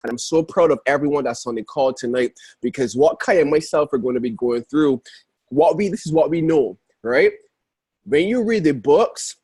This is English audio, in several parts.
And I'm so proud of everyone that's on the call tonight, because what Kai and myself are going to be going through, this is what we know, right? When you read the books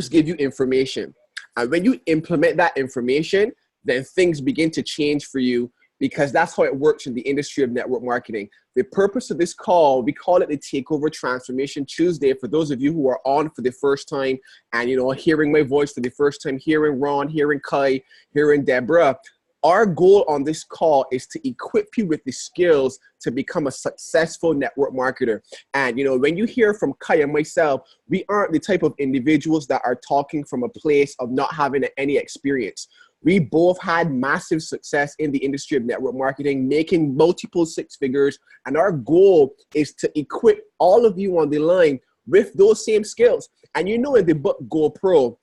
give you information. And when you implement that information, then things begin to change for you, because that's how it works in the industry of network marketing. The purpose of this call, we call it the Takeover Transformation Tuesday. For those of you who are on for the first time and, hearing my voice for the first time, hearing Ron, hearing Kai, hearing Deborah, our goal on this call is to equip you with the skills to become a successful network marketer. And, when you hear from Kai and myself, we aren't the type of individuals that are talking from a place of not having any experience. We both had massive success in the industry of network marketing, making multiple six figures. And our goal is to equip all of you on the line with those same skills. And in the book GoPro,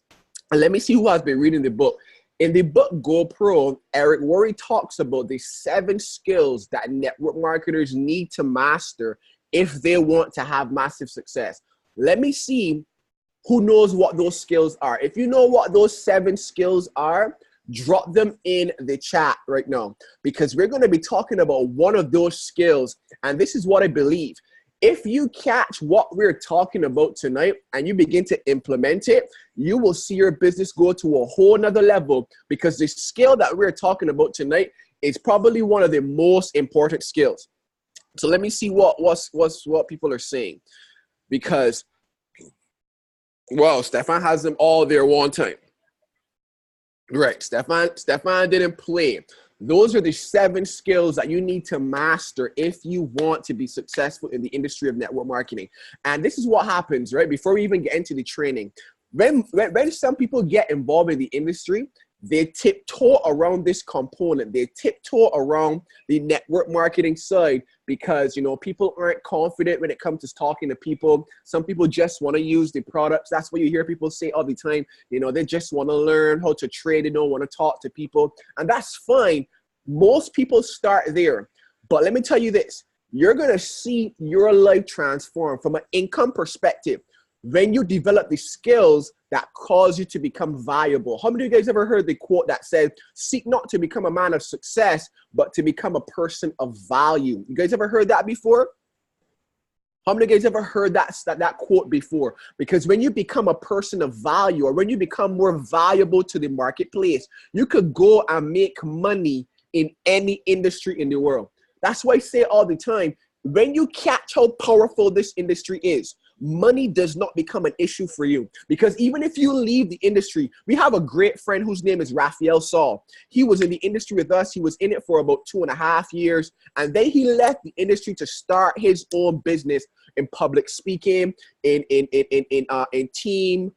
and let me see who has been reading the book. In the book GoPro, Eric Worre talks about the 7 skills that network marketers need to master if they want to have massive success. Let me see who knows what those skills are. If you know what those 7 skills are, drop them in the chat right now, because we're going to be talking about one of those skills. And this is what I believe. If you catch what we're talking about tonight and you begin to implement it, you will see your business go to a whole nother level, because the skill that we're talking about tonight is probably one of the most important skills. So let me see what people are saying, because, well, Stefan has them all there one time. Right, Stefan didn't play. Those are the 7 skills that you need to master if you want to be successful in the industry of network marketing. And this is what happens, right? Before we even get into the training, when some people get involved in the industry, they tiptoe around this component. They tiptoe around the network marketing side because, people aren't confident when it comes to talking to people. Some people just want to use the products. That's what you hear people say all the time. They just want to learn how to trade. They don't want to talk to people. And that's fine. Most people start there. But let me tell you this. You're going to see your life transform from an income perspective when you develop the skills that cause you to become valuable. How many of you guys ever heard the quote that said, seek not to become a man of success, but to become a person of value? You guys ever heard that before? How many of you guys ever heard that quote before? Because when you become a person of value, or when you become more valuable to the marketplace, you could go and make money in any industry in the world. That's why I say all the time, when you catch how powerful this industry is, money does not become an issue for you. Because even if you leave the industry, we have a great friend whose name is Raphael Saul. He was in the industry with us. He was in it for about 2.5 years. And then he left the industry to start his own business in public speaking, in team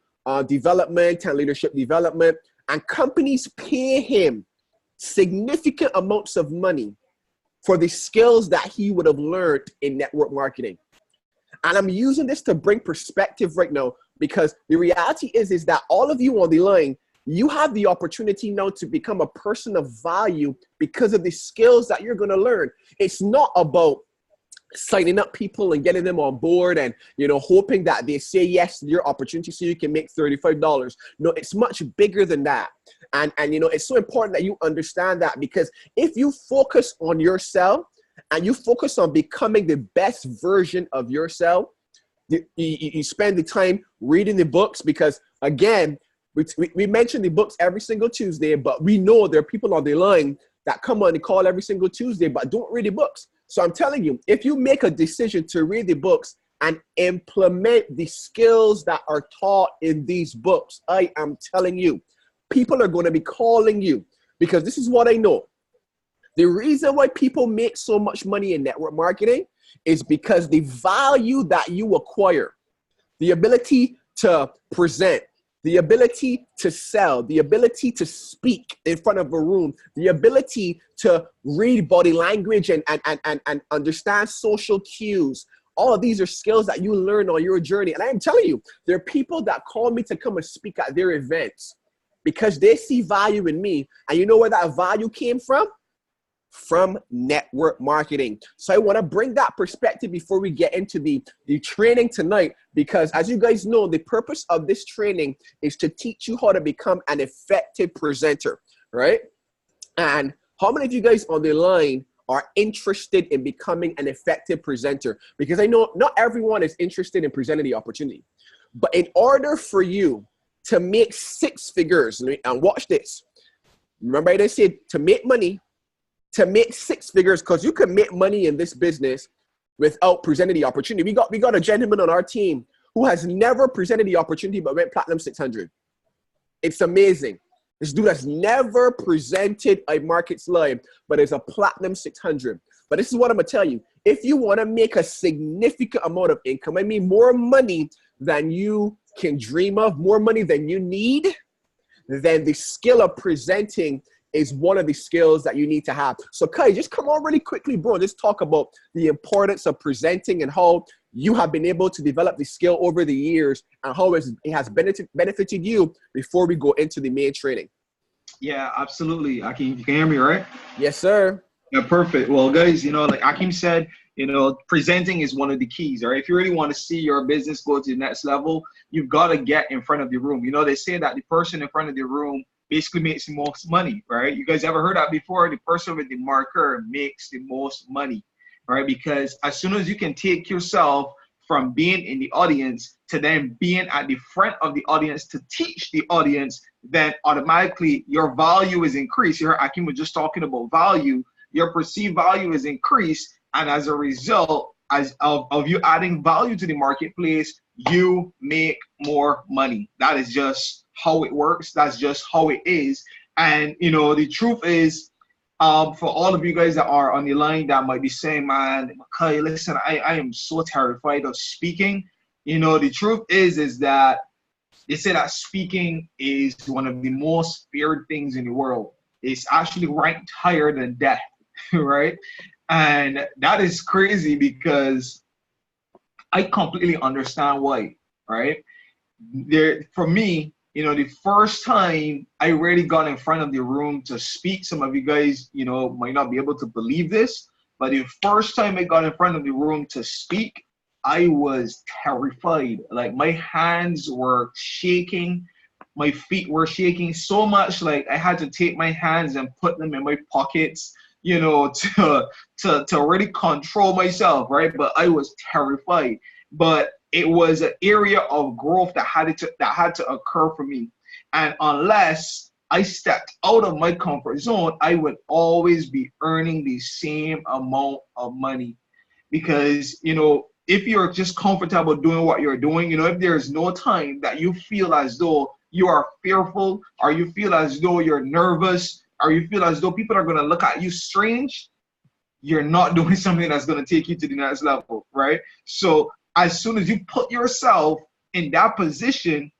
development and leadership development. And companies pay him significant amounts of money for the skills that he would have learned in network marketing. And I'm using this to bring perspective right now, because the reality is that all of you on the line, you have the opportunity now to become a person of value because of the skills that you're going to learn. It's not about signing up people and getting them on board and, hoping that they say yes to your opportunity so you can make $35. No, it's much bigger than that. And it's so important that you understand that, because if you focus on yourself, and you focus on becoming the best version of yourself, you spend the time reading the books, because again, we mention the books every single Tuesday, but we know there are people on the line that come on the call every single Tuesday, but don't read the books. So I'm telling you, if you make a decision to read the books and implement the skills that are taught in these books, I am telling you, people are going to be calling you, because this is what I know. The reason why people make so much money in network marketing is because the value that you acquire, the ability to present, the ability to sell, the ability to speak in front of a room, the ability to read body language and understand social cues. All of these are skills that you learn on your journey. And I am telling you, there are people that call me to come and speak at their events because they see value in me. And you know where that value came from? From network marketing. So I want to bring that perspective before we get into the training tonight, because as you guys know, the purpose of this training is to teach you how to become an effective presenter, right? And how many of you guys on the line are interested in becoming an effective presenter? Because I know not everyone is interested in presenting the opportunity. But in order for you to make six figures, and watch this. Remember I said to make money, to make six figures, because you can make money in this business without presenting the opportunity. We got a gentleman on our team who has never presented the opportunity but went platinum 600. It's amazing. This dude has never presented a market slide, but it's a platinum 600. But this is what I'm gonna tell you. If you wanna make a significant amount of income, I mean more money than you can dream of, more money than you need, then the skill of presenting is one of the skills that you need to have. So Kai, just come on really quickly, bro. Just talk about the importance of presenting and how you have been able to develop the skill over the years and how it has benefited you before we go into the main training. Yeah, absolutely. Akeem, you can hear me, right? Yes, sir. Yeah, perfect. Well, guys, like Akeem said, presenting is one of the keys, right? If you really want to see your business go to the next level, you've got to get in front of the room. They say that the person in front of the room basically makes the most money, right? You guys ever heard that before? The person with the marker makes the most money, right? Because as soon as you can take yourself from being in the audience to then being at the front of the audience to teach the audience, then automatically your value is increased. You heard Akeem was just talking about value. Your perceived value is increased. And as a result of you adding value to the marketplace, you make more money. That is just how it works. That's just how it is. And, the truth is, for all of you guys that are on the line that might be saying, man, Kai, listen, I am so terrified of speaking. The truth is that they say that speaking is one of the most feared things in the world. It's actually ranked higher than death, right? And that is crazy because I completely understand why, right? For me, the first time I really got in front of the room to speak, some of you guys, might not be able to believe this, but the first time I got in front of the room to speak, I was terrified. Like my hands were shaking, my feet were shaking so much, like I had to take my hands and put them in my pockets, to really control myself, right? But I was terrified. But it was an area of growth that had to occur for me. And unless I stepped out of my comfort zone, I would always be earning the same amount of money. Because, if you're just comfortable doing what you're doing, if there's no time that you feel as though you are fearful, or you feel as though you're nervous, or you feel as though people are going to look at you strange, you're not doing something that's going to take you to the next level, right? So as soon as you put yourself in that position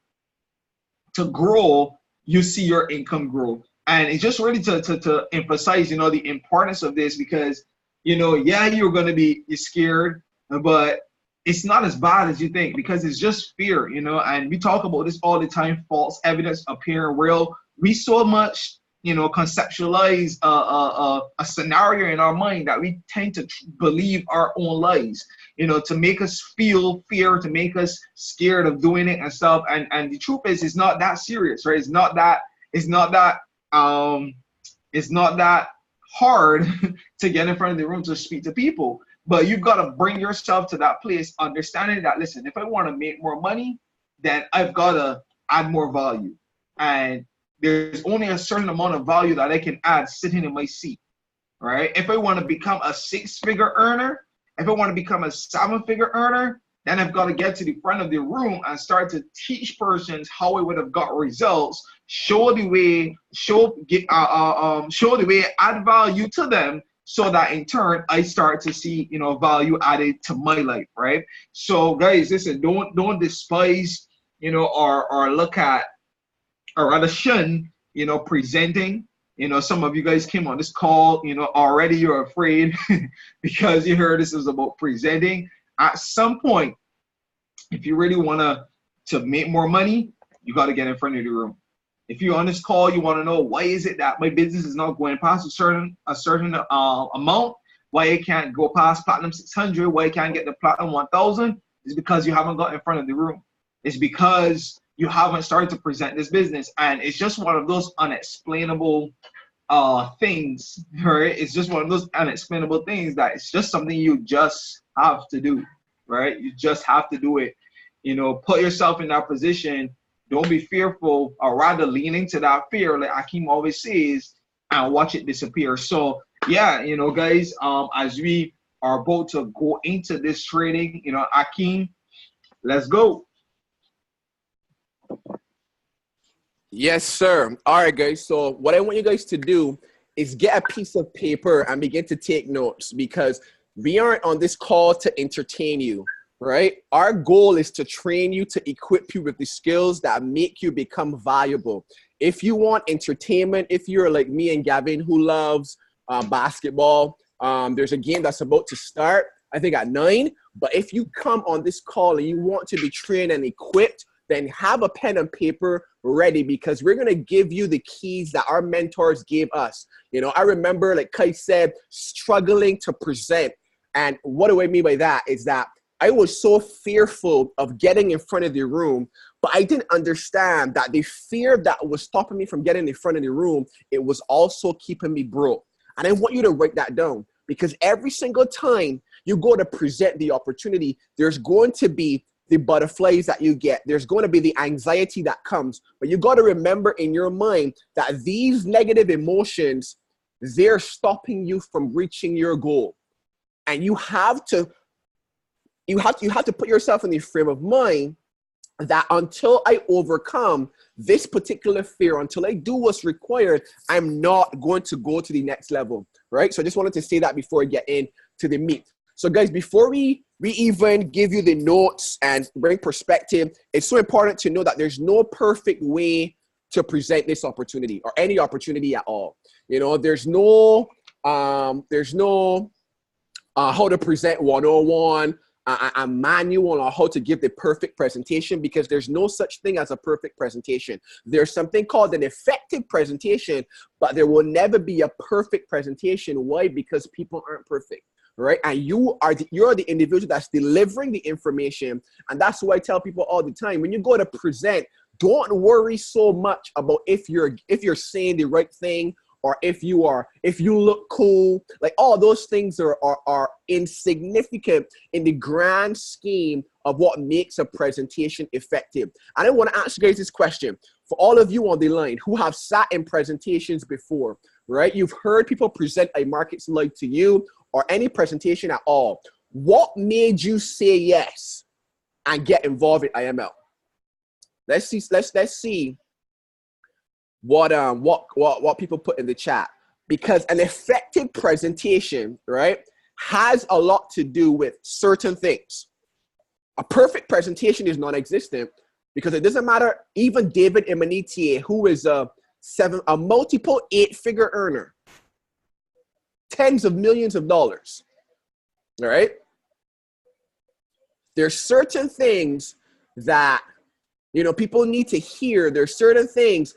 to grow, you see your income grow. And it's just really to emphasize, the importance of this because, yeah, you're going to be scared, but it's not as bad as you think because it's just fear, and we talk about this all the time, false evidence appearing real. We so much, conceptualize a scenario in our mind that we tend to believe our own lies, to make us feel fear, to make us scared of doing it and stuff. And the truth is, it's not that serious, right? It's not that hard to get in front of the room to speak to people. But you've got to bring yourself to that place, understanding that, listen, if I want to make more money, then I've got to add more value. And there's only a certain amount of value that I can add sitting in my seat, right? If I want to become a six-figure earner, if I want to become a seven-figure earner, then I've got to get to the front of the room and start to teach persons how I would have got results, show the way, add value to them, so that in turn I start to see, value added to my life, right? So guys, listen, don't despise, or look at, or rather shun, presenting. Some of you guys came on this call, already you're afraid because you heard this is about presenting. At some point, if you really want to make more money, you got to get in front of the room. If you're on this call, you want to know why is it that my business is not going past a certain amount, why it can't go past platinum 600, why it can't get the platinum 1000, is because you haven't got in front of the room. It's because you haven't started to present this business, and it's just one of those unexplainable things, right? It's just one of those unexplainable things that it's just something you just have to do, right? You just have to do it. You know, put yourself in that position. Don't be fearful, or rather lean into that fear, like Akeem always says, and watch it disappear. So yeah, you know, guys, as we are about to go into this trading, you know, Akeem, let's go. Yes, sir. All right, guys. So what I want you guys to do is get a piece of paper and begin to take notes, because we aren't on this call to entertain you, right? Our goal is to train you, to equip you with the skills that make you become valuable. If you want entertainment, if you're like me and Gavin who loves basketball, there's a game that's about to start, I think at 9. But if you come on this call and you want to be trained and equipped, then have a pen and paper ready, because we're going to give you the keys that our mentors gave us. You know, I remember, like Kai said, struggling to present. And what do I mean by that is that I was so fearful of getting in front of the room, but I didn't understand that the fear that was stopping me from getting in front of the room, it was also keeping me broke. And I want you to write that down, because every single time you go to present the opportunity, there's going to be the butterflies that you get. There's going to be the anxiety that comes. But you got to remember in your mind that these negative emotions, they're stopping you from reaching your goal. And you have to put yourself in the frame of mind that until I overcome this particular fear, until I do what's required, I'm not going to go to the next level, right? So I just wanted to say that before I get into the meat. So guys, before we even give you the notes and bring perspective, it's so important to know that there's no perfect way to present this opportunity or any opportunity at all. You know, there's no how to present 101, a manual on how to give the perfect presentation, because there's no such thing as a perfect presentation. There's something called an effective presentation, but there will never be a perfect presentation. Why? Because people aren't perfect. Right? And you're the individual that's delivering the information. And that's why I tell people all the time, when you go to present, don't worry so much about if you're saying the right thing, or if you look cool. Like, all those things are insignificant in the grand scheme of what makes a presentation effective. And I want to ask you guys this question. For all of you on the line who have sat in presentations before, right? You've heard people present a market slide to you, or any presentation at all. What made you say yes and get involved in IML? Let's see what people put in the chat, because an effective presentation, right, has a lot to do with certain things. A perfect presentation is non-existent, because it doesn't matter. Even David Emanitier, who is a multiple 8-figure earner, tens of millions of dollars, all right? There's certain things that, you know, people need to hear. There's certain things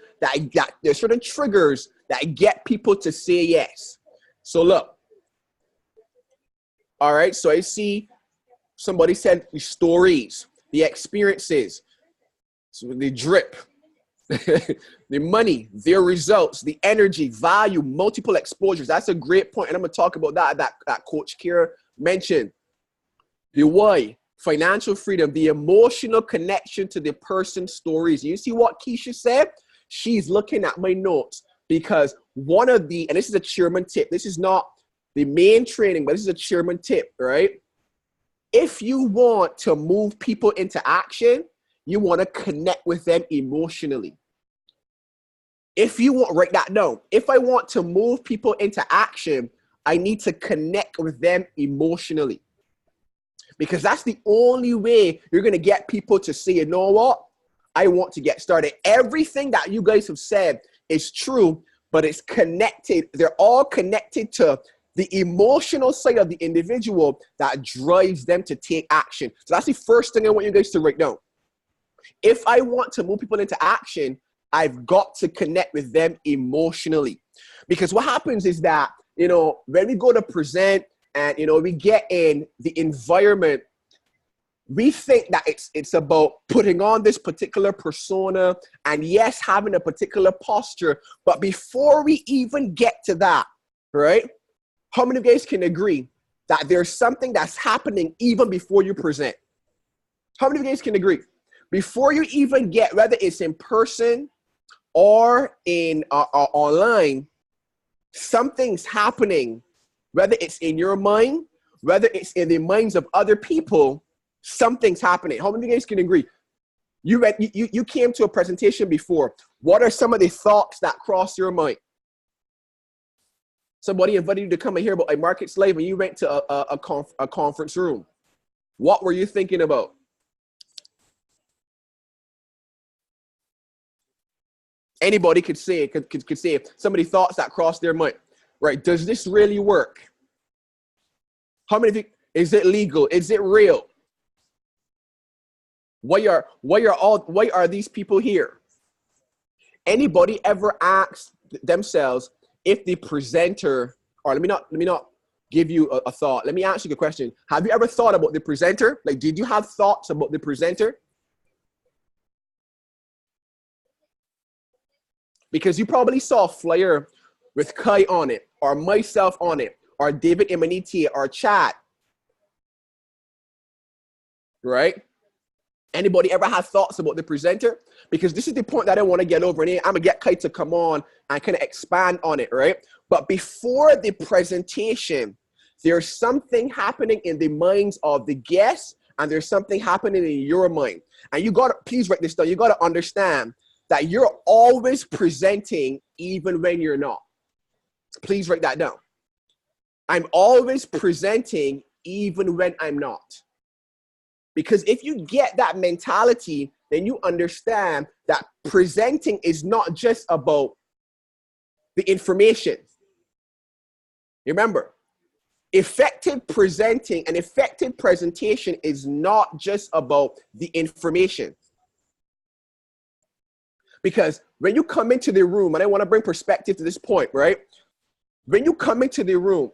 there's certain triggers that get people to say yes. So look, all right, so I see somebody said the stories, the experiences, so the drip, the money, their results, the energy, value, multiple exposures. That's a great point. And I'm going to talk about that Coach Kier mentioned. The why, financial freedom, the emotional connection to the person's stories. You see what Keisha said? She's looking at my notes, because one of the, and this is a chairman tip. This is not the main training, but this is a chairman tip, right? If you want to move people into action, you want to connect with them emotionally. If you want, write that down. If I want to move people into action, I need to connect with them emotionally, because that's the only way you're going to get people to say, you know what? I want to get started. Everything that you guys have said is true, but it's connected. They're all connected to the emotional side of the individual that drives them to take action. So that's the first thing I want you guys to write down. If I want to move people into action, I've got to connect with them emotionally. Because what happens is that, you know, when we go to present and, you know, we get in the environment We think that it's about putting on this particular persona and yes, having a particular posture. But before we even get to that, right? How many of you guys can agree that there's something that's happening even before you present? How many of you guys can agree? Before you even get, whether it's in person or in online, something's happening, whether it's in your mind, whether it's in the minds of other people, something's happening. How many of you guys can agree? You came to a presentation before. What are some of the thoughts that cross your mind? Somebody invited you to come and hear about a market slave and you went to a conference room. What were you thinking about? Anybody could say could say some of the thoughts that cross their mind. Right? Does this really work? How many of you, is it legal? Is it real? Why are these people here? Anybody ever asked themselves if the presenter, or let me not give you a thought. Let me ask you a question. Have you ever thought about the presenter? Like, did you have thoughts about the presenter? Because you probably saw a flyer with Kai on it, or myself on it, or David Imaniti, or Chad. Right? Anybody ever had thoughts about the presenter? Because this is the point that I want to get over. And I'm going to get Kai to come on and kind of expand on it, right? But before the presentation, there's something happening in the minds of the guests, and there's something happening in your mind. And you got to, please write this down. You got to understand that you're always presenting even when you're not. Please write that down. I'm always presenting even when I'm not. Because if you get that mentality, then you understand that presenting is not just about the information. Remember, effective presenting and effective presentation is not just about the information. Because when you come into the room, and I want to bring perspective to this point, right? When you come into the room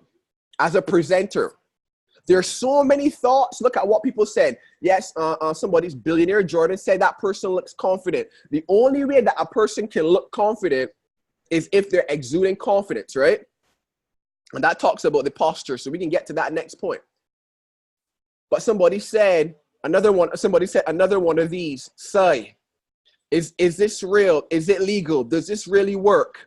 as a presenter, there's so many thoughts. Look at what people said. Yes, somebody's billionaire Jordan said that person looks confident. The only way that a person can look confident is if they're exuding confidence, right? And that talks about the posture. So we can get to that next point. But somebody said another one of these. Say, is this real? Is it legal? Does this really work?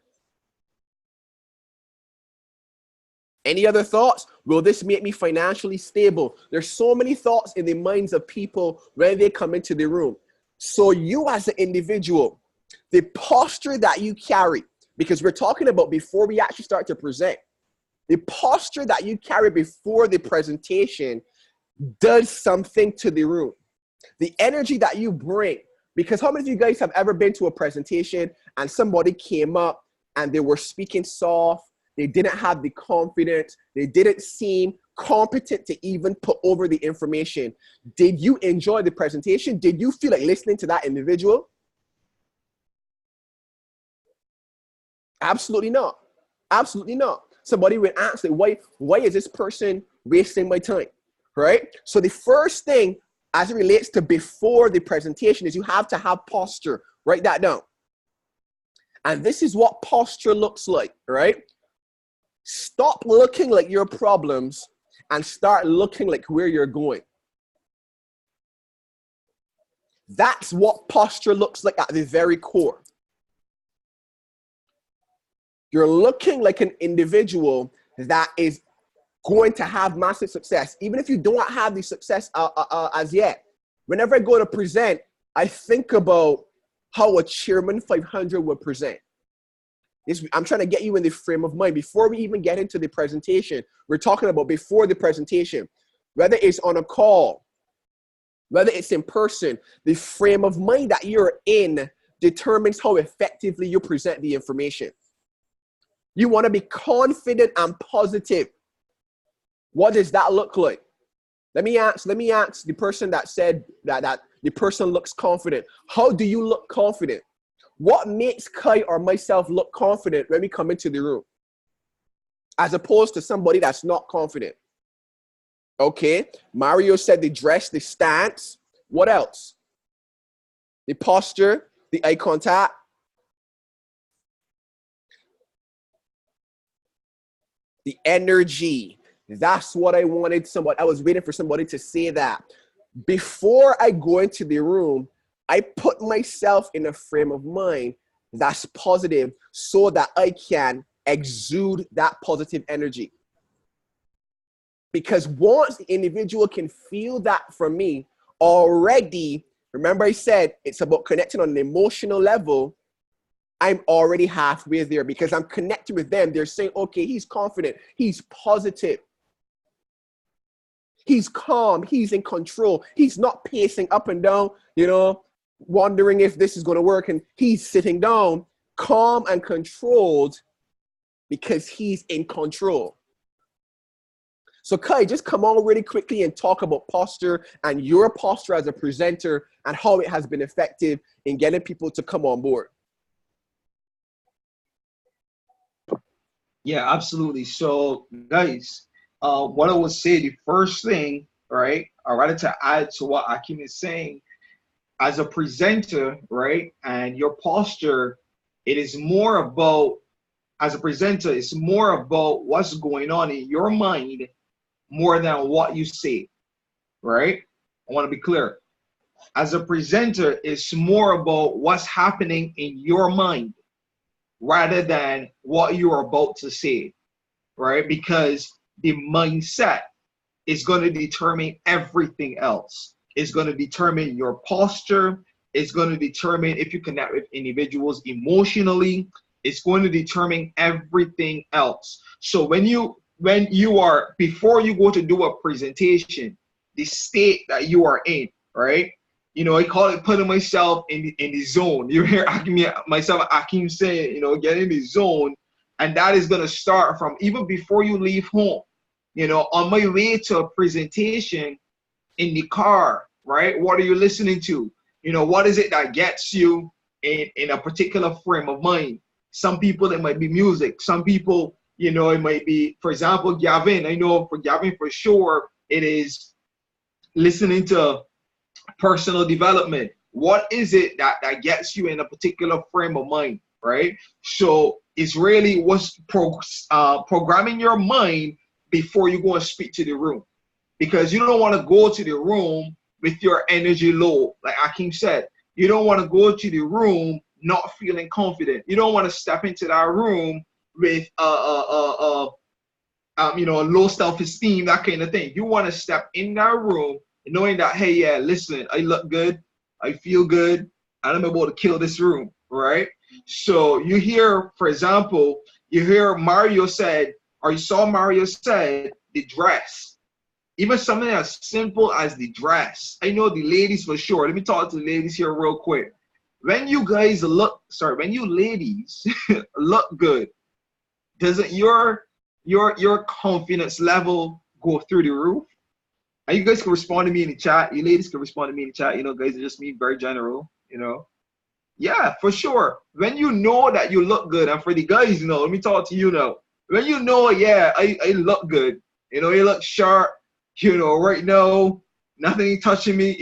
Any other thoughts? Will this make me financially stable? There's so many thoughts in the minds of people when they come into the room. So you as an individual, the posture that you carry, because we're talking about before we actually start to present, the posture that you carry before the presentation does something to the room. The energy that you bring, because how many of you guys have ever been to a presentation and somebody came up and they were speaking soft, they didn't have the confidence, they didn't seem competent to even put over the information? Did you enjoy the presentation? Did you feel like listening to that individual? Absolutely not. Absolutely not. Somebody would ask, why is this person wasting my time? Right? So the first thing as it relates to before the presentation is you have to have posture. Write that down. And this is what posture looks like, right? Stop looking like your problems and start looking like where you're going. That's what posture looks like at the very core. You're looking like an individual that is going to have massive success. Even if you don't have the success as yet. Whenever I go to present, I think about how a Chairman 500 would present. I'm trying to get you in the frame of mind. Before we even get into the presentation, we're talking about before the presentation. Whether it's on a call, whether it's in person, the frame of mind that you're in determines how effectively you present the information. You want to be confident and positive. What does that look like? Let me ask the person that said that the person looks confident. How do you look confident? What makes Kai or myself look confident when we come into the room, as opposed to somebody that's not confident? Okay. Mario said the dress, the stance. What else? The posture, the eye contact. The energy. That's what I wanted somebody. I was waiting for somebody to say that. Before I go into the room, I put myself in a frame of mind that's positive so that I can exude that positive energy. Because once the individual can feel that from me already, remember I said it's about connecting on an emotional level. I'm already halfway there because I'm connected with them. They're saying, okay, he's confident, he's positive, he's calm, he's in control, he's not pacing up and down, wondering if this is going to work. And he's sitting down, calm and controlled because he's in control. So Kai, just come on really quickly and talk about posture and your posture as a presenter and how it has been effective in getting people to come on board. Yeah, absolutely. So guys, what I would say, the first thing, right, or rather to add to what Akim is saying, as a presenter, right, and your posture, it is more about, as a presenter, it's more about what's going on in your mind more than what you say, right? I want to be clear. As a presenter, it's more about what's happening in your mind rather than what you are about to say, right? Because the mindset is going to determine everything else. It's going to determine your posture. It's going to determine if you connect with individuals emotionally. It's going to determine everything else. So when you are, before you go to do a presentation, the state that you are in, right? I call it putting myself in the zone. You hear Akim saying, get in the zone. And that is going to start from even before you leave home. On my way to a presentation in the car, right? What are you listening to? What is it that gets you in a particular frame of mind? Some people, it might be music. Some people, it might be, for example, Gavin. I know for Gavin, for sure, it is listening to personal development. What is it that gets you in a particular frame of mind, right? So it's really what's programming your mind before you go and speak to the room. Because you don't want to go to the room with your energy low. Like Akim said, you don't want to go to the room not feeling confident. You don't want to step into that room with low self-esteem, that kind of thing. You want to step in that room knowing that, hey, yeah, listen, I look good, I feel good, and I'm able to kill this room, right? So you hear, for example, Mario said, or you saw Mario said, the dress. Even something as simple as the dress. I know the ladies for sure. Let me talk to the ladies here real quick. When you ladies look good, doesn't your confidence level go through the roof? And you guys can respond to me in the chat. You ladies can respond to me in the chat. Guys, are just me, very general, Yeah, for sure. When you know that you look good, and for the guys, let me talk to you now. When you know, yeah, I look good, you look sharp, right now, nothing touching me,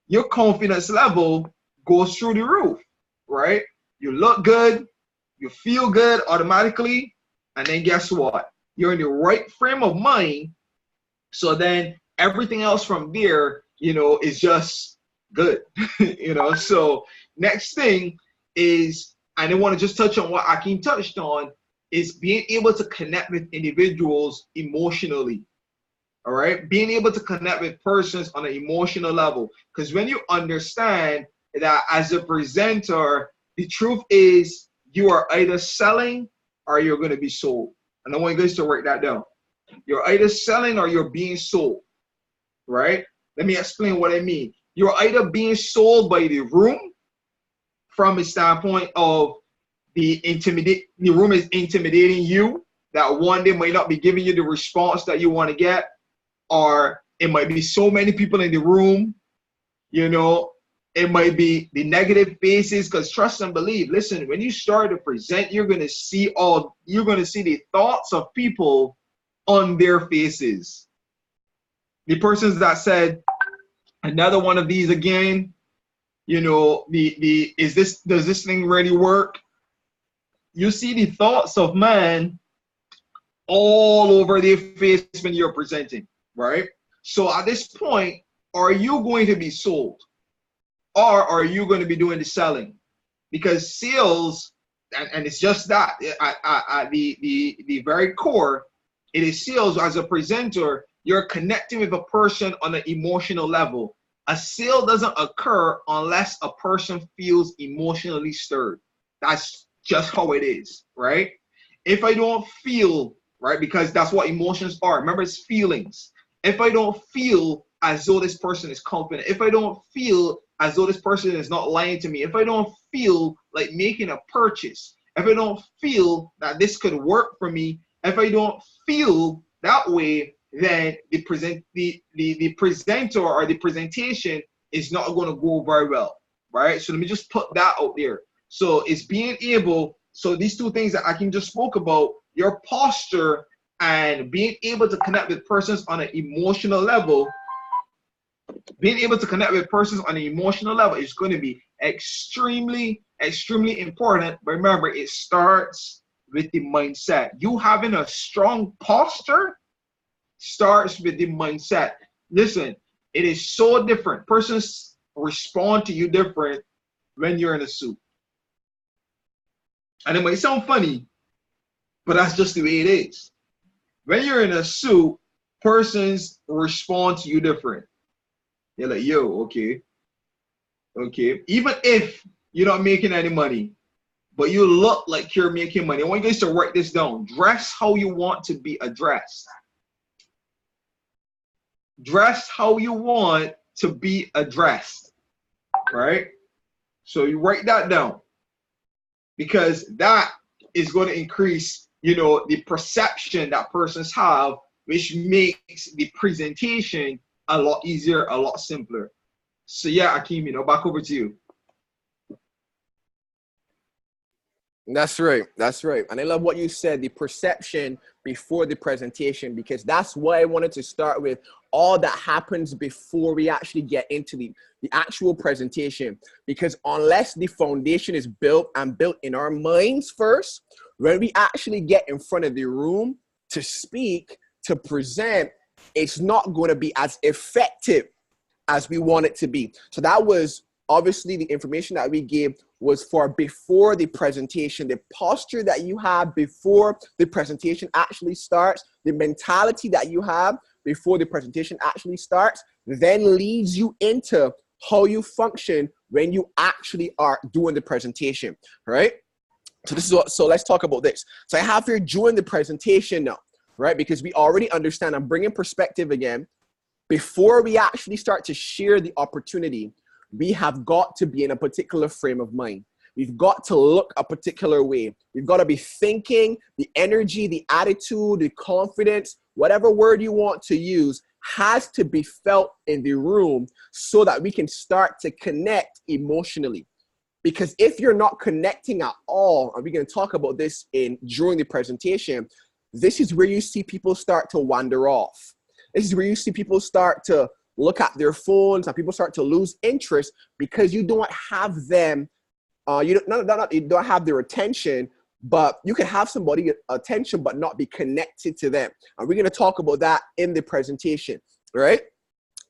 your confidence level goes through the roof, right? You look good, you feel good automatically, and then guess what? You're in the right frame of mind. So then everything else from there, is just good, So next thing is, and I want to just touch on what Akim touched on, is being able to connect with individuals emotionally. All right, being able to connect with persons on an emotional level. Because when you understand that as a presenter, the truth is you are either selling or you're going to be sold. And I want you guys to write that down. You're either selling or you're being sold, right? Let me explain what I mean. You're either being sold by the room from a standpoint of the room is intimidating you, that one day might not be giving you the response that you want to get, or it might be so many people in the room, it might be the negative faces, because trust and believe, listen, when you start to present, you're going to see the thoughts of people on their faces. The persons that said, another one of these again, you know, does this thing really work? You see the thoughts of man all over their face when you're presenting, right? So at this point, are you going to be sold, or are you going to be doing the selling? Because sales, and it's just that at the very core, it is sales. As a presenter, you're connecting with a person on an emotional level. A sale doesn't occur unless a person feels emotionally stirred. That's just how it is, right? If I don't feel, right, because that's what emotions are. Remember, it's feelings. If I don't feel as though this person is confident, if I don't feel as though this person is not lying to me, if I don't feel like making a purchase, if I don't feel that this could work for me, if I don't feel that way, then the presenter or the presentation is not going to go very well, right? So let me just put that out there. So it's being able, so these two things that Akeem just spoke about, your posture and being able to connect with persons on an emotional level, being able to connect with persons on an emotional level is going to be extremely, extremely important. But remember, it starts with the mindset. You having a strong posture starts with the mindset. Listen, it is so different. Persons respond to you different when you're in a suit. And it might sound funny, but that's just the way it is. When you're in a suit, persons respond to you different. They're like, yo, okay. Even if you're not making any money, but you look like you're making money. I want you guys to write this down. Dress how you want to be addressed. Dress how you want to be addressed, right? So you write that down, because that is going to increase, you know, the perception that persons have, which makes the presentation a lot easier, a lot simpler. So yeah, Akeem, you know, back over to you. That's right. That's right. And I love what you said, the perception before the presentation, because that's why I wanted to start with all that happens before we actually get into the actual presentation. Because unless the foundation is built and built in our minds first, when we actually get in front of the room to speak, to present, it's not going to be as effective as we want it to be. So that was obviously the information that we gave was for before the presentation, the posture that you have before the presentation actually starts, the mentality that you have before the presentation actually starts, then leads you into how you function when you actually are doing the presentation, right? So this is what, so let's talk about this. So I have here during the presentation now, right? Because we already understand, I'm bringing perspective again. Before we actually start to share the opportunity, we have got to be in a particular frame of mind. We've got to look a particular way. We've got to be thinking, the energy, the attitude, the confidence, whatever word you want to use has to be felt in the room so that we can start to connect emotionally. Because if you're not connecting at all, and we're going to talk about this during the presentation, this is where you see people start to wander off. This is where you see people start to look at their phones and people start to lose interest because you don't have them, you don't have their attention, but you can have somebody's attention but not be connected to them. And we're going to talk about that in the presentation, right?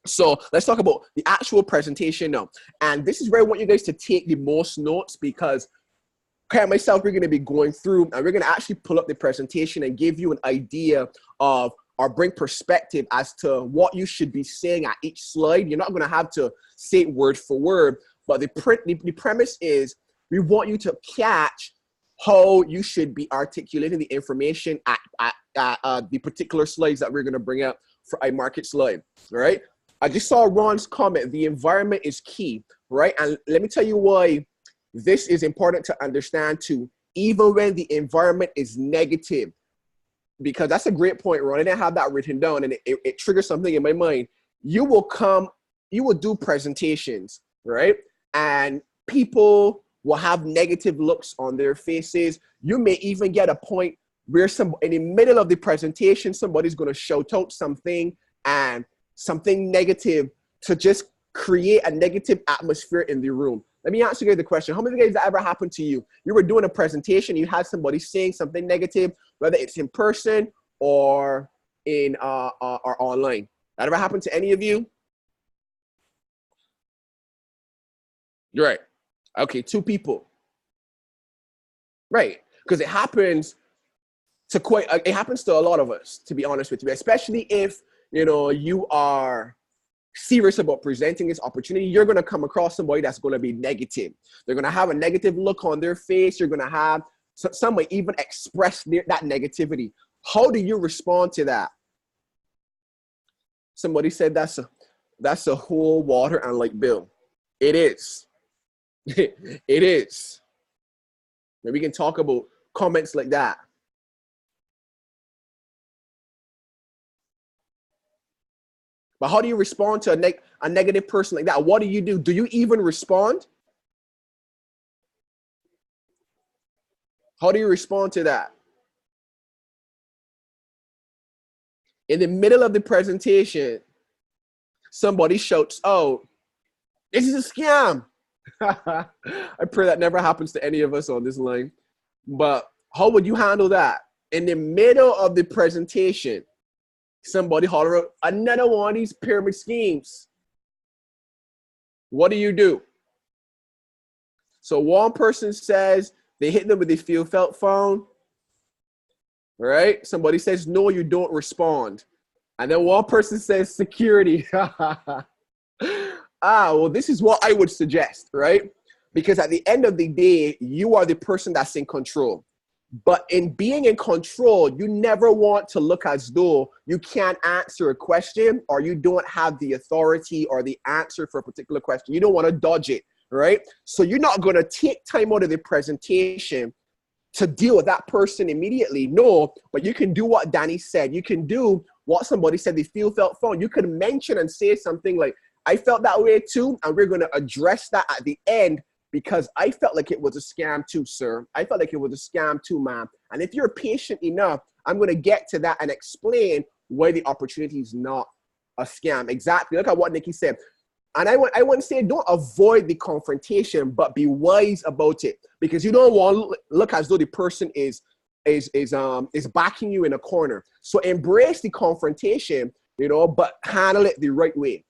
So let's talk about the actual presentation now. And this is where I want you guys to take the most notes, because Kai and myself, we're going to be going through and we're going to actually pull up the presentation and give you an idea of or bring perspective as to what you should be saying at each slide. You're not going to have to say it word for word, but the premise is we want you to catch how you should be articulating the information at the particular slides that we're going to bring up for a market slide, all right? I just saw Ron's comment, the environment is key, right? And let me tell you why this is important to understand too, even when the environment is negative. Because that's a great point, Ron. I didn't have that written down, and it triggers something in my mind. You will do presentations, right? And people will have negative looks on their faces. You may even get a point where in the middle of the presentation, somebody's going to shout out something, and something negative to just create a negative atmosphere in the room. Let me ask you guys the question. How many of you guys that ever happened to you? You were doing a presentation, you had somebody saying something negative, whether it's in person or in or online. That ever happened to any of you? You're right. Okay, 2 people. Right, because it happens to a lot of us, to be honest with you, especially if, you know, you are serious about presenting this opportunity. You're going to come across somebody that's going to be negative. They're going to have a negative look on their face. You're going to have some might even express that negativity. How do you respond to that? Somebody said that's a whole water and light bill. It is. It is. Maybe we can talk about comments like that. But how do you respond to a negative person like that? What do you do? Do you even respond? How do you respond to that? In the middle of the presentation, somebody shouts out, "This is a scam." I pray that never happens to any of us on this line. But how would you handle that? In the middle of the presentation, somebody holler out, "Another one of these pyramid schemes." What do? So one person says they hit them with the felt phone, right? Somebody says, "No, you don't respond." And then one person says, "Security." Well, this is what I would suggest, right? Because at the end of the day, you are the person that's in control. But in being in control, you never want to look as though you can't answer a question or you don't have the authority or the answer for a particular question. You don't want to dodge it, right? So you're not going to take time out of the presentation to deal with that person immediately. No, but you can do what Danny said. You can do what somebody said, the felt phone. You can mention and say something like, "I felt that way too," and we're going to address that at the end because I felt like it was a scam too, sir. I felt like it was a scam too, ma'am. And if you're patient enough, I'm going to get to that and explain why the opportunity is not a scam. Exactly. Look at what Nikki said. And I wouldn't say don't avoid the confrontation, but be wise about it, because you don't want to look as though the person is backing you in a corner. So embrace the confrontation, you know, but handle it the right way.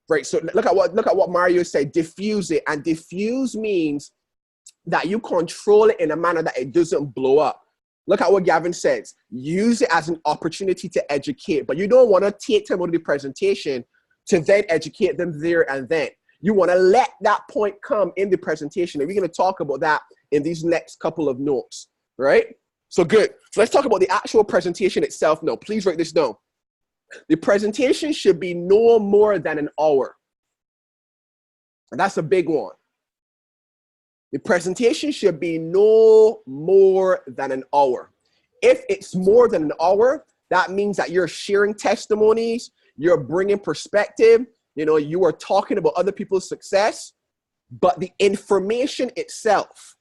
Right. So look at what Mario said. Diffuse it, and diffuse means that you control it in a manner that it doesn't blow up. Look at what Gavin says. Use it as an opportunity to educate, but you don't want to take time out of the presentation to then educate them there and then. You want to let that point come in the presentation, and we're going to talk about that in these next couple of notes. Right. So good. So let's talk about the actual presentation itself now. Please write this down. The presentation should be no more than an hour. And that's a big one. The presentation should be no more than an hour. If it's more than an hour, that means that you're sharing testimonies, you're bringing perspective, you know, you are talking about other people's success, but the information itself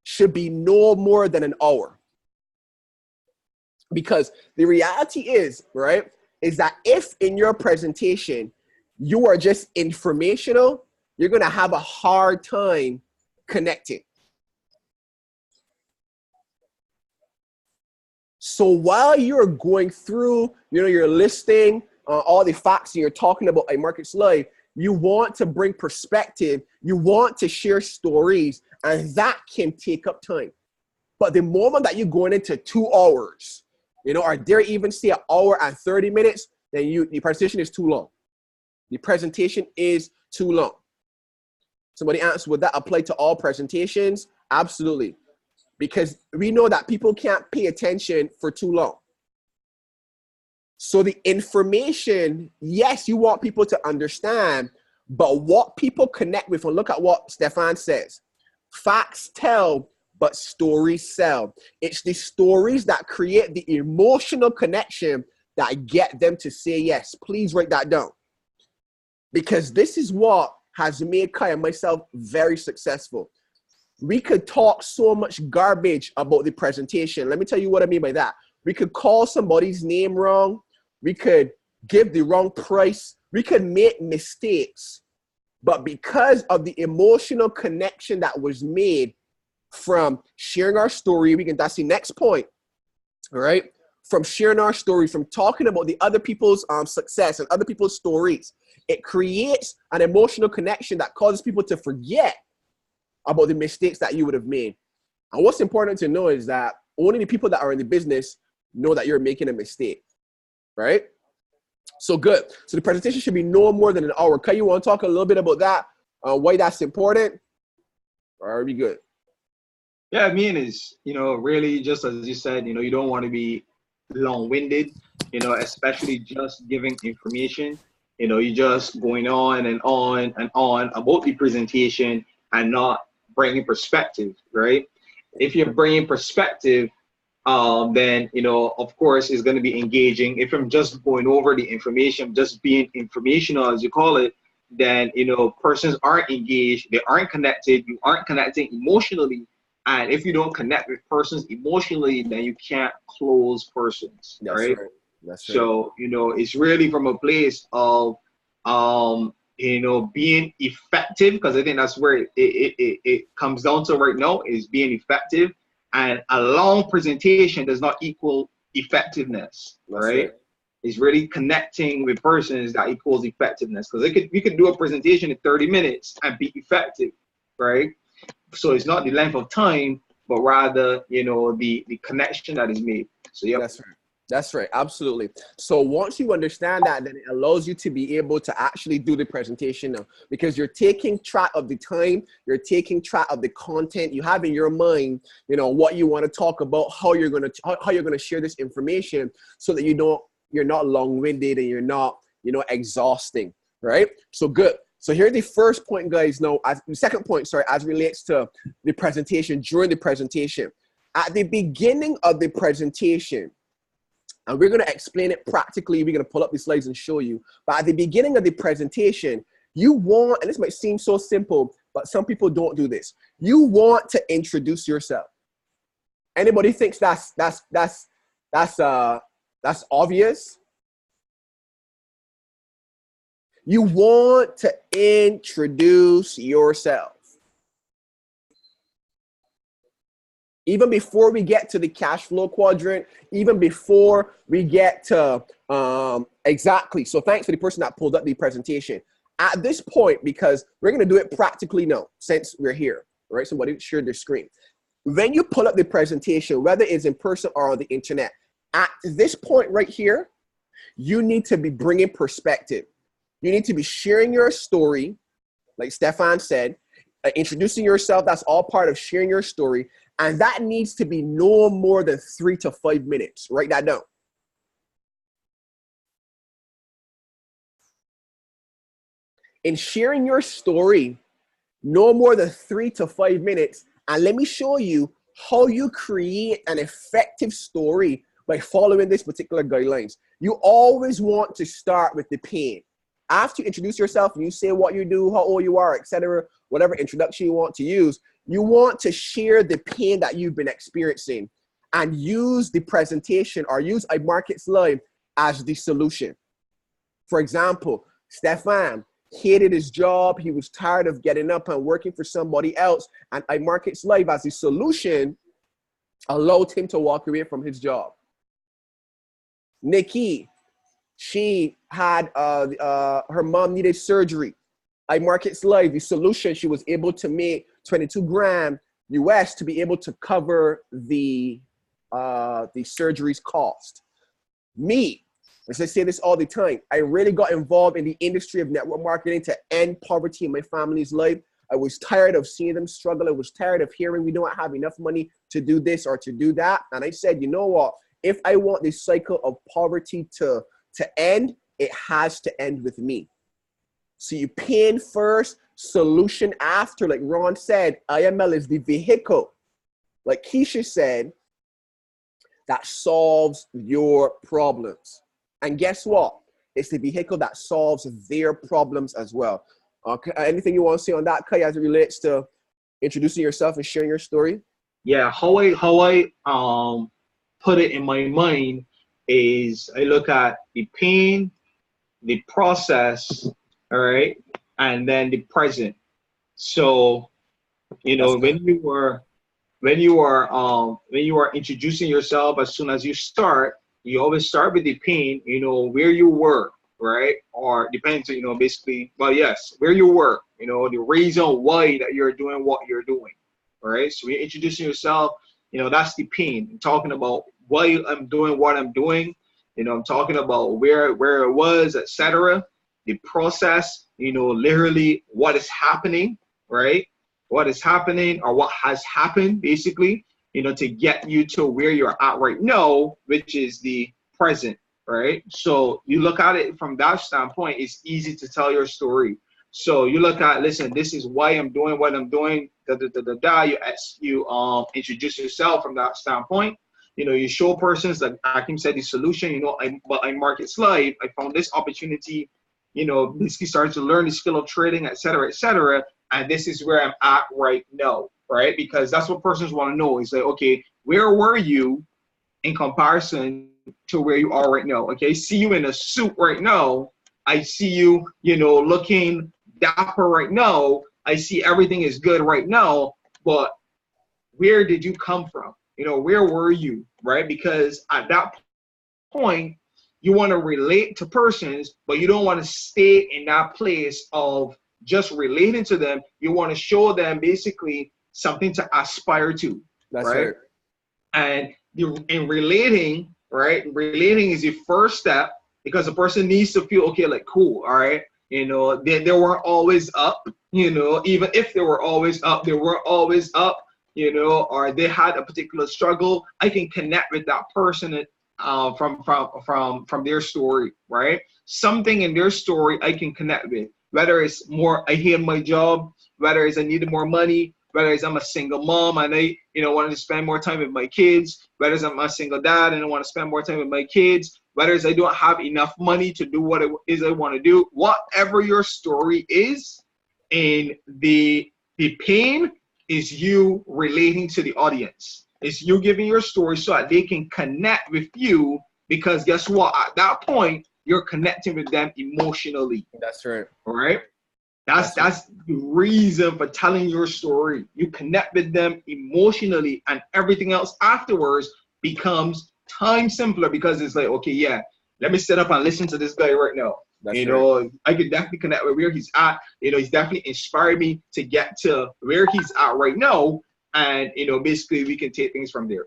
should be no more than an hour. Because the reality is, right, is that if in your presentation you are just informational, you're going to have a hard time connecting. So while you're going through, you know, you're listing all the facts and you're talking about a market's life, you want to bring perspective, you want to share stories, and that can take up time. But the moment that you're going into 2 hours, you know, or dare even say an hour and 30 minutes, then the presentation is too long. The presentation is too long. Somebody asked, would that apply to all presentations? Absolutely. Because we know that people can't pay attention for too long. So the information, yes, you want people to understand, but what people connect with, and look at what Stefan says, facts tell, but stories sell. It's the stories that create the emotional connection that get them to say yes. Please write that down. Because this is what has made Kai and myself very successful. We could talk so much garbage about the presentation. Let me tell you what I mean by that. We could call somebody's name wrong. We could give the wrong price. We can make mistakes. But because of the emotional connection that was made from sharing our story, that's the next point, all right? From sharing our story, from talking about the other people's success and other people's stories, it creates an emotional connection that causes people to forget about the mistakes that you would have made. And what's important to know is that only the people that are in the business know that you're making a mistake, right? So good. So the presentation should be no more than an hour. Okay, you want to talk a little bit about that, why that's important? Or are we good? Yeah, I mean, is, really just as you said, you don't want to be long-winded, especially just giving information. You're just going on and on and on about the presentation and not bringing perspective, right? If you're bringing perspective, then, of course, it's going to be engaging. If I'm just going over the information, just being informational, as you call it, then, persons aren't engaged, they aren't connected, you aren't connecting emotionally. And if you don't connect with persons emotionally, then you can't close persons, That's right? That's right. So, it's really from a place of, being effective, because I think that's where it comes down to right now, is being effective. And a long presentation does not equal effectiveness, right? It's really connecting with persons that equals effectiveness. Because we could do a presentation in 30 minutes and be effective, right? So it's not the length of time, but rather, the connection that is made. So yeah, that's right. Absolutely. So once you understand that, then it allows you to be able to actually do the presentation now, because you're taking track of the time, you're taking track of the content you have in your mind, what you want to talk about, how you're going to share this information, so that you're not long-winded and you're not, exhausting, right? So good. So here's the first point, guys. Now, the second point, sorry, as relates to the presentation, during the presentation. At the beginning of the presentation, and we're going to explain it practically, we're going to pull up the slides and show you, but at the beginning of the presentation, you want, and this might seem so simple, but some people don't do this. You want to introduce yourself. Anybody thinks that's obvious? You want to introduce yourself. Even before we get to the cash flow quadrant, even before we get to, exactly. So thanks for the person that pulled up the presentation. At this point, because we're going to do it practically now, since we're here, right? Somebody shared their screen. When you pull up the presentation, whether it's in person or on the internet, at this point right here, you need to be bringing perspective. You need to be sharing your story, like Stefan said, introducing yourself. That's all part of sharing your story. And that needs to be no more than 3 to 5 minutes. Write that down. In sharing your story, no more than 3 to 5 minutes. And let me show you how you create an effective story by following this particular guidelines. You always want to start with the pain. After you introduce yourself and you say what you do, how old you are, etc., whatever introduction you want to use, you want to share the pain that you've been experiencing and use the presentation or use iMarkets Live as the solution. For example, Stefan hated his job. He was tired of getting up and working for somebody else, and iMarkets Live as the solution allowed him to walk away from his job. Nikki, she had, her mom needed surgery. iMarkets Live, the solution, she was able to make 22 grand US to be able to cover the surgery's cost. Me, as I say this all the time, I really got involved in the industry of network marketing to end poverty in my family's life. I was tired of seeing them struggle. I was tired of hearing we don't have enough money to do this or to do that. And I said, you know what? If I want this cycle of poverty to end, it has to end with me. So you pain first, solution after. Like Ron said, IML is the vehicle, like Keisha said, that solves your problems. And guess what? It's the vehicle that solves their problems as well. Okay, anything you want to say on that, Kai, as it relates to introducing yourself and sharing your story? Yeah, how I put it in my mind is I look at the pain, the process, all right, and then the present. So, you know, when you are introducing yourself, as soon as you start, you always start with the pain, you know, where you were, right? Or depends, you know, basically, well, yes, where you were, you know, the reason why that you're doing what you're doing, right? So you're introducing yourself, you know, that's the pain. I'm talking about why I'm doing what I'm doing, you know, I'm talking about where it was, etc. The process, you know, literally what is happening, right? What is happening or what has happened, basically, you know, to get you to where you're at right now, which is the present, right? So you look at it from that standpoint, it's easy to tell your story. So you look at, listen, this is why I'm doing what I'm doing, you introduce yourself from that standpoint. You know, you show persons, like Akim said, the solution, you know, I market slide, I found this opportunity, you know, basically started to learn the skill of trading, et cetera, et cetera. And this is where I'm at right now, right? Because that's what persons want to know. Is like, okay, where were you in comparison to where you are right now? Okay, see you in a suit right now. I see you, you know, looking dapper right now. I see everything is good right now. But where did you come from? You know, where were you, right? Because at that point, you want to relate to persons, but you don't want to stay in that place of just relating to them. You want to show them basically something to aspire to. That's right? right. And in relating, right? Relating is the first step, because a person needs to feel, okay, like, cool, all right. You know, they weren't always up, you know, even if they were always up, they weren't always up, you know, or they had a particular struggle. I can connect with that person from their story, right? Something in their story I can connect with. Whether it's more, I hate my job, whether it's I needed more money, whether it's I'm a single mom and I, you know, wanted to spend more time with my kids, whether it's I'm a single dad and I want to spend more time with my kids, whether it's I don't have enough money to do what it is I want to do, whatever your story is, and the pain is you relating to the audience. It's you giving your story so that they can connect with you, because guess what? At that point, you're connecting with them emotionally. That's right. All right. That's the reason for telling your story. You connect with them emotionally, and everything else afterwards becomes time simpler, because it's like, okay, yeah, let me sit up and listen to this guy right now. That's you know, I could definitely connect with where he's at. You know, he's definitely inspired me to get to where he's at right now. And, you know, basically we can take things from there.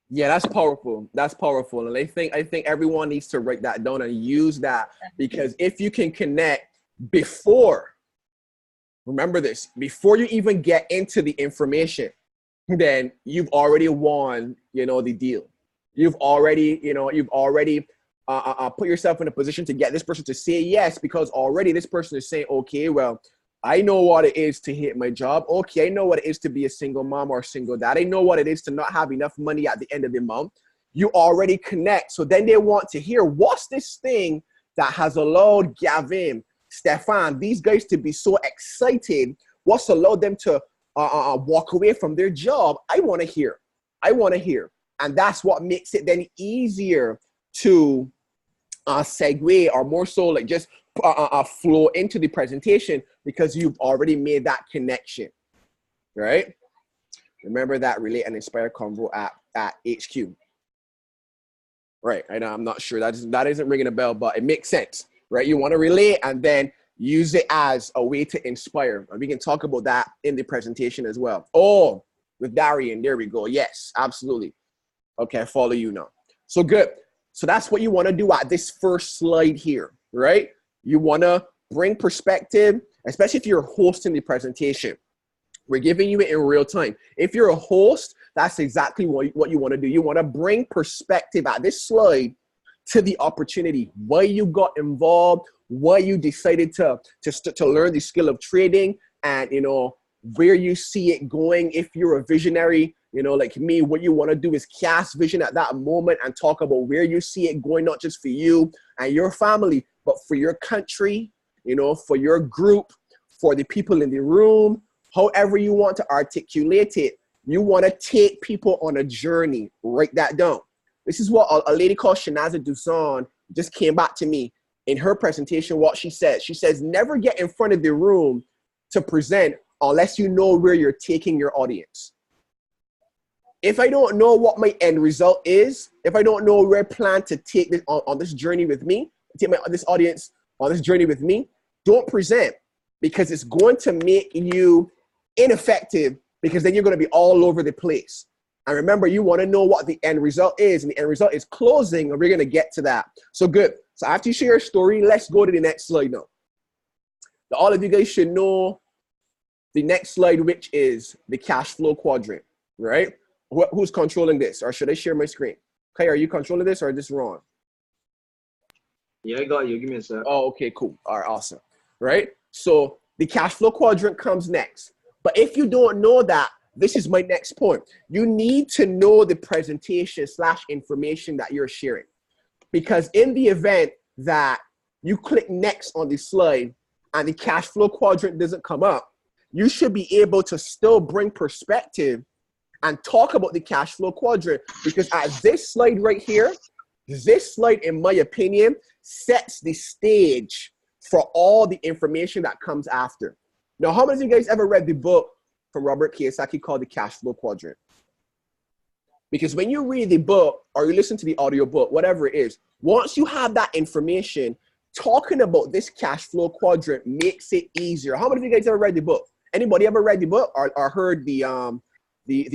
Yeah, that's powerful. That's powerful. And I think everyone needs to write that down and use that, because if you can connect before, remember this, before you even get into the information, then you've already won, you know, the deal. You've already put yourself in a position to get this person to say yes, because already this person is saying, okay, well, I know what it is to hate my job. Okay, I know what it is to be a single mom or a single dad. I know what it is to not have enough money at the end of the month. You already connect. So then they want to hear, what's this thing that has allowed Gavin, Stefan, these guys to be so excited? What's allowed them to walk away from their job? I want to hear. I want to hear. And that's what makes it then easier to segue, or more so like just flow into the presentation, because you've already made that connection, right? Remember that relate and inspire convo at HQ. Right, I'm not sure, that isn't ringing a bell, but it makes sense, right? You want to relate and then use it as a way to inspire. And we can talk about that in the presentation as well. Oh, with Darian, there we go. Yes, absolutely. Okay, I follow you now. So good. So that's what you want to do at this first slide here, right? You want to bring perspective, especially if you're hosting the presentation. We're giving you it in real time. If you're a host, that's exactly what you want to do. You want to bring perspective at this slide to the opportunity, why you got involved, why you decided to learn the skill of trading, and, you know, where you see it going. If you're a visionary, you know, like me, what you want to do is cast vision at that moment and talk about where you see it going, not just for you and your family, but for your country, you know, for your group, for the people in the room, however you want to articulate it. You want to take people on a journey. Write that down. This is what a lady called Shanaza Dusan just came back to me in her presentation what she says. She says, never get in front of the room to present unless you know where you're taking your audience. If I don't know what my end result is, if I don't know where I plan to take this on this journey with me, take this audience on this journey with me, don't present, because it's going to make you ineffective, because then you're going to be all over the place. And remember, you want to know what the end result is, and the end result is closing, and we're going to get to that. So good. So after you share your story, let's go to the next slide now. Now, all of you guys should know the next slide, which is the cash flow quadrant, right? Who's controlling this? Or should I share my screen? Okay, are you controlling this, or is this wrong? Yeah, I got you. Give me a sec. Oh, okay, cool. All right, awesome. Right? So the cash flow quadrant comes next. But if you don't know that, this is my next point. You need to know the presentation / information that you're sharing. Because in the event that you click next on the slide and the cash flow quadrant doesn't come up, you should be able to still bring perspective and talk about the cash flow quadrant, because at this slide right here, this slide, in my opinion, sets the stage for all the information that comes after. Now, how many of you guys ever read the book from Robert Kiyosaki called The Cash Flow Quadrant? Because when you read the book or you listen to the audio book, whatever it is, once you have that information, talking about this cash flow quadrant makes it easier. How many of you guys ever read the book? Anybody ever read the book or heard the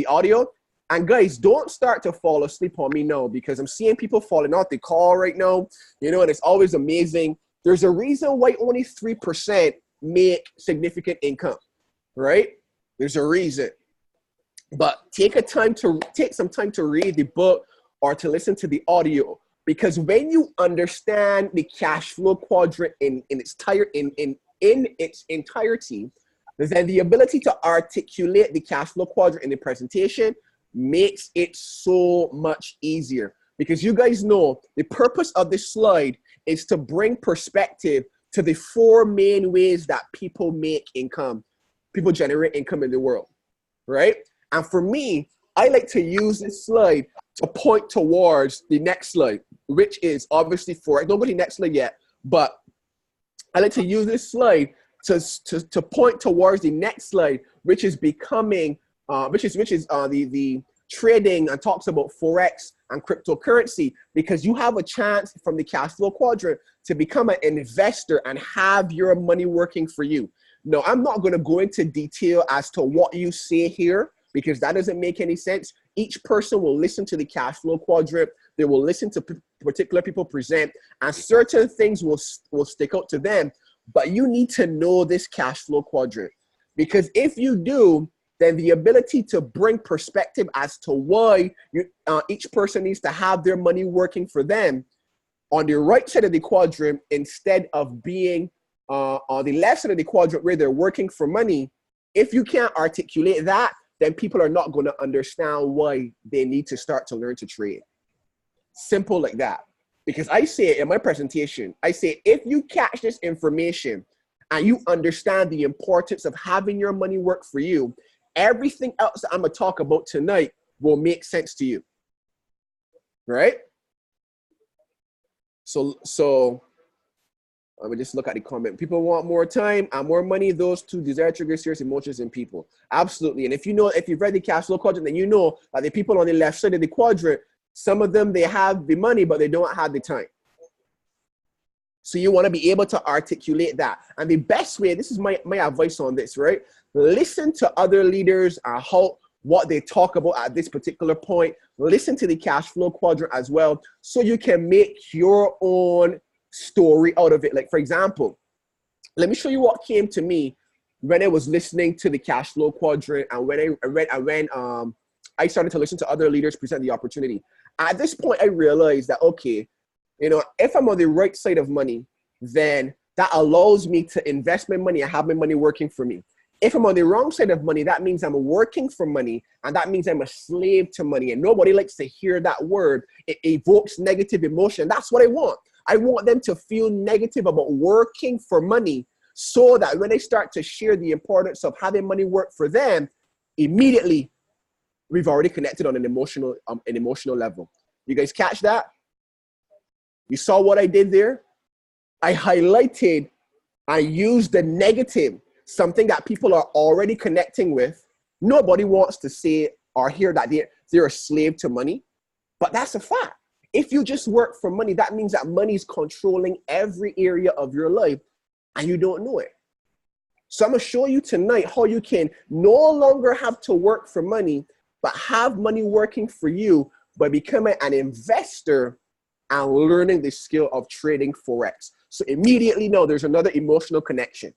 audio? And guys, don't start to fall asleep on me now, because I'm seeing people falling off the call right now, you know, and it's always amazing. There's a reason why only 3% make significant income, right? There's a reason. But take some time to read the book or to listen to the audio, because when you understand the cash flow quadrant in its entirety, then the ability to articulate the cash flow quadrant in the presentation makes it so much easier. Because you guys know the purpose of this slide is to bring perspective to the 4 main ways that people make income, people generate income in the world, right? And for me, I like to use this slide to point towards the next slide, which is obviously Forex. Don't go to the next slide yet, but I like to use this slide to point towards the next slide, which is becoming, the trading, and talks about Forex and cryptocurrency, because you have a chance from the cash flow quadrant to become an investor and have your money working for you. No, I'm not going to go into detail as to what you say here, because that doesn't make any sense. Each person will listen to the cash flow quadrant. They will listen to particular people present, and certain things will stick out to them. But you need to know this cash flow quadrant, because if you do, then the ability to bring perspective as to why each person needs to have their money working for them on the right side of the quadrant, instead of being on the left side of the quadrant where they're working for money. If you can't articulate that, then people are not going to understand why they need to start to learn to trade. Simple like that. Because I say in my presentation, I say, if you catch this information and you understand the importance of having your money work for you, everything else that I'm going to talk about tonight will make sense to you. Right? So let me just look at the comment. People want more time and more money. Those two desire trigger serious emotions in people. Absolutely. And if you've read the cash flow quadrant, then you know that the people on the left side of the quadrant, some of them, they have the money, but they don't have the time. So you want to be able to articulate that. And the best way, this is my advice on this, right? Listen to other leaders and what they talk about at this particular point. Listen to the cash flow quadrant as well, so you can make your own story out of it. Like, for example, let me show you what came to me when I was listening to the cash flow quadrant, and when I started to listen to other leaders present the opportunity. At this point, I realized that, okay, you know, if I'm on the right side of money, then that allows me to invest my money and have my money working for me. If I'm on the wrong side of money, that means I'm working for money, and that means I'm a slave to money. And nobody likes to hear that word. It evokes negative emotion. That's what I want. I want them to feel negative about working for money, so that when they start to share the importance of having money work for them, immediately we've already connected on an emotional level. You guys catch that? You saw what I did there? I highlighted, I used the negative, something that people are already connecting with. Nobody wants to say or hear that they're a slave to money, but that's a fact. If you just work for money, that means that money is controlling every area of your life and you don't know it. So I'm gonna show you tonight how you can no longer have to work for money, but have money working for you by becoming an investor and learning the skill of trading Forex. So immediately now there's another emotional connection.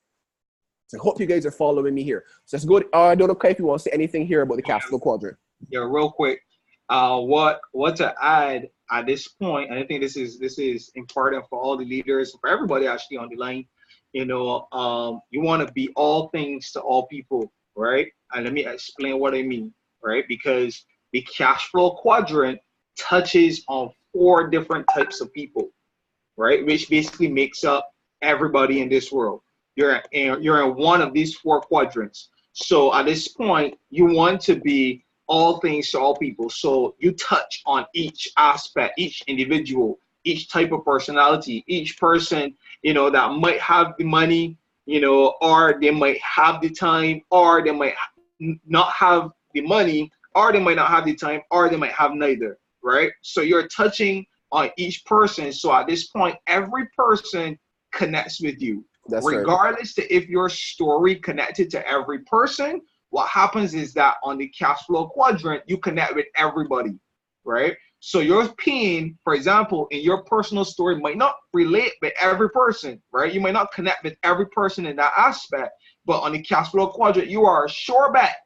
So I hope you guys are following me here. So let's go. I don't know if you want to say anything here about the cash flow quadrant. Yeah, real quick. What to add at this point, and I think this is important for all the leaders, for everybody actually on the line. You know, you want to be all things to all people, right? And let me explain what I mean, right? Because the cash flow quadrant touches on 4 different types of people, right? Which basically makes up everybody in this world. You're in one of these 4 quadrants. So at this point, you want to be all things to all people. So you touch on each aspect, each individual, each type of personality, each person, you know, that might have the money, you know, or they might have the time, or they might not have the money, or they might not have the time, or they might have neither, right? So you're touching on each person. So at this point, every person connects with you. That's regardless right. To if your story connected to every person, what happens is that on the cash flow quadrant, you connect with everybody, right? So your pain, for example, in your personal story might not relate with every person, right? You might not connect with every person in that aspect, but on the cash flow quadrant, you are sure bet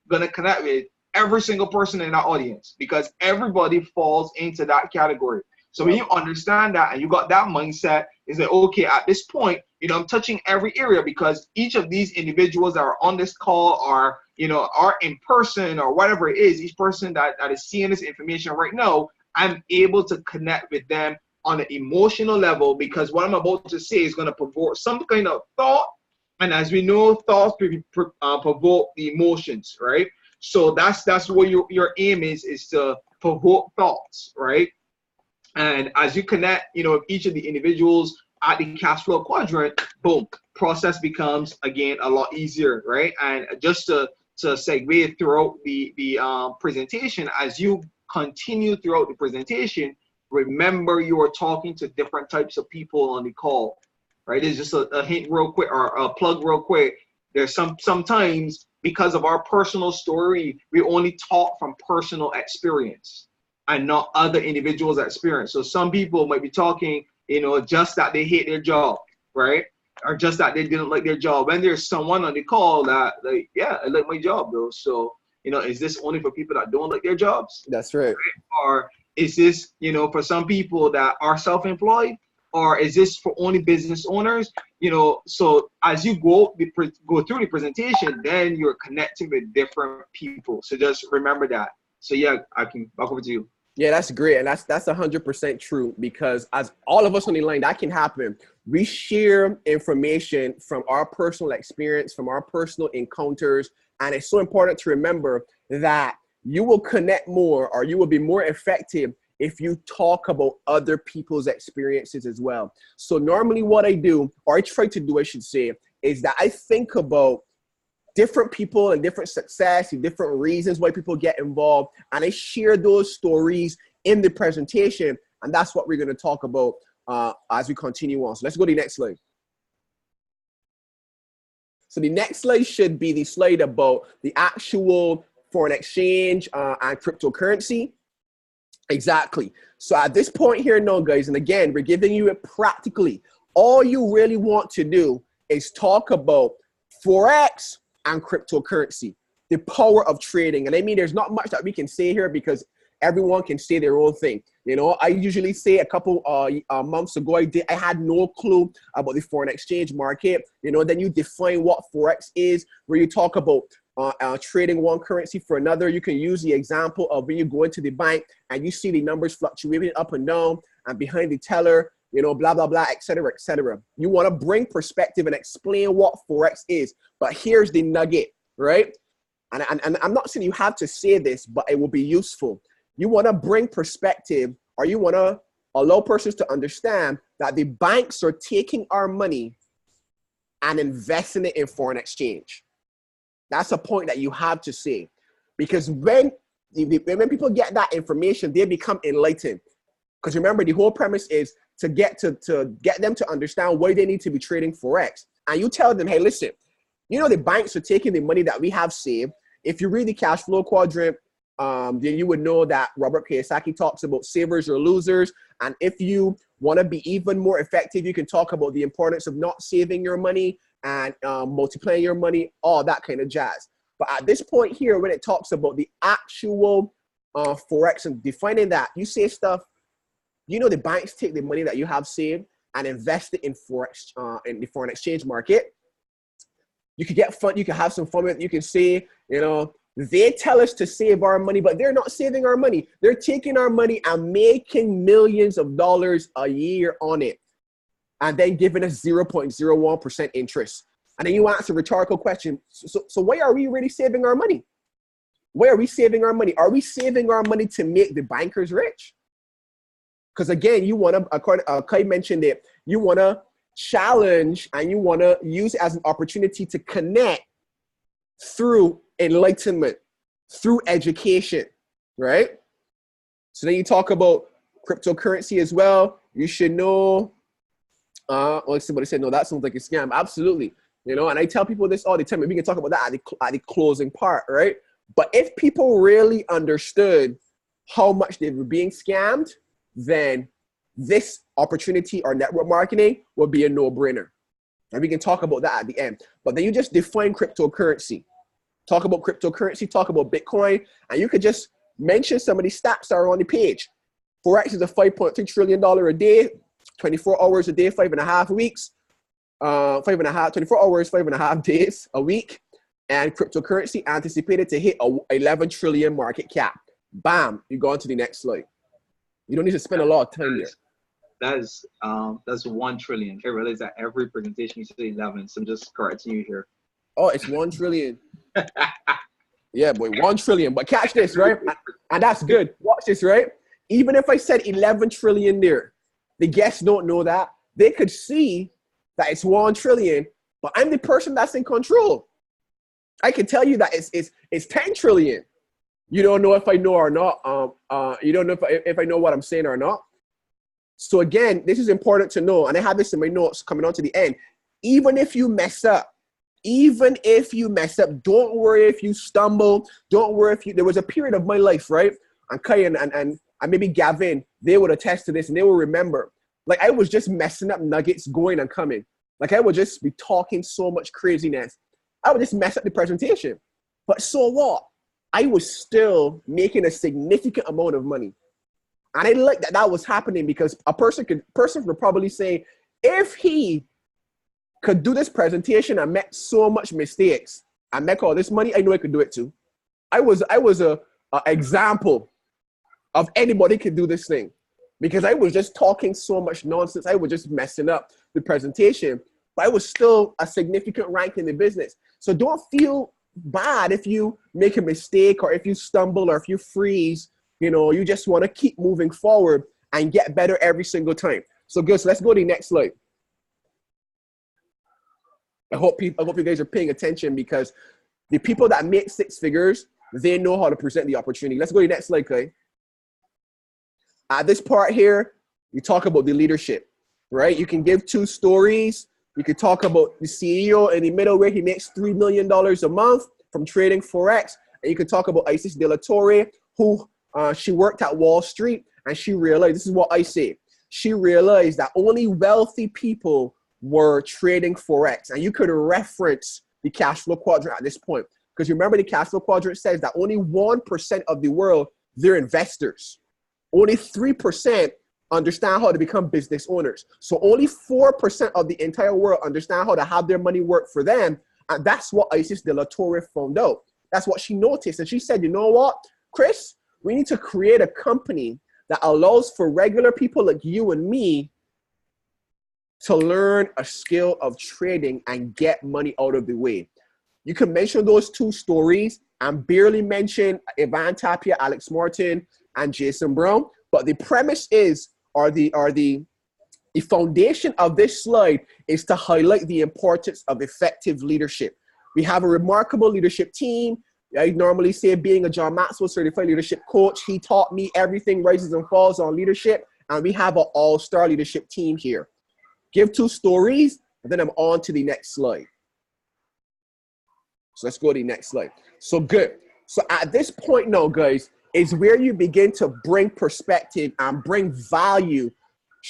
gonna connect with every single person in that audience because everybody falls into that category. So when you understand that and you got that mindset, is that okay, at this point, you know, I'm touching every area because each of these individuals that are on this call are, you know, are in person or whatever it is, each person that is seeing this information right now, I'm able to connect with them on an emotional level because what I'm about to say is going to provoke some kind of thought. And as we know, thoughts provoke the emotions, right? So that's what your aim is to provoke thoughts, right? And as you connect, you know, each of the individuals at the cash flow quadrant, boom, process becomes again a lot easier, right? And just to segue throughout the presentation, as you continue throughout the presentation, remember you are talking to different types of people on the call, right? It's just a hint real quick or a plug real quick. There's sometimes because of our personal story, we only talk from personal experience and not other individuals' experience. So some people might be talking, you know, just that they hate their job, right? Or just that they didn't like their job. And there's someone on the call that, like, yeah, I like my job though. So, you know, is this only for people that don't like their jobs? That's right. Or is this, you know, for some people that are self-employed? Or is this for only business owners? You know, so as you go through the presentation, then you're connecting with different people. So just remember that. So yeah, I can back over to you. Yeah, that's great. And that's 100% true because as all of us on the line, that can happen. We share information from our personal experience, from our personal encounters. And it's so important to remember that you will connect more or you will be more effective if you talk about other people's experiences as well. So normally what I do, or I try to do, I should say, is that I think about different people and different success and different reasons why people get involved. And I share those stories in the presentation. And that's what we're going to talk about as we continue on. So let's go to the next slide. So the next slide should be the slide about the actual foreign exchange and cryptocurrency. Exactly. So at this point here now, guys, and again, we're giving you it practically. All you really want to do is talk about Forex and cryptocurrency, the power of trading. And I mean, there's not much that we can say here because everyone can say their own thing. You know, I usually say a couple months ago, I had no clue about the foreign exchange market. You know, then you define what Forex is, where you talk about trading one currency for another. You can use the example of when you go into the bank and you see the numbers fluctuating up and down and behind the teller, you know, blah, blah, blah, et cetera, et cetera. You want to bring perspective and explain what Forex is. But here's the nugget, right? And I'm not saying you have to say this, but it will be useful. You want to bring perspective or you want to allow persons to understand that the banks are taking our money and investing it in foreign exchange. That's a point that you have to say. Because when people get that information, they become enlightened. Because remember, the whole premise is to get them to understand why they need to be trading Forex. And you tell them, hey, listen, you know the banks are taking the money that we have saved. If you read the cash flow quadrant, then you would know that Robert Kiyosaki talks about savers or losers. And if you want to be even more effective, you can talk about the importance of not saving your money and multiplying your money, all that kind of jazz. But at this point here, when it talks about the actual Forex and defining that, you say stuff, you know, the banks take the money that you have saved and invest it in Forex, in the foreign exchange market. You could get fun, you can have some fun with it. You can say, you know, they tell us to save our money, but they're not saving our money. They're taking our money and making millions of dollars a year on it, and then giving us 0.01% interest. And then you ask a rhetorical question. So why are we really saving our money? Why are we saving our money? Are we saving our money to make the bankers rich? Because again, you want to, according Kai mentioned it, you want to challenge and you want to use it as an opportunity to connect through enlightenment, through education, right? So then you talk about cryptocurrency as well. You should know, well, somebody said, no, that sounds like a scam. Absolutely. You know, and I tell people this all the time, and we can talk about that at the closing part, right? But if people really understood how much they were being scammed, then this opportunity or network marketing would be a no-brainer. And we can talk about that at the end. But then you just define cryptocurrency. Talk about cryptocurrency, talk about Bitcoin, and you could just mention some of these stats that are on the page. Forex is a $5.3 trillion a day, 24 hours a day, 5.5 weeks, 24 hours, 5.5 days a week. And cryptocurrency anticipated to hit a 11 trillion market cap. Bam, you go on to the next slide. You don't need to spend a lot of time there. That's 1 trillion. I realize that every presentation you say 11, so I'm just correcting you here. Oh, it's 1 trillion. Yeah, boy, 1 trillion. But catch this, right? And that's good. Watch this, right? Even if I said 11 trillion there, the guests don't know that. They could see that it's 1 trillion, but I'm the person that's in control. I can tell you that it's 10 trillion. You don't know if I know or not. You don't know if I know what I'm saying or not. So again, this is important to know, and I have this in my notes coming on to the end. Even if you mess up, don't worry if you stumble. Don't worry if you, there was a period of my life, right? And Kai and maybe Gavin, they would attest to this and they will remember. Like I was just messing up nuggets going and coming. Like I would just be talking so much craziness. I would just mess up the presentation. But so what? I was still making a significant amount of money. And I like that was happening because a person would probably say, if he could do this presentation and make so much mistakes and make all this money, I know I could do it too. I was a example of anybody could do this thing because I was just talking so much nonsense. I was just messing up the presentation, but I was still a significant rank in the business. So don't feel bad if you make a mistake or if you stumble or if you freeze. You know, you just want to keep moving forward and get better every single time. So good. So let's go to the next slide. I hope you guys are paying attention because the people that make 6 figures, they know how to present the opportunity. Let's go to the next slide, Clay. At this part here, you talk about the leadership, right? You can give 2 stories. You could talk about the CEO in the middle where he makes $3 million a month from trading Forex. And you could talk about Isis De La Torre, who she worked at Wall Street and she realized, this is what I say, she realized that only wealthy people were trading Forex. And you could reference the cash flow quadrant at this point. Because remember the cash flow quadrant says that only 1% of the world, they're investors. Only 3% understand how to become business owners. So only 4% of the entire world understand how to have their money work for them. And that's what Isis De La Torre found out. That's what she noticed. And she said, you know what, Chris, we need to create a company that allows for regular people like you and me to learn a skill of trading and get money out of the way. You can mention those 2 stories and barely mention Ivan Tapia, Alex Martin, and Jason Brown. But the premise is the foundation of this slide is to highlight the importance of effective leadership. We have a remarkable leadership team. I normally say, being a John Maxwell certified leadership coach, he taught me everything rises and falls on leadership. And we have an all-star leadership team here. Give 2 stories, and then I'm on to the next slide. So let's go to the next slide. So good. So at this point now, guys, is where you begin to bring perspective and bring value,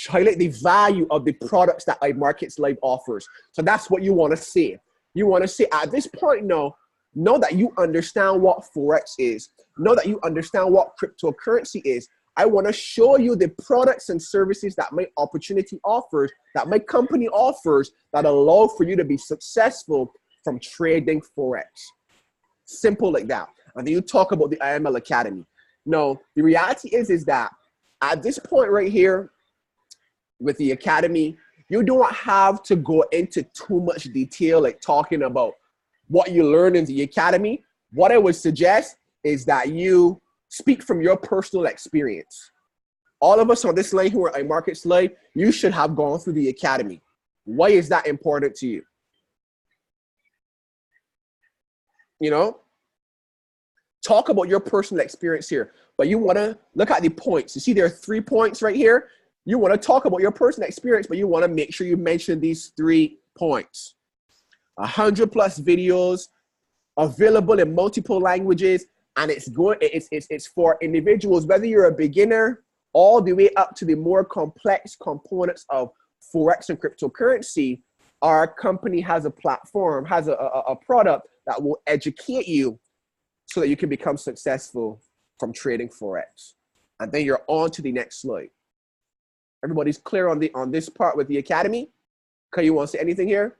highlight the value of the products that iMarkets Live offers. So that's what you want to see. You want to see at this point now, know that you understand what Forex is. Know that you understand what cryptocurrency is. I want to show you the products and services that my opportunity offers, that my company offers, that allow for you to be successful from trading Forex. Simple like that. And then you talk about the IML Academy. No, the reality is that at this point right here with the Academy, you don't have to go into too much detail, like talking about what you learn in the Academy. What I would suggest is that you speak from your personal experience. All of us on this line who are iMarkets Live, you should have gone through the Academy. Why is that important to you? You know, talk about your personal experience here, but you want to look at the points. You see there are 3 points right here. You want to talk about your personal experience, but you want to make sure you mention these 3 points. 100+ videos available in multiple languages, and it's for individuals, whether you're a beginner all the way up to the more complex components of Forex and cryptocurrency. Our company has a platform, has a product that will educate you so that you can become successful from trading Forex. And then you're on to the next slide. Everybody's clear on this part with the Academy? Okay, you want to say anything here?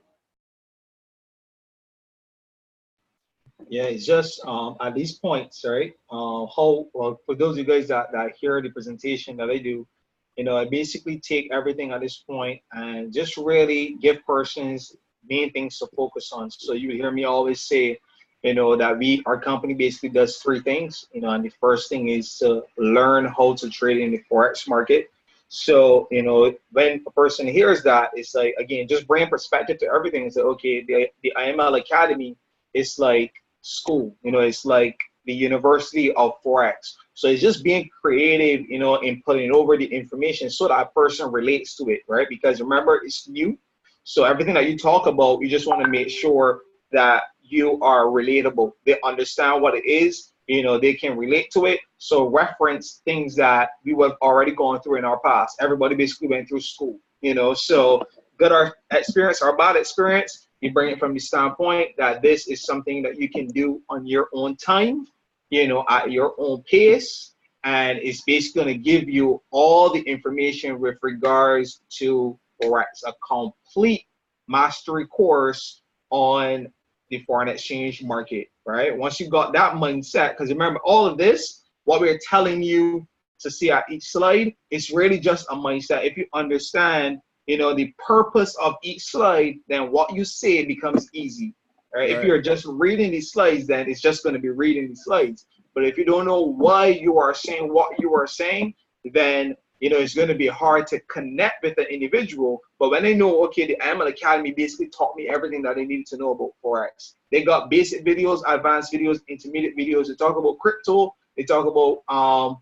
Yeah, it's just at these points, right? For those of you guys that hear the presentation that I do, you know, I basically take everything at this point and just really give persons main things to focus on. So you hear me always say, you know, that our company basically does 3 things, you know, and the first thing is to learn how to trade in the Forex market. So, you know, when a person hears that, it's like, again, just bring perspective to everything. It's like, okay, the IML Academy is like school, you know, it's like the University of Forex. So it's just being creative, you know, in putting over the information so that person relates to it, right? Because remember, it's new. So everything that you talk about, you just want to make sure that you are relatable. They understand what it is, you know, they can relate to it. So reference things that we were already going through in our past. Everybody basically went through school, you know, so good our experience or bad experience, you bring it from the standpoint that this is something that you can do on your own time, you know, at your own pace. And it's basically going to give you all the information with regards to Forex, a complete mastery course on the foreign exchange market, right? Once you got that mindset, because remember, all of this, what we're telling you to see at each slide, it's really just a mindset. If you understand, you know, the purpose of each slide, then what you say becomes easy, right? If you're just reading these slides, then it's just going to be reading the slides. But if you don't know why you are saying what you are saying, then, you know, it's going to be hard to connect with the individual. But when they know, okay, the IML Academy basically taught me everything that they needed to know about Forex. They got basic videos, advanced videos, intermediate videos. They talk about crypto. They talk about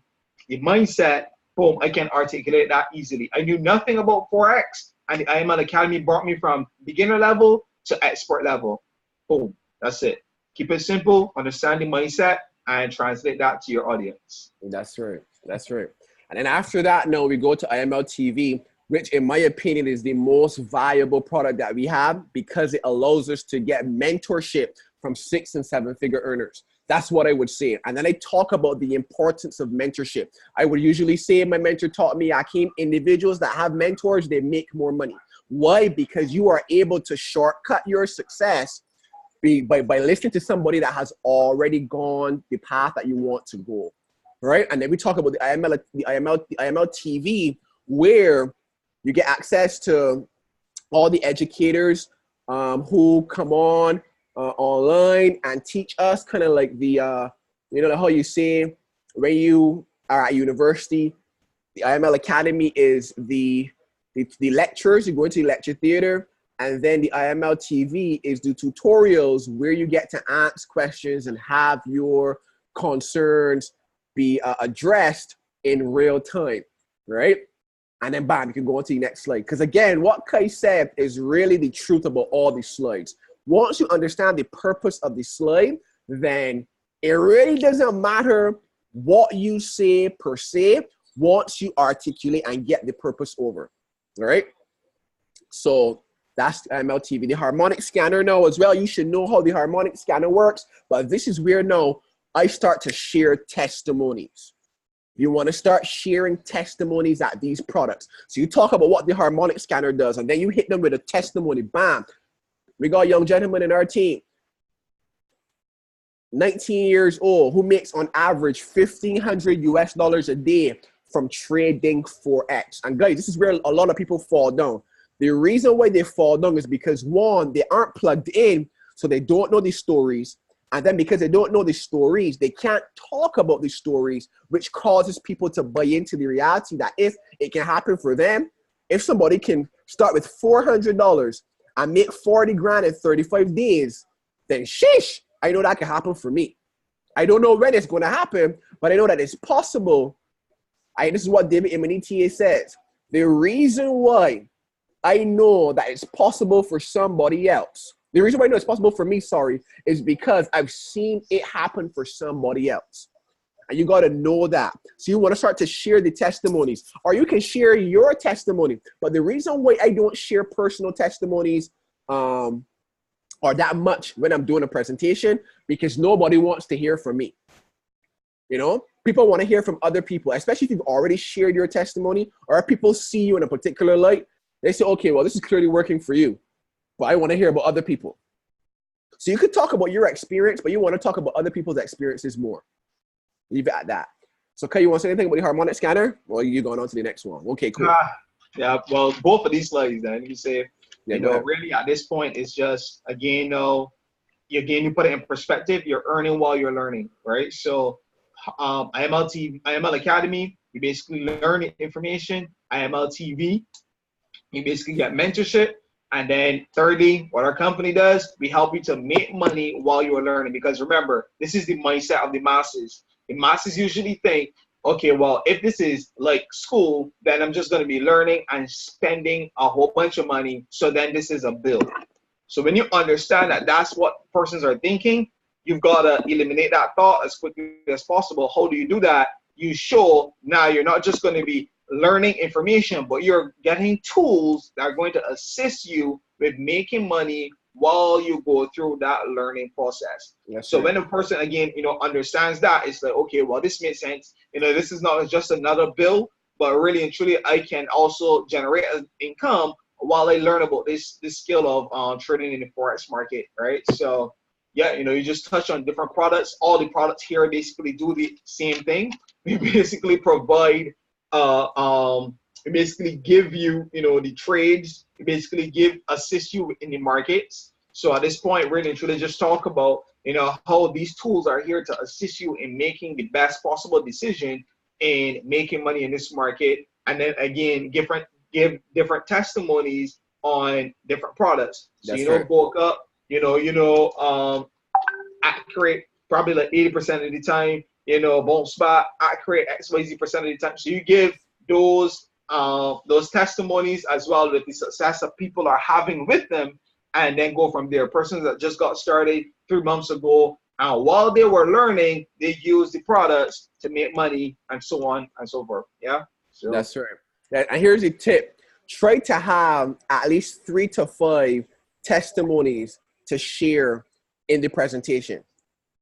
the mindset. Boom, I can articulate that easily. I knew nothing about Forex, and the IML Academy brought me from beginner level to expert level. Boom, that's it. Keep it simple, understand the mindset, and translate that to your audience. That's right. That's right. And then after that, now we go to IML TV, which in my opinion is the most valuable product that we have because it allows us to get mentorship from 6- and 7-figure earners. That's what I would say. And then I talk about the importance of mentorship. I would usually say, my mentor taught me, Akeem, individuals that have mentors, they make more money. Why? Because you are able to shortcut your success by listening to somebody that has already gone the path that you want to go. Right? And then we talk about the IML TV, where you get access to all the educators who come on online and teach us kind of like the, you know, how you say when you are at university, The IML Academy is the lectures. You go into the lecture theater. And then the IML TV is the tutorials where you get to ask questions and have your concerns be addressed in real time, right? And then bam, you can go on to the next slide. Because again, what Kai said is really the truth about all these slides. Once you understand the purpose of the slide, then it really doesn't matter what you say per se, once you articulate and get the purpose over, all right? So that's IML-TV. The harmonic scanner now as well, you should know how the harmonic scanner works, but this is where now I start to share testimonies. You want to start sharing testimonies at these products. So you talk about what the harmonic scanner does, and then you hit them with a testimony. Bam. We got a young gentleman in our team, 19 years old, who makes on average $1,500 a day from trading Forex. And guys, this is where a lot of people fall down. The reason why they fall down is because, one, they aren't plugged in, so they don't know the stories. And then because they don't know the stories, they can't talk about the stories, which causes people to buy into the reality that if it can happen for them, if somebody can start with $400 and make 40 grand in 35 days, then sheesh, I know that can happen for me. I don't know when it's going to happen, but I know that it's possible. This is what David Imltakeover says. The reason why I know that it's possible for somebody else, the reason why I know it's possible for me, is because I've seen it happen for somebody else. And you got to know that. So you want to start to share the testimonies, or you can share your testimony. But the reason why I don't share personal testimonies or that much when I'm doing a presentation, because nobody wants to hear from me. You know, people want to hear from other people, especially if you've already shared your testimony, or if people see you in a particular light. They say, okay, well, this is clearly working for you, but I want to hear about other people. So you could talk about your experience, but you want to talk about other people's experiences more. Leave it at that. So, Kai, you want to say anything about the harmonic scanner? Or are you going on to the next one? Okay, cool. Yeah, well, both of these slides, then you say, Yeah, you know, really at this point, it's just, again, you put it in perspective, you're earning while you're learning, right? So, IML Academy, you basically learn information. IML TV, you basically get mentorship. And then thirdly, what our company does, we help you to make money while you are learning. Because remember, this is the mindset of the masses. The masses usually think, okay, well, if this is like school, then I'm just going to be learning and spending a whole bunch of money. So then this is a bill. So when you understand that that's what persons are thinking, you've got to eliminate that thought as quickly as possible. How do you do that? You show now you're not just going to be learning information, but you're getting tools that are going to assist you with making money while you go through that learning process. Yes, so when a person, again, you know, understands that, it's like, okay, well, this makes sense. You know, this is not just another bill, but really and truly, I can also generate an income while I learn about this skill of trading in the Forex market, right? So yeah, you know, you just touch on different products. All the products here basically do the same thing. We basically provide we basically give you, you know, the trades, we basically assist you in the markets. So at this point, really and truly just talk about, you know, how these tools are here to assist you in making the best possible decision in making money in this market. And then again, give different testimonies on different products. So, you know, bulk up, accurate, probably like 80% of the time, you know, bounce back, accurate XYZ percent of the time. So you give those testimonies as well with the success that people are having with them, and then go from there. Persons that just got started 3 months ago, and while they were learning, they use the products to make money, and so on and so forth. Yeah. So that's right. And here's a tip: try to have at least 3 to 5 testimonies to share in the presentation,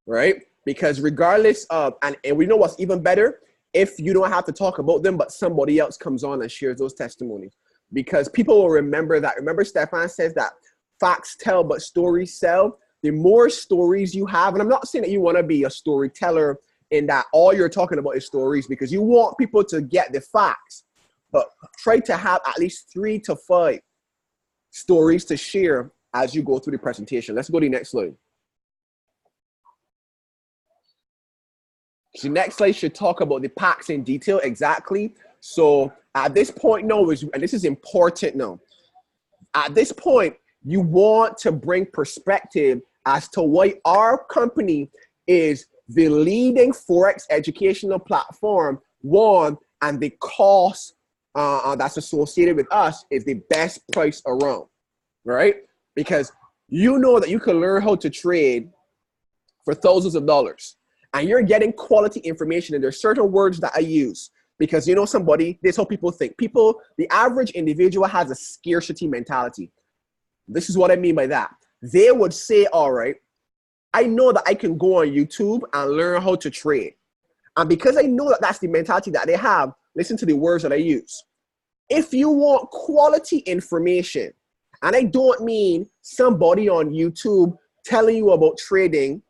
right? Because regardless of, and we know what's even better, if you don't have to talk about them, but somebody else comes on and shares those testimonies, because people will remember that. Remember, Stefan says that facts tell, but stories sell. The more stories you have, and I'm not saying that you want to be a storyteller in that all you're talking about is stories, because you want people to get the facts, but try to have at least 3 to 5 stories to share as you go through the presentation. Let's go to the next slide. The next slide should talk about the packs in detail, exactly. So at this point now, and this is important now, at this point, you want to bring perspective as to why our company is the leading Forex educational platform, one, and the cost that's associated with us is the best price around, right? Because you know that you can learn how to trade for thousands of dollars, and you're getting quality information, and there's certain words that I use because you know somebody, this is how people think. The average individual has a scarcity mentality. This is what I mean by that. They would say, all right, I know that I can go on YouTube and learn how to trade. And because I know that that's the mentality that they have, listen to the words that I use. If you want quality information, and I don't mean somebody on YouTube telling you about trading,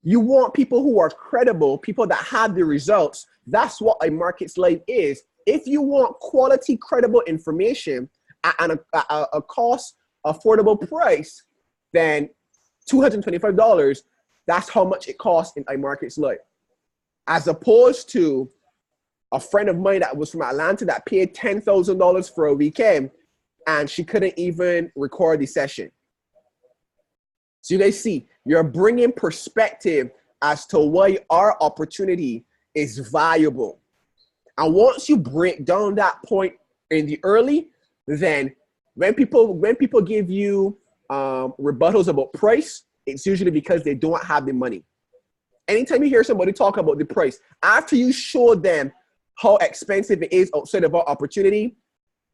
you want people who are credible, people that have the results. That's what a Markets Live is. If you want quality, credible information at a cost, affordable price, then $225, that's how much it costs in iMarkets Live. As opposed to a friend of mine that was from Atlanta that paid $10,000 for a weekend and she couldn't even record the session. So you guys see, you're bringing perspective as to why our opportunity is valuable. And once you break down that point in the early, then when people give you rebuttals about price, it's usually because they don't have the money. Anytime you hear somebody talk about the price, after you show them how expensive it is outside of our opportunity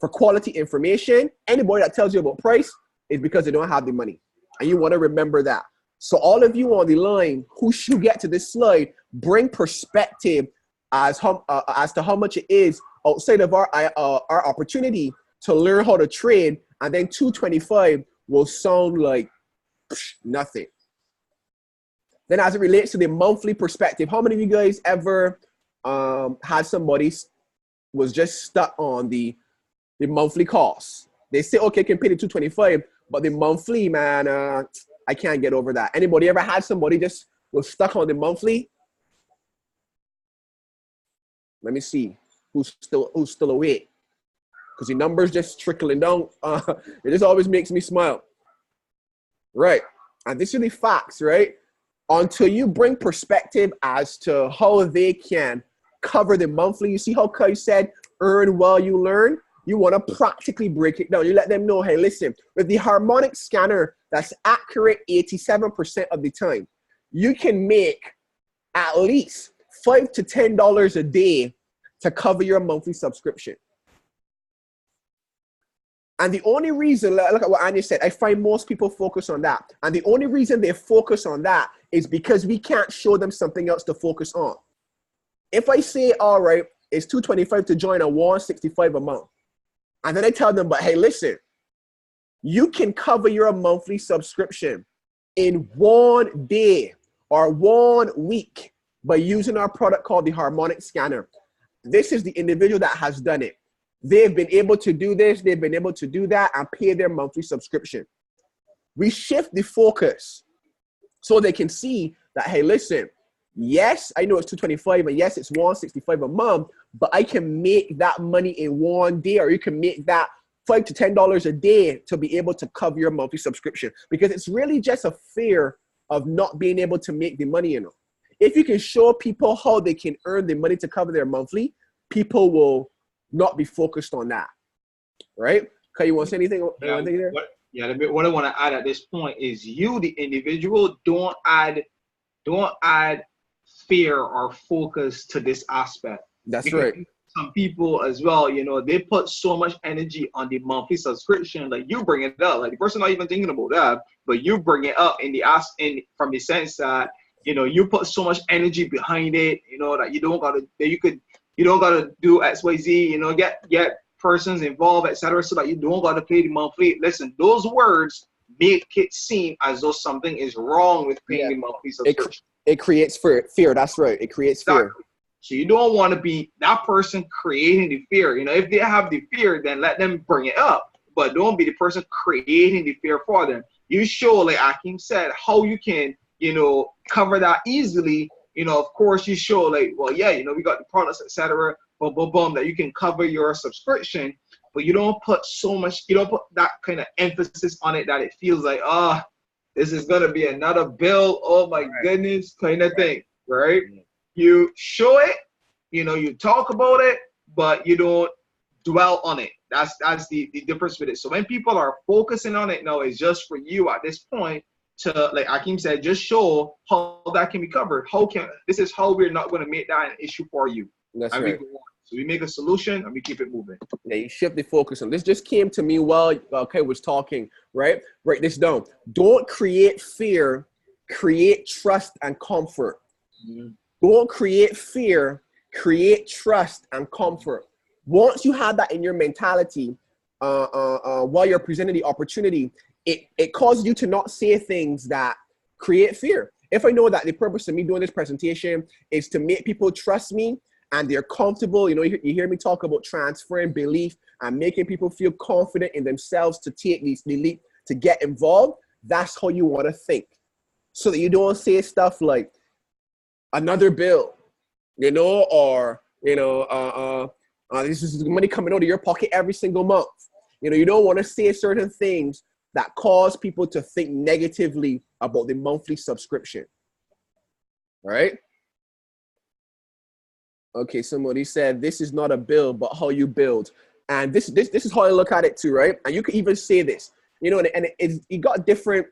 for quality information, anybody that tells you about price is because they don't have the money. And you want to remember that. So all of you on the line who should get to this slide, bring perspective as to how much it is outside of our opportunity to learn how to trade, and then $225 will sound like nothing. Then as it relates to the monthly perspective, how many of you guys ever had somebody was just stuck on the monthly cost? They say, okay, I can pay the $225, but the monthly, man, I can't get over that. Anybody ever had somebody just was stuck on the monthly? Let me see who's still awake, because the numbers just trickling down. It just always makes me smile. Right, and this is the facts, right? Until you bring perspective as to how they can cover the monthly. You see how Kai said, earn while you learn? You want to practically break it down. You let them know, hey, listen, with the harmonic scanner that's accurate 87% of the time, you can make at least $5 to $10 a day to cover your monthly subscription. And the only reason, look at what Anya said, I find most people focus on that. And the only reason they focus on that is because we can't show them something else to focus on. If I say, all right, it's $225 to join, a $165 a month. And then I tell them, but hey, listen, you can cover your monthly subscription in 1 day or 1 week by using our product called the Harmonic Scanner. This is the individual that has done it. They've been able to do this, they've been able to do that and pay their monthly subscription. We shift the focus so they can see that, hey, listen, yes, I know it's $225 and yes, it's $165 a month, but I can make that money in 1 day, or you can make that $5 to $10 a day to be able to cover your monthly subscription, because it's really just a fear of not being able to make the money, you know. If you can show people how they can earn the money to cover their monthly, people will not be focused on that, right? Okay, you want to say anything? What I want to add at this point is, you, the individual, don't add fear or focus to this aspect. That's because right. Some people as well, you know, they put so much energy on the monthly subscription. Like, you bring it up, like the person not even thinking about that, but you bring it up from the sense that, you know, you put so much energy behind it, you know, that you don't gotta do XYZ, you know, get persons involved, etc., so that you don't gotta pay the monthly. Listen, those words make it seem as though something is wrong with paying the monthly subscription. It creates fear. That's right. It creates fear. Exactly. So you don't want to be that person creating the fear. You know, if they have the fear, then let them bring it up, but don't be the person creating the fear for them. You show, like Akeem said, how you can, you know, cover that easily. You know, of course, you show, like, well, yeah, you know, we got the products, etc., boom, boom, boom, that you can cover your subscription, but you don't put you don't put that kind of emphasis on it that it feels like, this is gonna be another bill, oh my goodness, kind of thing, right? You show it, you talk about it, but you don't dwell on it. That's the difference with it. So when people are focusing on it now, it's just for you at this point to, like Akeem said, just show how that can be covered. This is how we're not going to make that an issue for you. That's and right. So we make a solution and we keep it moving. Yeah, you shift the focus on this. Just came to me while Kay was talking, right? Write this down. Don't create fear, create trust and comfort. Don't create fear, create trust and comfort. Once you have that in your mentality, while you're presenting the opportunity, it causes you to not say things that create fear. If I know that the purpose of me doing this presentation is to make people trust me and they're comfortable, you hear me talk about transferring belief and making people feel confident in themselves to take the leap to get involved, that's how you want to think. So that you don't say stuff like another bill, or, this is money coming out of your pocket every single month. You don't want to say certain things that cause people to think negatively about the monthly subscription. All right? Okay, somebody said, this is not a bill, but how you build. And this is how I look at it too, right? And you can even say this, you got different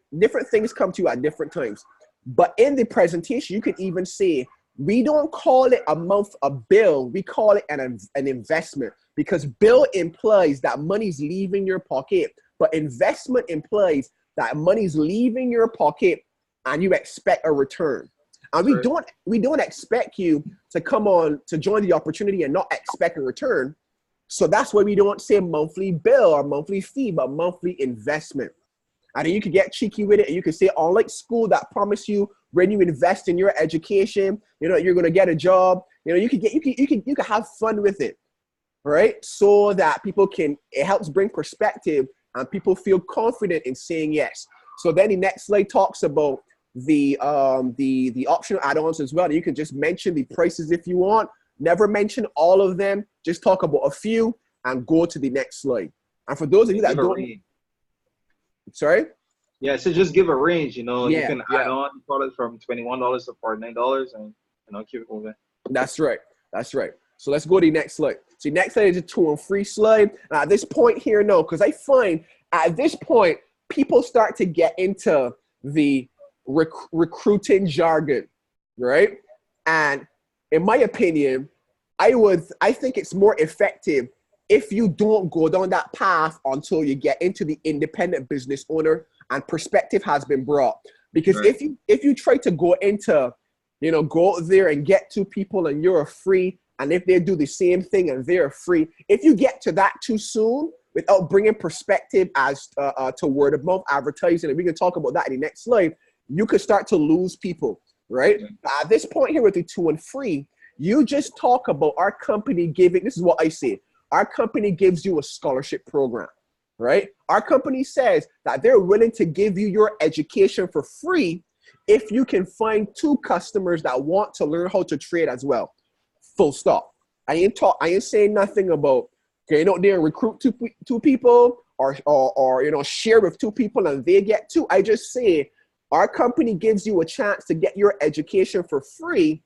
things come to you at different times. But in the presentation, you can even say, we don't call it a bill, we call it an investment, because bill implies that money's leaving your pocket, but investment implies that money's leaving your pocket and you expect a return. And we don't expect you to come on to join the opportunity and not expect a return. So that's why we don't say monthly bill or monthly fee, but monthly investment. And then you can get cheeky with it, and you can say, unlike school that promise you when you invest in your education, you're going to get a job. You can have fun with it, right? So that it helps bring perspective and people feel confident in saying yes. So then the next slide talks about the optional add-ons as well. You can just mention the prices if you want. Never mention all of them. Just talk about a few and go to the next slide. And for those of you that don't, sorry? Yeah, so just give a range, you can add on products from $21 to $49 and keep it moving. That's right. So let's go to the next slide. So the next slide is a tool and free slide. And at this point here, no, because I find at this point, people start to get into the recruiting jargon, right? And in my opinion, I think it's more effective if you don't go down that path until you get into the independent business owner and perspective has been brought. Because if you try to go into, go out there and get two people and you're free, and if they do the same thing and they're free, if you get to that too soon without bringing perspective as to word of mouth advertising, and we can talk about that in the next slide, you could start to lose people, right? At this point here with the two and free, you just talk about our company giving, this is what I say, our company gives you a scholarship program, right? Our company says that they're willing to give you your education for free if you can find two customers that want to learn how to trade as well. Full stop. I ain't saying nothing about getting out there and recruit two people or share with two people and they get two. I just say our company gives you a chance to get your education for free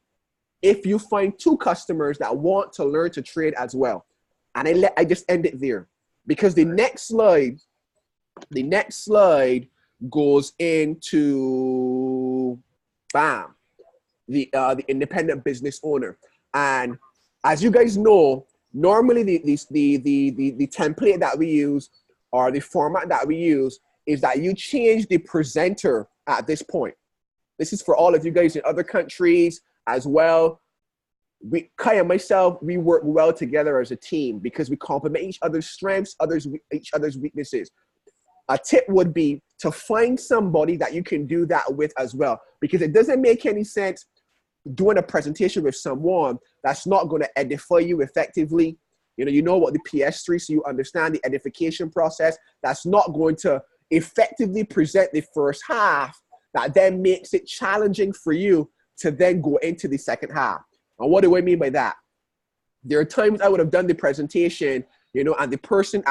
if you find two customers that want to learn to trade as well. And I just end it there, because the next slide goes into the independent business owner. And as you guys know, normally the template that we use or the format that we use is that you change the presenter at this point. This is for all of you guys in other countries as well. Kai and myself, we work well together as a team because we complement each other's strengths, each other's weaknesses. A tip would be to find somebody that you can do that with as well, because it doesn't make any sense doing a presentation with someone that's not going to edify you effectively. You know what the PS3, so you understand the edification process. That's not going to effectively present the first half. That then makes it challenging for you to then go into the second half. And what do I mean by that? There are times I would have done the presentation, you know, and the person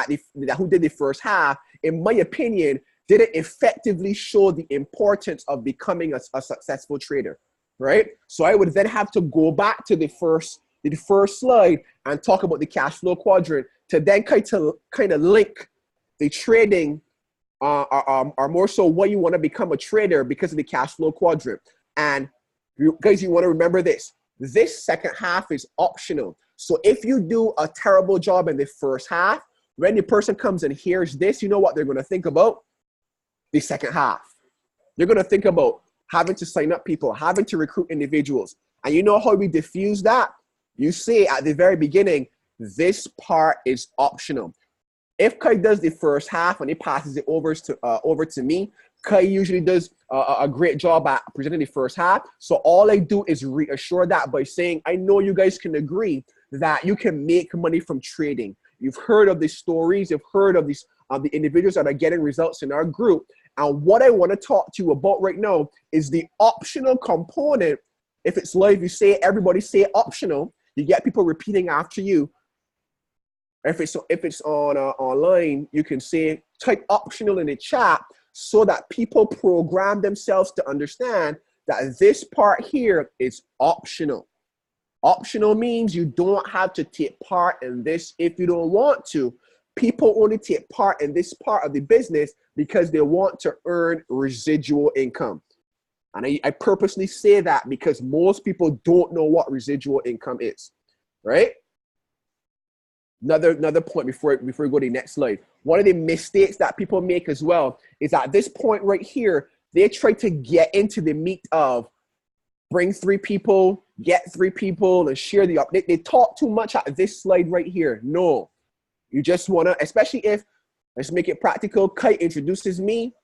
who did the first half, in my opinion, didn't effectively show the importance of becoming a successful trader, right? So I would then have to go back to the first slide and talk about the cash flow quadrant to then kind of link the trading or more so why you want to become a trader because of the cash flow quadrant. And you guys, you want to remember this. This second half is optional. So if you do a terrible job in the first half, when the person comes and hears this, you know what they're going to think about? The second half. They're going to think about having to sign up people, having to recruit individuals. And you know how we diffuse that? You say at the very beginning, this part is optional. If Kai does the first half and he passes it over to me, Kai usually does a great job at presenting the first half. So all I do is reassure that by saying, I know you guys can agree that you can make money from trading. You've heard of the stories, you've heard of these the individuals that are getting results in our group. And what I want to talk to you about right now is the optional component. If it's live, you say, everybody say optional. You get people repeating after you. If it's on online, you can say, type optional in the chat so that people program themselves to understand that this part here is optional. Optional means you don't have to take part in this if you don't want to. People only take part in this part of the business because they want to earn residual income. And I purposely say that because most people don't know what residual income is, right? Another point before we go to the next slide. One of the mistakes that people make as well is at this point right here, they try to get into the meat of bring 3 people, get 3 people, and share the update. They talk too much at this slide right here. No, you just want to, especially if, let's make it practical, Kite introduces me,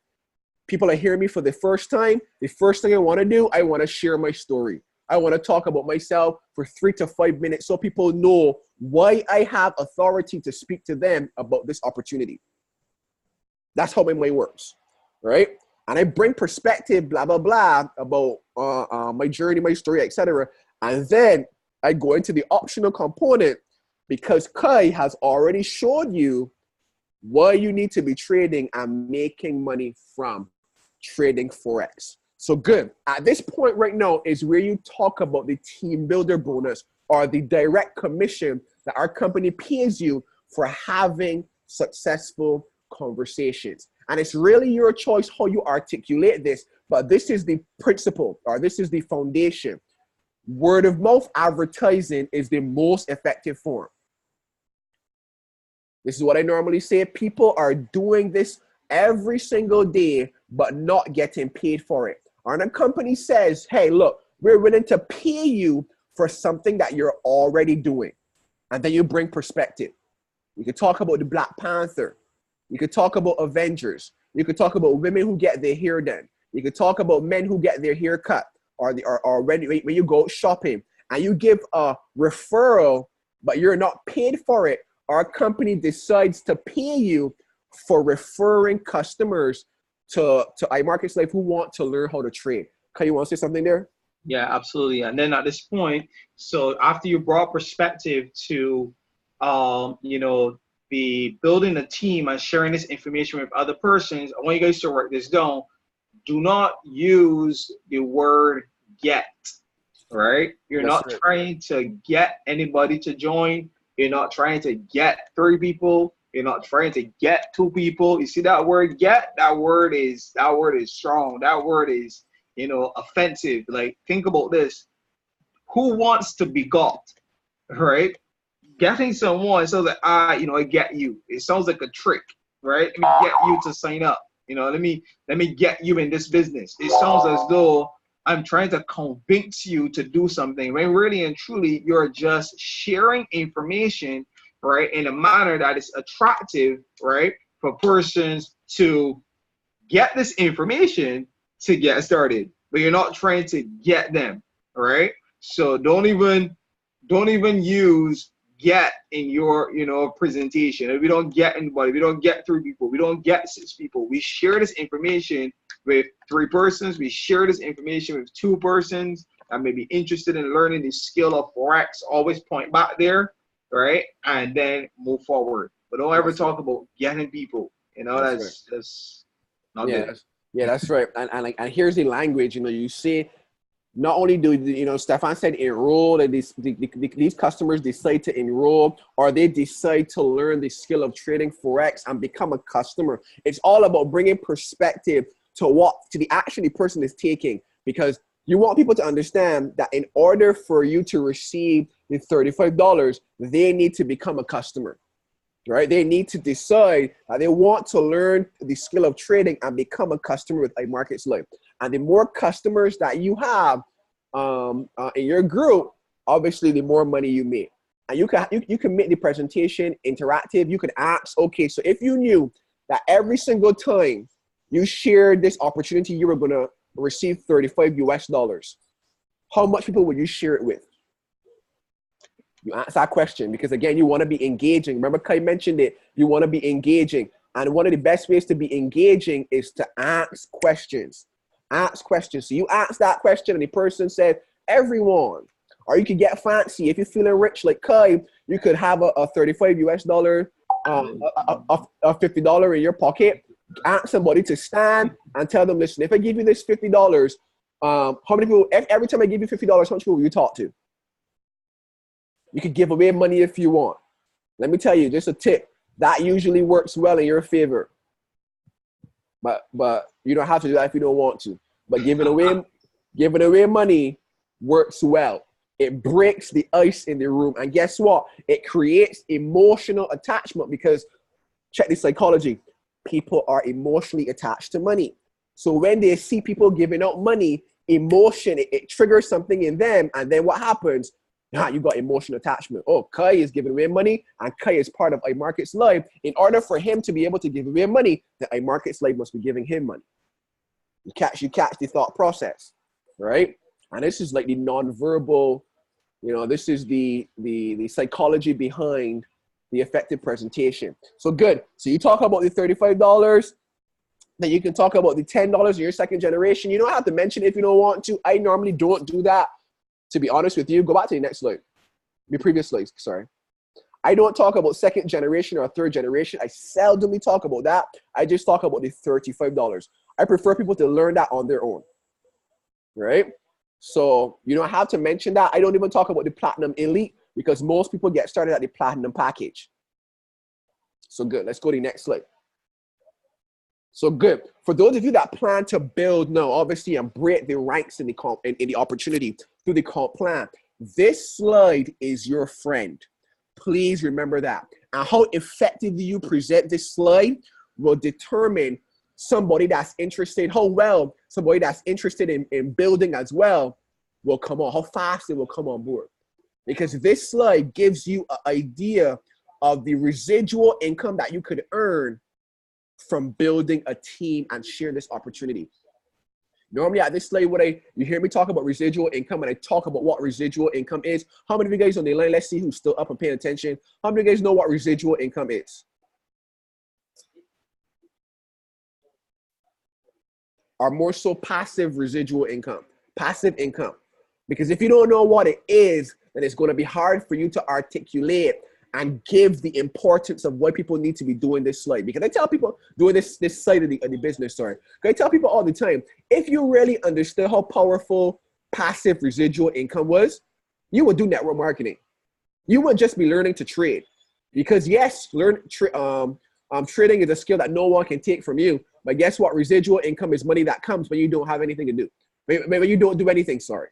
people are hearing me for the first time. The first thing I want to do, I want to share my story. I want to talk about myself for 3 to 5 minutes so people know why I have authority to speak to them about this opportunity. That's how my mind works, right? And I bring perspective, blah, blah, blah, about my journey, my story, etc. And then I go into the optional component because Kai has already showed you why you need to be trading and making money from trading Forex. So good. At this point right now is where you talk about the team builder bonus or the direct commission that our company pays you for having successful conversations. And it's really your choice how you articulate this, but this is the principle, or this is the foundation. Word of mouth advertising is the most effective form. This is what I normally say. People are doing this every single day, but not getting paid for it. And a company says, hey, look, we're willing to pay you for something that you're already doing. And then you bring perspective. You could talk about the Black Panther. You could talk about Avengers. You could talk about women who get their hair done. You could talk about men who get their hair cut, or when you go shopping and you give a referral, but you're not paid for it. Our company decides to pay you for referring customers to iMarkets Life who want to learn how to trade. Can you want to say something there? Yeah, absolutely. And then at this point, so after you brought perspective to, you know, the building a team and sharing this information with other persons, I want you guys to write this down. Do not use the word get, right? You're That's not right. trying to get anybody to join. You're not trying to get 3 people. You're not trying to get 2 people. You see that word get? That word is strong. That word is, you know, offensive. Like, think about this. Who wants to be got, right? Getting someone sounds like, you know, I get you. It sounds like a trick, right? Let me get you to sign up. You know, let me get you in this business. It sounds as though I'm trying to convince you to do something, when really and truly you're just sharing information, right, in a manner that is attractive, right, for persons to get this information to get started. But you're not trying to get them, right? So don't even use get in your, you know, presentation. If we don't get anybody, we don't get 3 people, we don't get 6 people, we share this information with 3 persons, we share this information with 2 persons that may be interested in learning the skill of Forex. Always point back there, right? And then move forward. But don't ever talk about getting people. You know, That's right. that's not Yeah, good. that's right. And here's the language. You know, you say not only do Stefan said enroll, and these customers decide to enroll, or they decide to learn the skill of trading forex and become a customer. It's all about bringing perspective to the action the person is taking, because you want people to understand that in order for you to receive the $35, they need to become a customer. Right? They need to decide that they want to learn the skill of trading and become a customer with iMarkets Live. And the more customers that you have in your group, obviously the more money you make. And you can make the presentation interactive. You can ask, okay, so if you knew that every single time you shared this opportunity, you were going to receive 35 US dollars, how much people would you share it with? You ask that question because, again, you want to be engaging. Remember, Kai mentioned it. You want to be engaging. And one of the best ways to be engaging is to ask questions. Ask questions. So you ask that question and the person said, everyone. Or you could get fancy. If you're feeling rich like Kai, you could have a 35 US dollar, a $50 in your pocket. Ask somebody to stand and tell them, listen, if I give you this $50, how many people, every time I give you $50, how many people will you talk to? You could give away money if you want. Let me tell you, just a tip. That usually works well in your favor. But you don't have to do that if you don't want to. But giving away money works well. It breaks the ice in the room. And guess what? It creates emotional attachment, because check the psychology. People are emotionally attached to money. So when they see people giving out money, emotion, it triggers something in them. And then what happens? You got emotional attachment. Oh, Kai is giving away money, and Kai is part of iMarkets Live. In order for him to be able to give away money, the iMarkets Live must be giving him money. You catch the thought process, right? And this is like the nonverbal, this is the psychology behind the effective presentation. So good. So you talk about the $35, then you can talk about the $10 in your second generation. You don't have to mention it if you don't want to. I normally don't do that. To be honest with you, go back to the next slide. The previous slide, sorry. I don't talk about second generation or third generation. I seldomly talk about that. I just talk about the $35. I prefer people to learn that on their own, right? So you don't have to mention that. I don't even talk about the Platinum Elite, because most people get started at the Platinum package. So good, let's go to the next slide. So good. For those of you that plan to build now, obviously, and break the ranks in the opportunity through the comp plan, this slide is your friend. Please remember that. And how effectively you present this slide will determine somebody that's interested, how well somebody that's interested in building as well will come on, how fast they will come on board. Because this slide gives you an idea of the residual income that you could earn from building a team and share this opportunity. Normally at this slide, you hear me talk about residual income, and I talk about what residual income is. How many of you guys on the line, let's see who's still up and paying attention. How many of you guys know what residual income is? Or more so passive residual income, passive income. Because if you don't know what it is, then it's going to be hard for you to articulate and give the importance of why people need to be doing this slide. Because I tell people doing this side of the business, sorry. I tell people all the time, if you really understood how powerful passive residual income was, you would do network marketing. You would just be learning to trade. Because yes, trading is a skill that no one can take from you. But guess what? Residual income is money that comes when you don't have anything to do. When you don't do anything, sorry.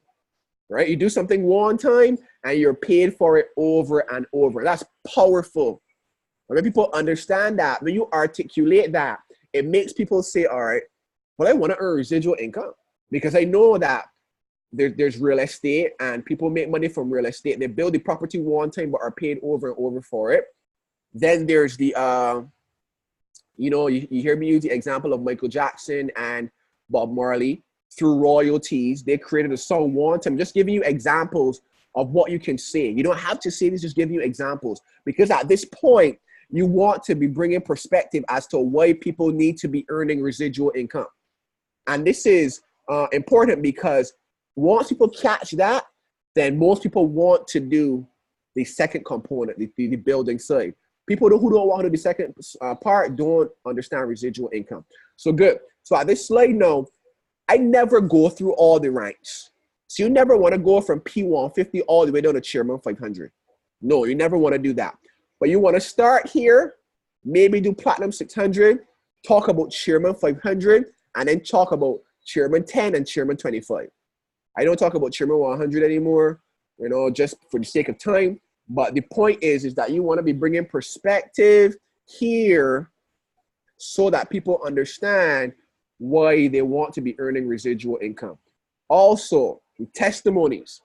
Right? You do something one time and you're paid for it over and over. That's powerful. When people understand that, when you articulate that, it makes people say, all right, well, I want to earn residual income, because I know that there's real estate and people make money from real estate. They build the property one time but are paid over and over for it. Then there's the, you hear me use the example of Michael Jackson and Bob Marley. Through royalties, they created a song one time. Just giving you examples of what you can say. You don't have to say this, just giving you examples. Because at this point, you want to be bringing perspective as to why people need to be earning residual income. And this is important, because once people catch that, then most people want to do the second component, the building side. People who don't want to do the second part don't understand residual income. So good. So at this slide now, I never go through all the ranks. So you never want to go from P150 all the way down to Chairman 500. No, you never want to do that. But you want to start here, maybe do Platinum 600, talk about Chairman 500, and then talk about Chairman 10 and Chairman 25. I don't talk about Chairman 100 anymore, you know, just for the sake of time. But the point is that you want to be bringing perspective here so that people understand why they want to be earning residual income. Also, testimonies.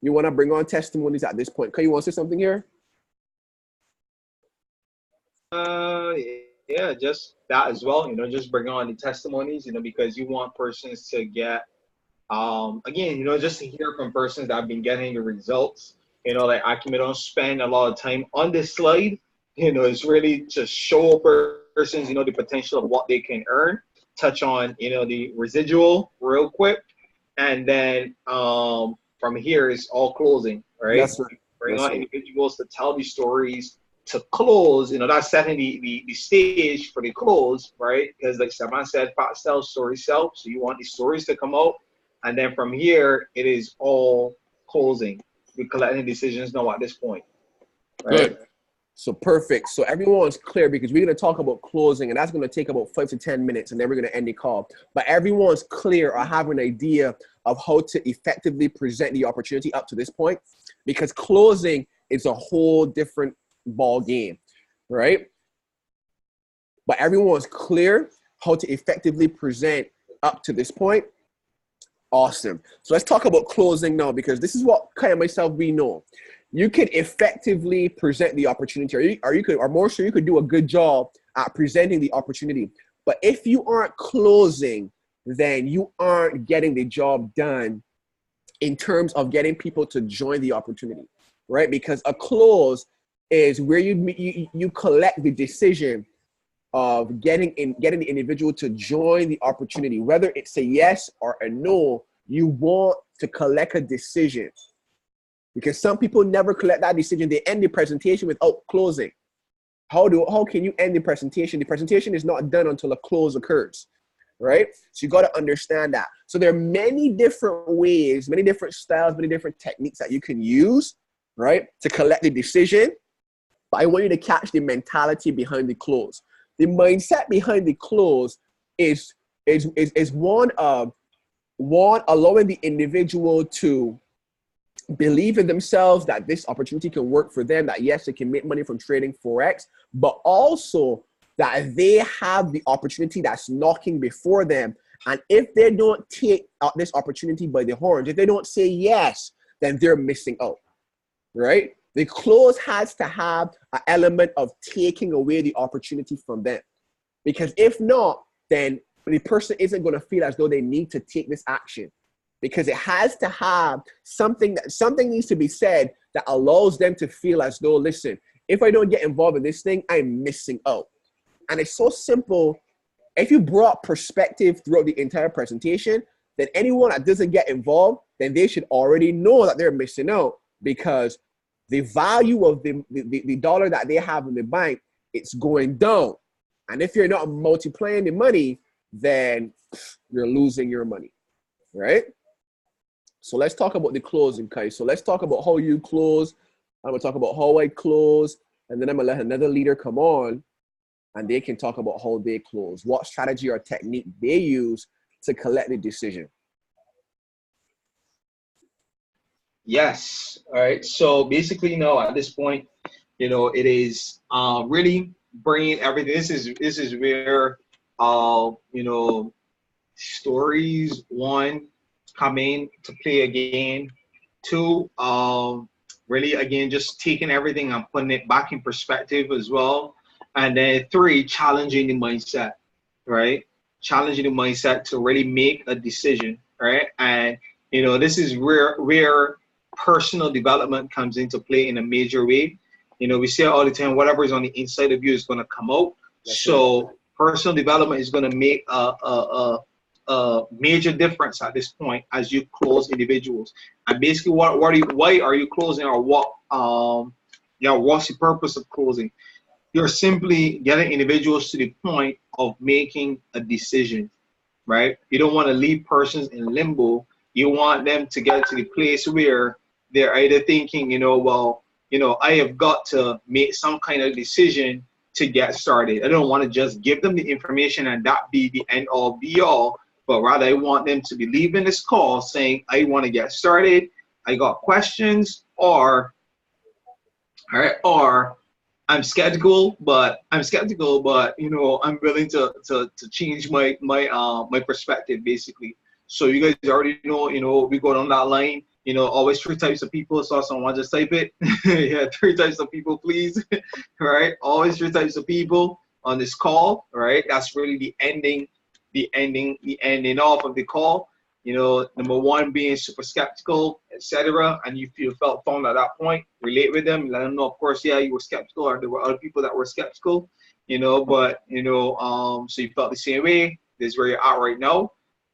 You want to bring on testimonies at this point. Can you want to say something here? Yeah, just that as well. You know, just bring on the testimonies, you know, because you want persons to get, again, you know, just to hear from persons that have been getting the results. You know, like I don't spend a lot of time on this slide. You know, it's really to show persons, you know, the potential of what they can earn. Touch on, you know, the residual real quick, and then from here is all closing, right? That's right. Bring on individuals to tell these stories to close. You know, that's setting the stage for the close, right? Because like Stefan said, fact sells, stories sell. So you want these stories to come out, and then from here it is all closing. We're collecting decisions now at this point, right? Good. So perfect. So everyone's clear because we're going to talk about closing, and that's going to take about 5 to 10 minutes, and then we're going to end the call. But everyone's clear or have an idea of how to effectively present the opportunity up to this point, because closing is a whole different ball game, right? But everyone's clear how to effectively present up to this point. Awesome. So let's talk about closing now, because this is what Kai and myself, we know. You can effectively present the opportunity, or more so, you could do a good job at presenting the opportunity. But if you aren't closing, then you aren't getting the job done in terms of getting people to join the opportunity, right? Because a close is where you collect the decision of getting the individual to join the opportunity, whether it's a yes or a no. You want to collect a decision, because some people never collect that decision. They end the presentation without closing. How can you end the presentation? The presentation is not done until a close occurs, right? So you got to understand that. So there are many different ways, many different styles, many different techniques that you can use, right, to collect the decision. But I want you to catch the mentality behind the close. The mindset behind the close is one of allowing the individual to believe in themselves that this opportunity can work for them, that yes, they can make money from trading Forex, but also that they have the opportunity that's knocking before them. And if they don't take out this opportunity by the horns, if they don't say yes, then they're missing out, right? The close has to have an element of taking away the opportunity from them. Because if not, then the person isn't going to feel as though they need to take this action. Because it has to have something needs to be said that allows them to feel as though, listen, if I don't get involved in this thing, I'm missing out. And it's so simple. If you brought perspective throughout the entire presentation, then anyone that doesn't get involved, then they should already know that they're missing out, because the value of the dollar that they have in the bank, it's going down. And if you're not multiplying the money, then you're losing your money, right? So let's talk about the closing, Kai. So let's talk about how you close. I'm going to talk about how I close, and then I'm going to let another leader come on, and they can talk about how they close, what strategy or technique they use to collect the decision. Yes. All right. So basically, at this point, it is really bringing everything. This is where stories, one, come in to play again. Two, really again just taking everything and putting it back in perspective as well. And then three, challenging the mindset, right? Challenging the mindset to really make a decision, right? And this is where personal development comes into play in a major way. We say all the time, whatever is on the inside of you is going to come out. So personal development is going to make a major difference at this point as you close individuals. And basically, why are you closing, or what what's the purpose of closing? You're simply getting individuals to the point of making a decision, right? You don't want to leave persons in limbo. You want them to get to the place where they're either thinking, I have got to make some kind of decision to get started. I don't want to just give them the information and that be the end all be all, but rather I want them to be leaving this call saying, I want to get started, I got questions, or I'm skeptical, but I'm willing to change my perspective, basically. So you guys already know, we go down that line. Always three types of people. So someone just type it. Yeah, three types of people, please. All right, always three types of people on this call. All right, that's really the ending off of the call. Number one, being super skeptical, etc. And you felt found at that point, relate with them, let them know, of course, yeah, you were skeptical, or there were other people that were skeptical, so you felt the same way. This is where you're at right now.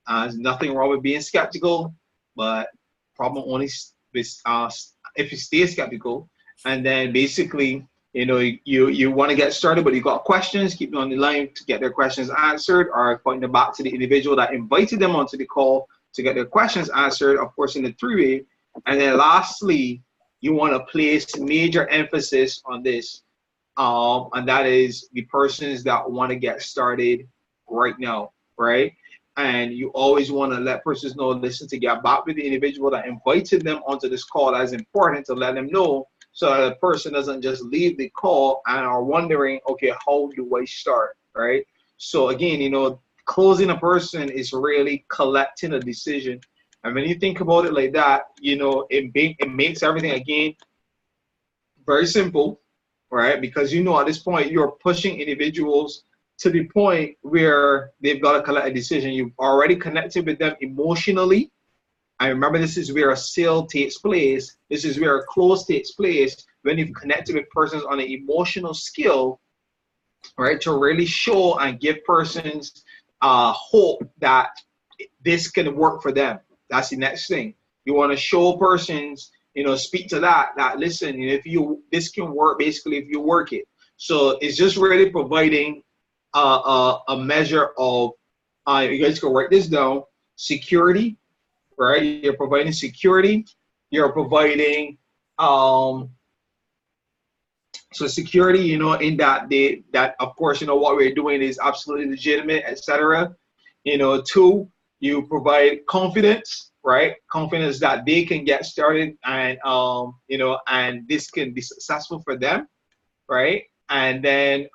There's nothing wrong with being skeptical, but problem only is if you stay skeptical, and then basically, you want to get started, but you got questions, keep them on the line to get their questions answered, or pointing them back to the individual that invited them onto the call to get their questions answered, of course, in the three-way. And then lastly, you want to place major emphasis on this, and that is the persons that want to get started right now, right? And you always want to let persons know, listen, to get back with the individual that invited them onto this call. That is important to let them know, so that the person doesn't just leave the call and are wondering, okay, how do I start, right? So again, closing a person is really collecting a decision. And when you think about it like that, it makes everything, again, very simple, right? Because at this point, you're pushing individuals to the point where they've got to collect a decision. You've already connected with them emotionally. I remember, this is where a sale takes place. This is where a close takes place, when you've connected with persons on an emotional skill, right? To really show and give persons hope that this can work for them. That's the next thing. You want to show persons, speak to that listen, this can work, basically, if you work it. So it's just really providing a measure of, you guys can write this down, security, right? You're providing security. You're providing so security, in that of course, what we're doing is absolutely legitimate, etc. Two, you provide confidence, right? Confidence that they can get started, and and this can be successful for them, right? And then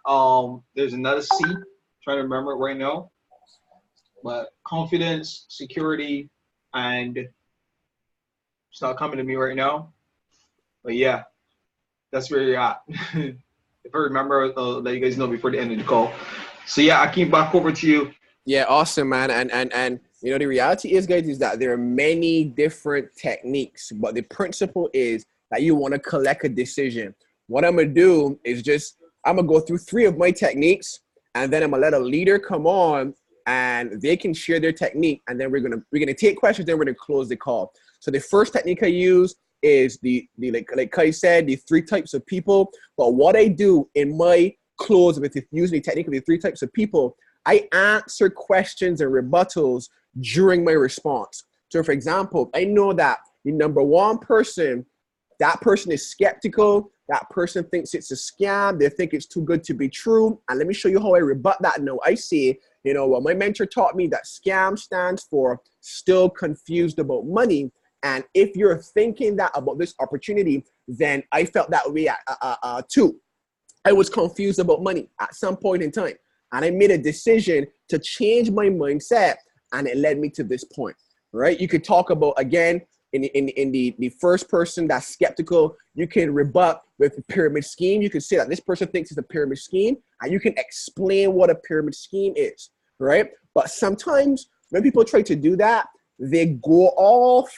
there's another C, I'm trying to remember it right now, but confidence, security, and it's not coming to me right now, but yeah, that's where you're at. If I remember, I'll let you guys know before the end of the call. So yeah, Akeem, back over to you. Yeah, awesome, man. And the reality is, guys, is that there are many different techniques, but the principle is that you want to collect a decision. What I'm gonna do is I'm gonna go through three of my techniques, and then I'm gonna let a leader come on and they can share their technique, and then we're gonna take questions, then we're gonna close the call. So the first technique I use is the like Kai said, the three types of people. But what I do in my close with using the technique of the three types of people, I answer questions and rebuttals during my response. So for example, I know that the number one person, that person is skeptical, that person thinks it's a scam, they think it's too good to be true. And let me show you how I rebut that. No, I say, well, my mentor taught me that scam stands for still confused about money. And if you're thinking that about this opportunity, then I felt that way too. I was confused about money at some point in time. And I made a decision to change my mindset, and it led me to this point, right? You could talk about, again, in the first person that's skeptical, you can rebut with a pyramid scheme. You can say that this person thinks it's a pyramid scheme, and you can explain what a pyramid scheme is, right? But sometimes when people try to do that, they go off,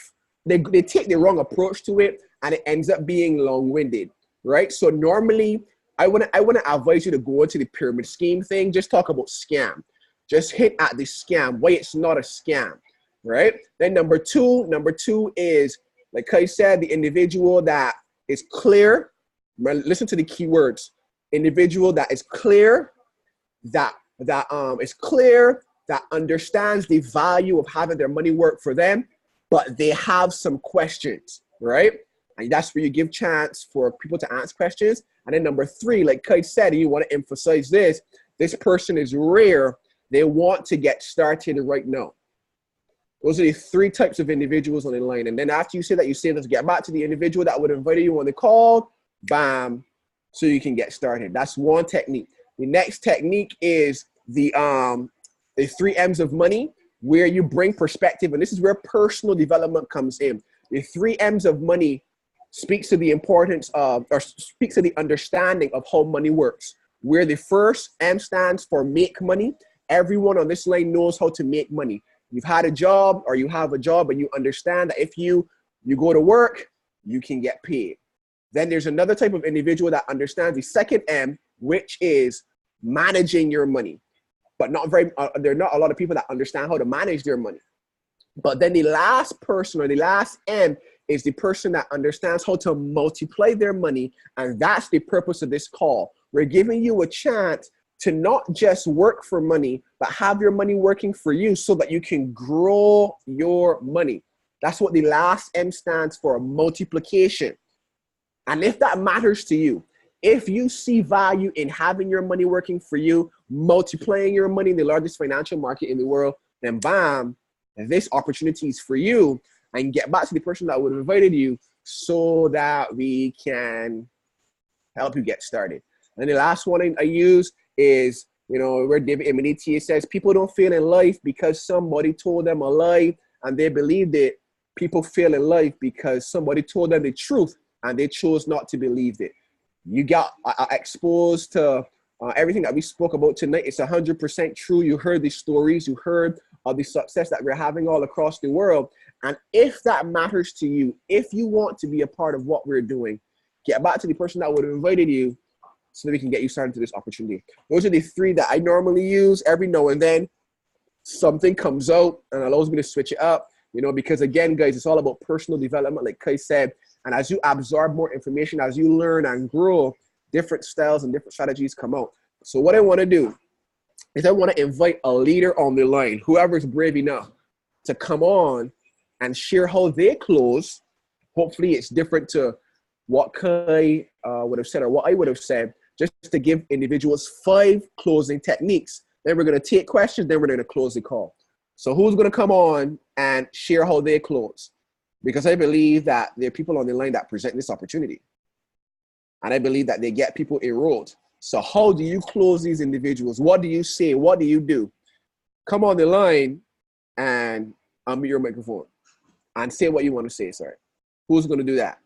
they take the wrong approach to it, and it ends up being long-winded, right? So normally, I want to advise you to go into the pyramid scheme thing. Just talk about scam. Just hit at the scam, why it's not a scam, right? Then number two is, like I said, the individual that is clear. Listen to the key words. Individual that is clear, that is clear, that understands the value of having their money work for them, but they have some questions, right? And that's where you give chance for people to ask questions. And then number 3, like Kai said, you want to emphasize this person is rare. They want to get started right now. Those are the 3 types of individuals on the line. And then after you say that, you say, let's get back to the individual that would invite you on the call, bam, so you can get started. That's one technique. The next technique is the 3 M's of money, where you bring perspective. And this is where personal development comes in. The 3 M's of money speaks to the importance of, or speaks to the understanding of how money works. Where the first M stands for make money. Everyone on this line knows how to make money. You've had a job, or you have a job, and you understand that if you go to work, you can get paid. Then there's another type of individual that understands the second M, which is managing your money. But there are not a lot of people that understand how to manage their money. But then the last person, or the last M, is the person that understands how to multiply their money. And that's the purpose of this call. We're giving you a chance to not just work for money, but have your money working for you so that you can grow your money. That's what the last M stands for, multiplication. And if that matters to you, if you see value in having your money working for you, multiplying your money in the largest financial market in the world, then bam, this opportunity is for you. And get back to the person that would have invited you so that we can help you get started. And the last one I use is, where David Emaniti says, people don't fail in life because somebody told them a lie and they believed it. People fail in life because somebody told them the truth and they chose not to believe it. You got exposed to everything that we spoke about tonight. It's 100% true. You heard the stories, you heard of the success that we're having all across the world. And if that matters to you, if you want to be a part of what we're doing, get back to the person that would have invited you so that we can get you started to this opportunity. Those are the 3 that I normally use. Every now and then something comes out and allows me to switch it up, because again, guys, it's all about personal development, like Kai said. And as you absorb more information, as you learn and grow, different styles and different strategies come out. So what I want to do is I want to invite a leader on the line, whoever's brave enough to come on and share how they close. Hopefully it's different to what Kai would have said or what I would have said, just to give individuals 5 closing techniques. Then we're going to take questions, then we're going to close the call. So who's going to come on and share how they close? Because I believe that there are people on the line that present this opportunity. And I believe that they get people enrolled. So how do you close these individuals? What do you say? What do you do? Come on the line and unmute your microphone and say what you want to say, sorry. Who's going to do that?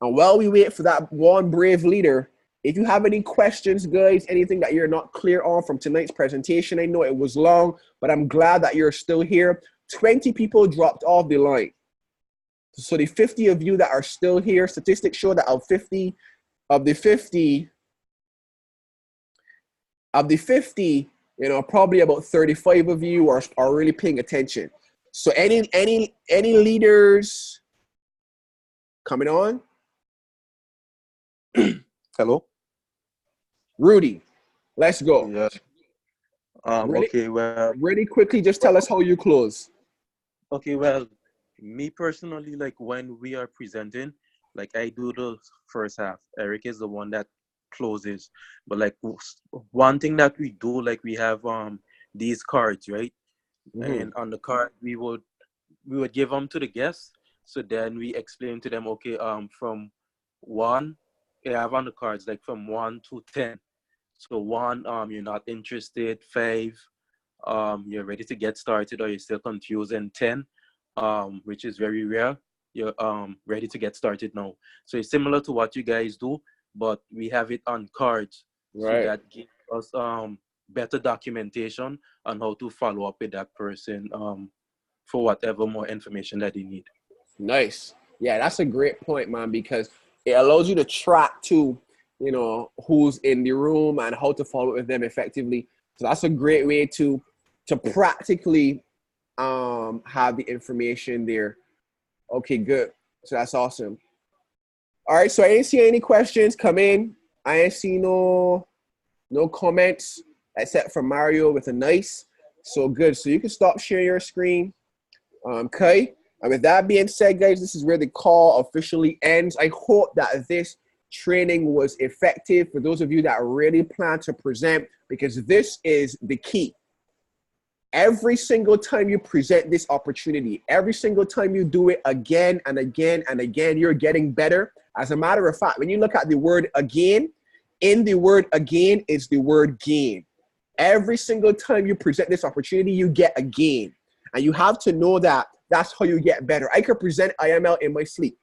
And while we wait for that one brave leader, if you have any questions, guys, anything that you're not clear on from tonight's presentation, I know it was long, but I'm glad that you're still here. 20 people dropped off the line. So the 50 of you that are still here, statistics show that of the 50, probably about 35 of you are really paying attention. So any leaders coming on? Hello? Rudy, let's go. Yeah. Okay, well. Really quickly, just tell us how you close. Okay, well, me personally, like when we are presenting, like I do the first half. Eric is the one that closes. But like one thing that we do, like we have these cards, right? Mm-hmm. And on the card we would give them to the guests. So then we explain to them, okay, from 1, I have on the cards like from 1 to 10. So 1, you're not interested. 5, you're ready to get started or you're still confused. And 10, which is very rare, you're ready to get started now. So it's similar to what you guys do, but we have it on cards. Right. So that gives us better documentation on how to follow up with that person for whatever more information that they need. Nice. Yeah, that's a great point, man, because it allows you to track to, who's in the room and how to follow with them effectively. So that's a great way to practically have the information there. Okay, good. So that's awesome. All right, so I ain't see any questions come in. I ain't see no comments except for Mario with a nice. So good. So you can stop sharing your screen. Okay. And with that being said, guys, this is where the call officially ends. I hope that this training was effective for those of you that really plan to present, because this is the key. Every single time you present this opportunity, every single time you do it again and again and again, you're getting better. As a matter of fact, when you look at the word again, in the word again is the word gain. Every single time you present this opportunity, you get a gain. And you have to know that that's how you get better. I could present IML in my sleep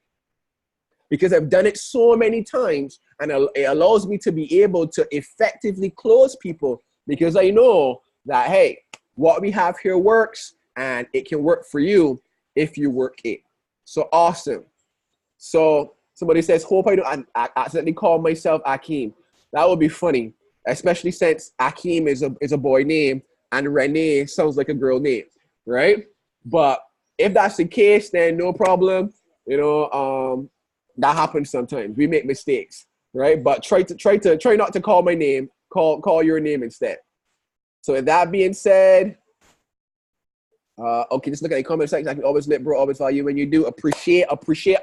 because I've done it so many times, and it allows me to be able to effectively close people because I know that, hey, what we have here works, and it can work for you if you work it. So awesome. So somebody says, hope I don't accidentally call myself Akeem. That would be funny, especially since Akeem is a boy name and Renee sounds like a girl name, right? But if that's the case, then no problem. You know, that happens sometimes. We make mistakes, right? But try not to call my name. Call your name instead. So with that being said, okay, just look at the comment section. I can always let bro, always value when you do. Appreciate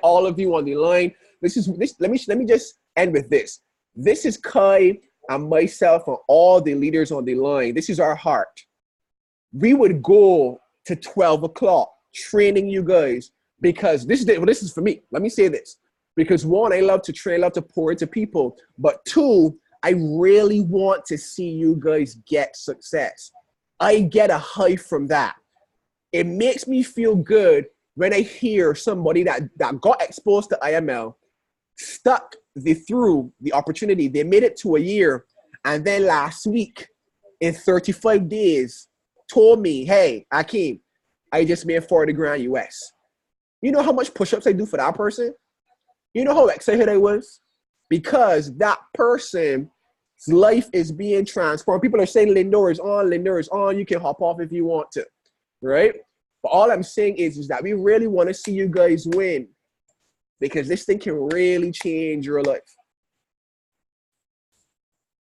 all of you on the line. Let me just end with this. This is Kai and myself and all the leaders on the line. This is our heart. We would go to 12 o'clock training you guys because this is for me. Let me say this. Because one, I love to train, I love to pour into people. But two, I really want to see you guys get success. I get a high from that. It makes me feel good when I hear somebody that got exposed to IML, stuck through the opportunity, they made it to a year, and then last week, in 35 days, told me, hey, Akeem, I just made 40 grand US. You know how much push-ups I do for that person? You know how excited I was? Because that person's life is being transformed. People are saying Lindor is on, you can hop off if you want to, right? But all I'm saying is that we really want to see you guys win because this thing can really change your life.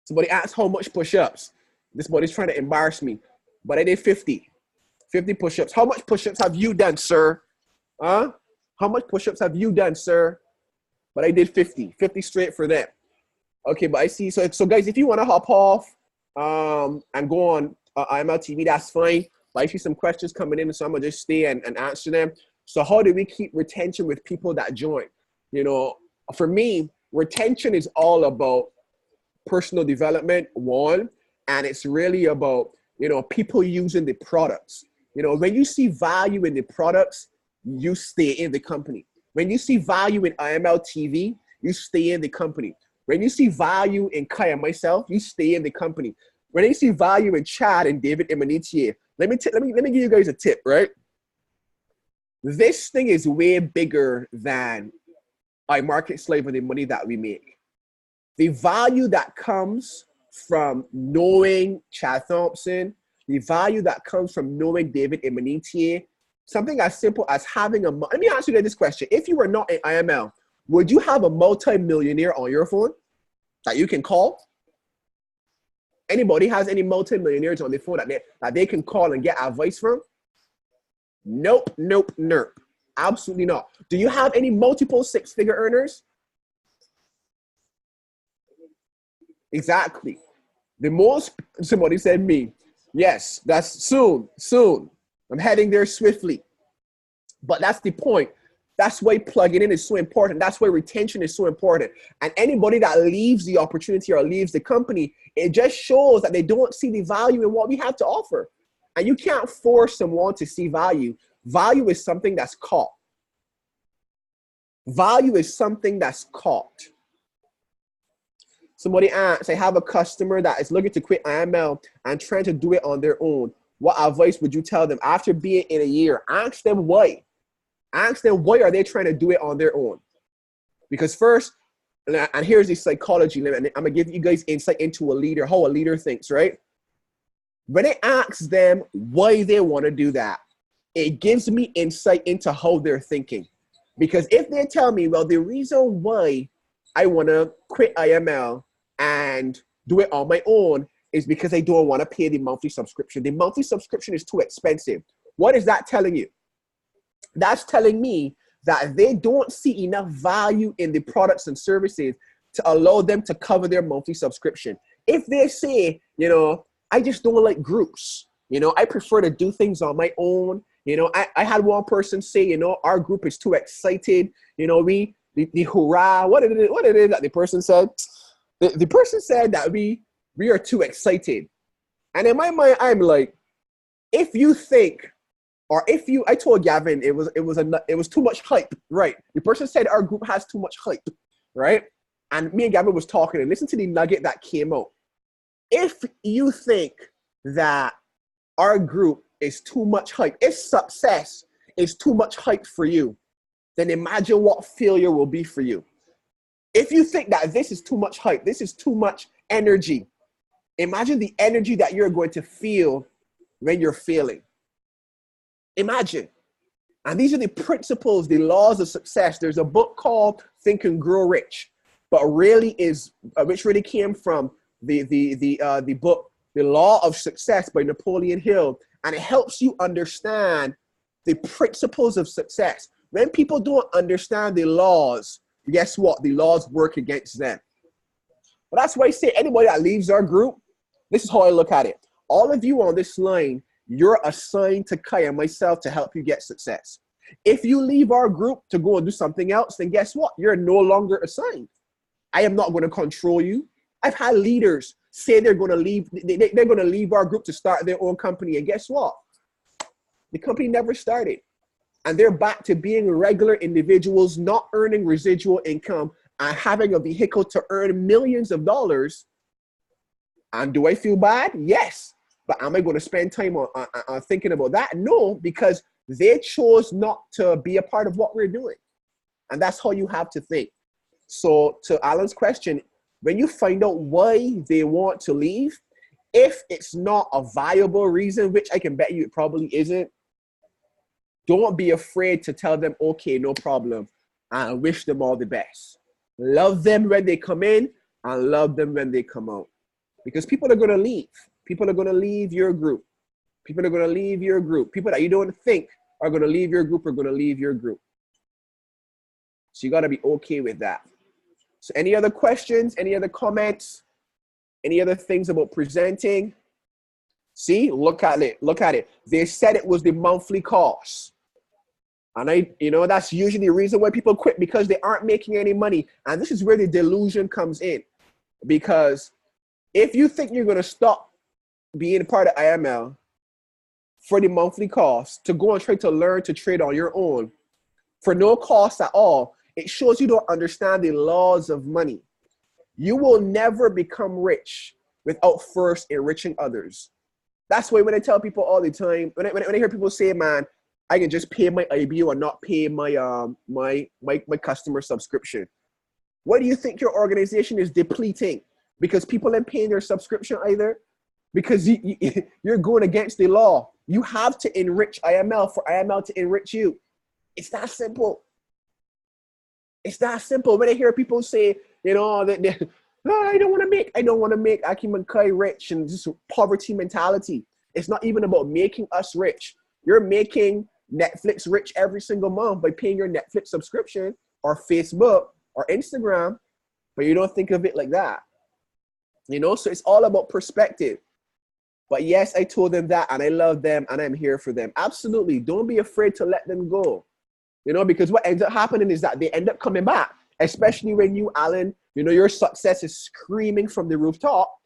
Somebody asked how much push-ups. This body's trying to embarrass me, but I did 50 push-ups. How much push-ups have you done, sir? Huh? How much push-ups have you done, sir? But I did 50 straight for them. Okay, but I see. So guys, if you want to hop off and go on IML TV, that's fine. But I see some questions coming in, so I'm going to just stay and answer them. So how do we keep retention with people that join? You know, for me, retention is all about personal development, one, and it's really about, you know, people using the products. You know, when you see value in the products, you stay in the company. When you see value in IML TV, you stay in the company. When you see value in Kai and myself, you stay in the company. When you see value in Chad and David Emanitier, let me give you guys a tip, right? This thing is way bigger than our market slave and the money that we make. The value that comes from knowing Chad Thompson, the value that comes from knowing David Emanitier, something as simple as having let me ask you this question. If you were not in IML, would you have a multi-millionaire on your phone that you can call? Anybody has any multi-millionaires on their phone that they can call and get advice from? Nope. Absolutely not. Do you have any multiple six-figure earners? Exactly. The most, somebody said me. Yes, that's soon. I'm heading there swiftly. But that's the point. That's why plugging in is so important. That's why retention is so important. And anybody that leaves the opportunity or leaves the company, it just shows that they don't see the value in what we have to offer. And you can't force someone to see value. Value is something that's caught. Value is something that's caught. Somebody asks, I have a customer that is looking to quit IML and trying to do it on their own. What advice would you tell them after being in a year? Ask them why. Ask them why are they trying to do it on their own? Because first, and here's the psychology, and I'm gonna give you guys insight into a leader, how a leader thinks, right? When I ask them why they want to do that, it gives me insight into how they're thinking. Because if they tell me, well, the reason why I want to quit IML and do it on my own is because I don't want to pay the monthly subscription. The monthly subscription is too expensive. What is that telling you? That's telling me that they don't see enough value in the products and services to allow them to cover their monthly subscription. If they say, you know, I just don't like groups, you know, I prefer to do things on my own. You know, I had one person say, you know, our group is too excited. You know, the hurrah, what it is that the person said? The person said that we are too excited. And in my mind, I'm like, if you think, or if you, I told Gavin, it was too much hype, right? The person said our group has too much hype, right? And me and Gavin was talking, and listen to the nugget that came out. If you think that our group is too much hype, if success is too much hype for you, then imagine what failure will be for you. If you think that this is too much hype, this is too much energy, imagine the energy that you're going to feel when you're failing. Imagine. And these are the principles, the laws of success. There's a book called Think and Grow Rich, but which really came from the book, The Law of Success by Napoleon Hill. And it helps you understand the principles of success. When people don't understand the laws, guess what? The laws work against them. But that's why I say anybody that leaves our group, this is how I look at it. All of you on this line, you're assigned to Kai and myself to help you get success. If you leave our group to go and do something else, then guess what? You're no longer assigned. I am not going to control you. I've had leaders say they're going to leave. They're going to leave our group to start their own company. And guess what? The company never started. And they're back to being regular individuals, not earning residual income and having a vehicle to earn millions of dollars. And do I feel bad? Yes. But am I going to spend time on thinking about that? No, because they chose not to be a part of what we're doing. And that's how you have to think. So to Alan's question, when you find out why they want to leave, if it's not a viable reason, which I can bet you it probably isn't, don't be afraid to tell them, okay, no problem, and wish them all the best. Love them when they come in and love them when they come out. Because people are going to leave. People are going to leave your group. People are going to leave your group. People that you don't think are going to leave your group are going to leave your group. So you got to be okay with that. So any other questions? Any other comments? Any other things about presenting? See, look at it. Look at it. They said it was the monthly cost. And that's usually the reason why people quit, because they aren't making any money. And this is where the delusion comes in. Because if you think you're going to stop being a part of IML for the monthly cost to go and try to learn to trade on your own for no cost at all, it shows you don't understand the laws of money. You will never become rich without first enriching others. That's why when I tell people all the time, when I hear people say, man, I can just pay my IBO and not pay my my customer subscription. What do you think your organization is depleting? Because people aren't paying their subscription either? Because you're going against the law. You have to enrich IML for IML to enrich you. It's that simple. It's that simple. When I hear people say, no, I don't want to make Akim and Kai rich, and just poverty mentality. It's not even about making us rich. You're making Netflix rich every single month by paying your Netflix subscription or Facebook or Instagram, but you don't think of it like that. So it's all about perspective. But yes, I told them that, and I love them, and I'm here for them. Absolutely. Don't be afraid to let them go. Because what ends up happening is that they end up coming back, especially when you, Alan, your success is screaming from the rooftop.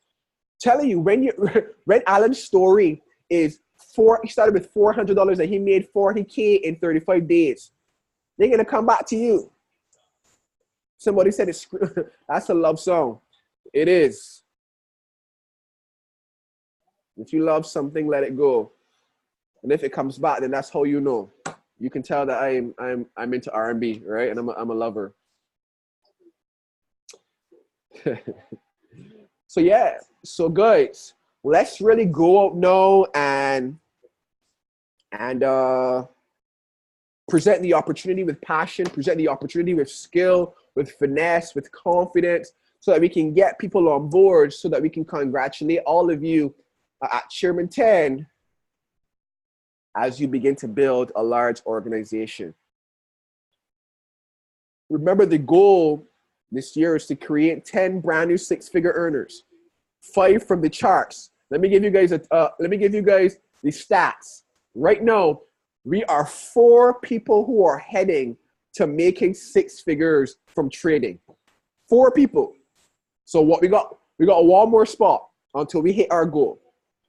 Telling you, when Alan's story is he started with $400 and he made $40K in 35 days. They're going to come back to you. Somebody said that's a love song. It is. If you love something, let it go. And if it comes back, then that's how you know. You can tell that I'm into R&B, right? And I'm a lover. So yeah. So guys, let's really go out now and present the opportunity with passion, present the opportunity with skill, with finesse, with confidence, so that we can get people on board, so that we can congratulate all of you at Chairman 10 as you begin to build a large organization. Remember, the goal this year is to create 10 brand new six-figure earners, 5 from the charts. Let me give you guys the stats. Right now, we are 4 people who are heading to making 6 figures from trading. 4 people. So what we got one more spot until we hit our goal.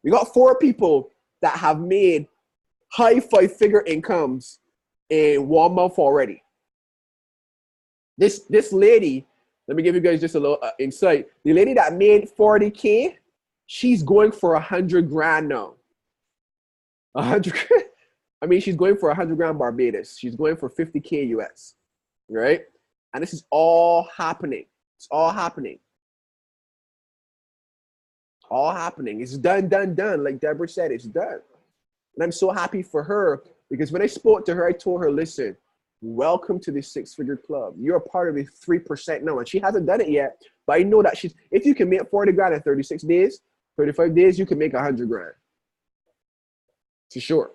We got 4 people that have made high 5-figure incomes in 1 month already. This lady, let me give you guys just a little insight. The lady that made 40K, she's going for 100 grand now. 100. I mean, she's going for 100 grand Barbados. She's going for 50K US, right? And this is all happening. It's all happening. All happening. It's done. Like Deborah said, it's done. And I'm so happy for her, because when I spoke to her, I told her, listen, welcome to the 6-figure club. You're a part of the 3% now. And she hasn't done it yet, but I know that if you can make 40 grand in 36 days, 35 days, you can make 100 grand. For sure.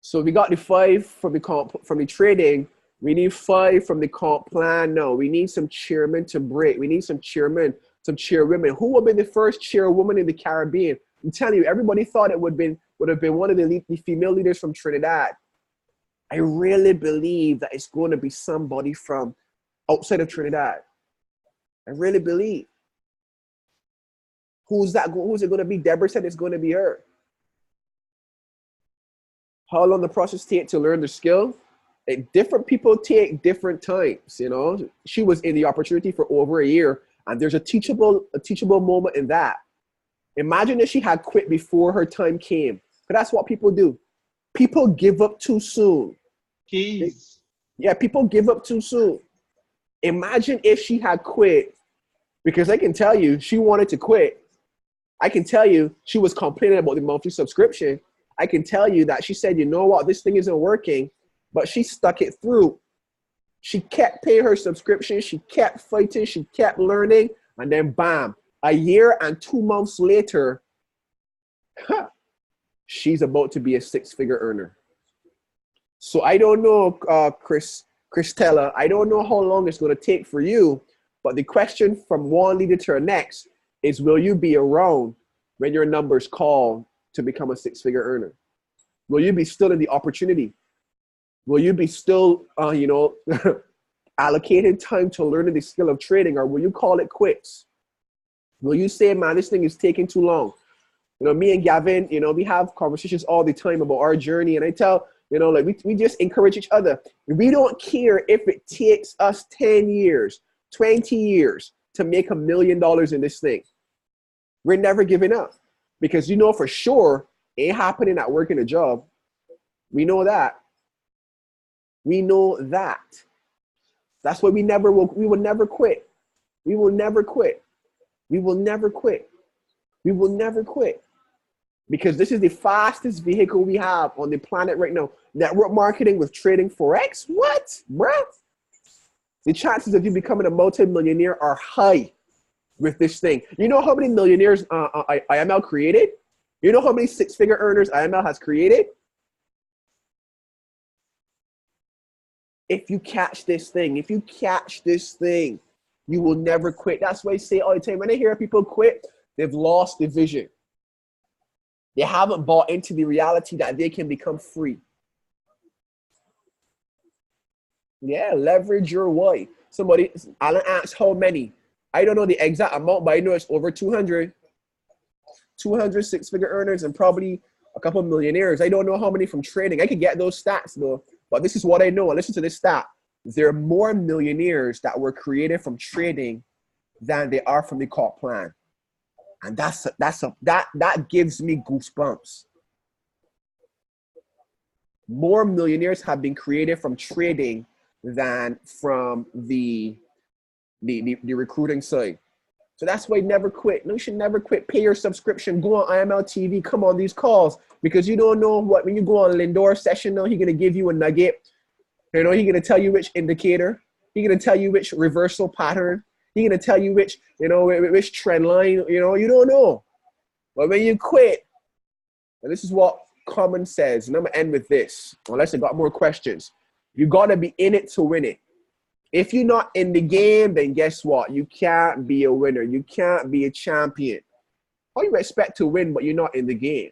So we got the 5 from the trading. We need 5 from the comp plan now. We need some chairmen to break. We need some chairmen, some chairwomen. Who will be the first chairwoman in the Caribbean? I'm telling you, everybody thought it would have been one of the female leaders from Trinidad. I really believe that it's going to be somebody from outside of Trinidad. I really believe. Who's it going to be? Deborah said it's going to be her. How long the process take to learn the skill? Different people take different times, you know. She was in the opportunity for over a year, and there's a teachable moment in that. Imagine if she had quit before her time came. But that's what people do. People give up too soon. Keys. Yeah, people give up too soon. Imagine if she had quit, because I can tell you she wanted to quit. I can tell you she was complaining about the monthly subscription. I can tell you that she said, you know what, this thing isn't working, but she stuck it through. She kept paying her subscription. She kept fighting. She kept learning. And then bam, a year and 2 months later, she's about to be a 6-figure earner. So I don't know, Christella, I don't know how long it's going to take for you, but the question from one leader to the next is, will you be around when your numbers call to become a 6-figure earner? Will you be still in the opportunity? Will you be still, allocating time to learning the skill of trading, or will you call it quits? Will you say, man, this thing is taking too long? You know, me and Gavin, you know, we have conversations all the time about our journey, and I tell, you know, like we just encourage each other. We don't care if it takes us 10 years, 20 years to make $1 million in this thing. We're never giving up, because you know for sure it ain't happening at working a job. We know that. We know that. That's why we will never quit. We will never quit. We will never quit. We will never quit. Because this is the fastest vehicle we have on the planet right now. Network marketing with trading Forex? What, bruh? The chances of you becoming a multi-millionaire are high with this thing. You know how many millionaires IML created? You know how many 6-figure earners IML has created? If you catch this thing, you will never quit. That's why I say all the time, when I hear people quit, they've lost the vision. They haven't bought into the reality that they can become free. Yeah, leverage your why. Somebody, Alan asked how many. I don't know the exact amount, but I know it's over 200. 200 6-figure earners and probably a couple of millionaires. I don't know how many from trading. I could get those stats though, but this is what I know. And listen to this stat. There are more millionaires that were created from trading than they are from the comp plan. And that gives me goosebumps. More millionaires have been created from trading than from the recruiting side. So that's why never quit. No, you should never quit. Pay your subscription. Go on IML TV. Come on these calls because you don't know what, when you go on Lindor session, no, he's going to give you a nugget. You know, he's going to tell you which indicator. He's going to tell you which reversal pattern. He's going to tell you which, you know, which trend line. You know, you don't know. But when you quit, and this is what Common says, and I'm going to end with this, unless I got more questions. You got to be in it to win it. If you're not in the game, then guess what? You can't be a winner. You can't be a champion. How you expect to win, but you're not in the game?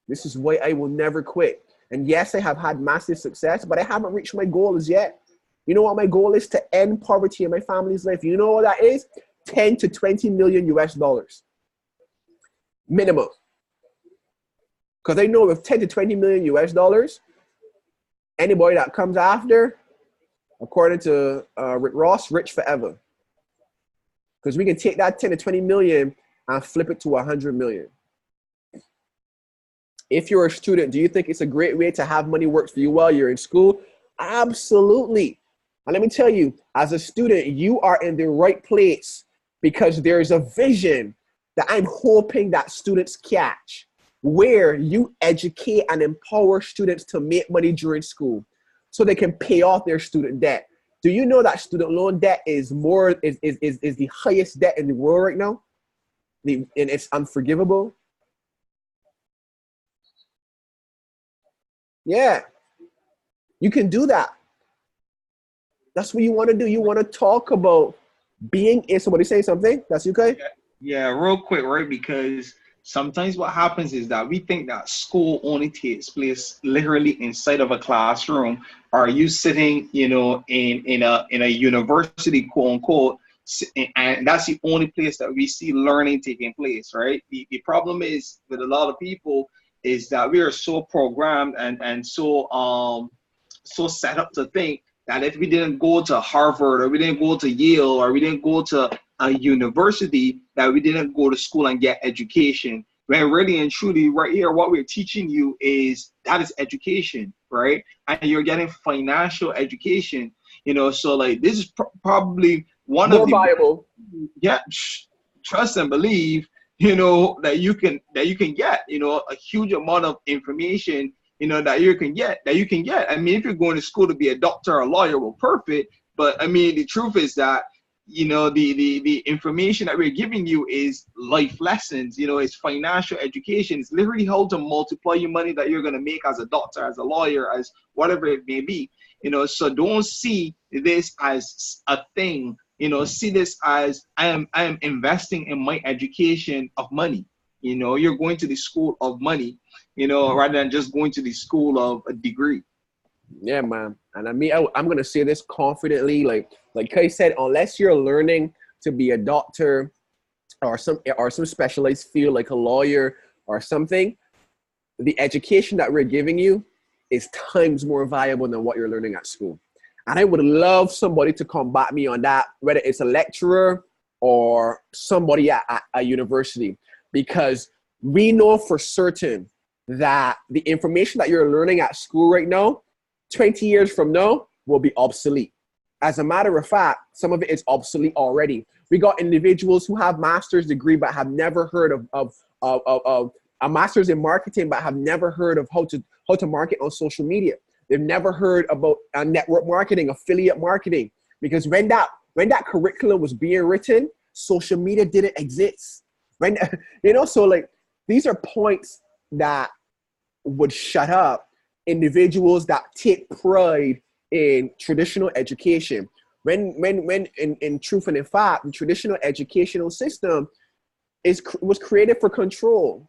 This is why I will never quit. And yes, I have had massive success, but I haven't reached my goals yet. You know what my goal is? To end poverty in my family's life. You know what that is? 10 to 20 million US dollars. Minimum. Because I know with 10 to 20 million US dollars, anybody that comes after, according to Rick Ross, rich forever. Because we can take that 10 to 20 million and flip it to 100 million. If you're a student, do you think it's a great way to have money work for you while you're in school? Absolutely. And let me tell you, as a student, you are in the right place because there's a vision that I'm hoping that students catch, where you educate and empower students to make money during school so they can pay off their student debt. Do you know that student loan debt is the highest debt in the world right now? And it's unforgivable. Yeah, you can do that. That's what you want to do. You want to talk about being in. Somebody say something. That's you, okay? Yeah, real quick, right? Because sometimes what happens is that we think that school only takes place literally inside of a classroom. Are you sitting, you know, in a university, quote unquote, and that's the only place that we see learning taking place, right? The problem is with a lot of people is that we are so programmed and so set up to think that if we didn't go to Harvard or we didn't go to Yale or we didn't go to a university, that we didn't go to school and get education. When really and truly right here, what we're teaching you is that is education, right? And you're getting financial education, you know, so like this is probably one more of the viable. Yeah, trust and believe, you know, that you can get, you know, a huge amount of information, you know, that you can get. I mean, if you're going to school to be a doctor or a lawyer, well, perfect. But I mean, the truth is that, you know, the information that we're giving you is life lessons, you know, it's financial education. It's literally how to multiply your money that you're going to make as a doctor, as a lawyer, as whatever it may be, you know. So don't see this as a thing, you know, see this as I am investing in my education of money. You know, you're going to the school of money, you know, rather than just going to the school of a degree. Yeah, man. And I mean, I'm going to say this confidently. Like Kai said, unless you're learning to be a doctor or some specialized field like a lawyer or something, the education that we're giving you is times more valuable than what you're learning at school. And I would love somebody to combat me on that, whether it's a lecturer or somebody at a university, because we know for certain that the information that you're learning at school right now, 20 years from now, will be obsolete. As a matter of fact, some of it is obsolete already. We got individuals who have master's degree but have never heard of a master's in marketing but have never heard of how to market on social media. They've never heard about network marketing, affiliate marketing, because when that curriculum was being written, social media didn't exist. When, you know, so like these are points that would shut up individuals that take pride in traditional education. When in truth and in fact, the traditional educational system was created for control,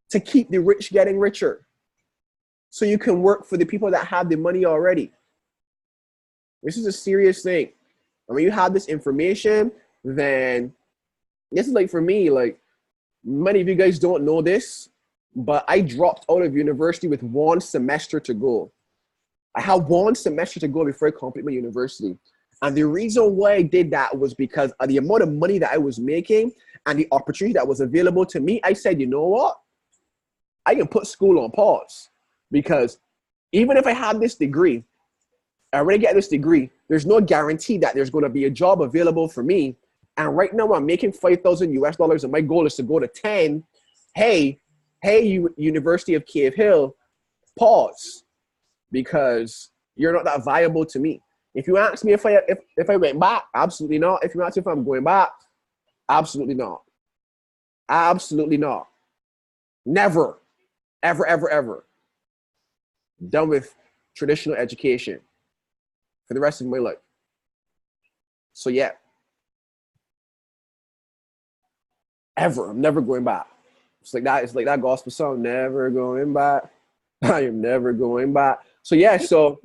to keep the rich getting richer, so you can work for the people that have the money already. This is a serious thing. And when you have this information, then this is like, for me, like, many of you guys don't know this, but I dropped out of university with 1 semester to go. I had 1 semester to go before I complete my university. And the reason why I did that was because of the amount of money that I was making and the opportunity that was available to me. I said, you know what? I can put school on pause, because even if I have this degree, I already get this degree, There's no guarantee that there's going to be a job available for me. And right now I'm making $5,000 and my goal is to go to 10. Hey, University of Cave Hill, pause, because you're not that viable to me. If you ask me if I went back, absolutely not. If you ask me if I'm going back, absolutely not. Absolutely not. Never, ever, ever, ever. Done with traditional education for the rest of my life. So yeah, ever. I'm never going back. It's like that gospel song, never going back. I am never going back. So yeah, so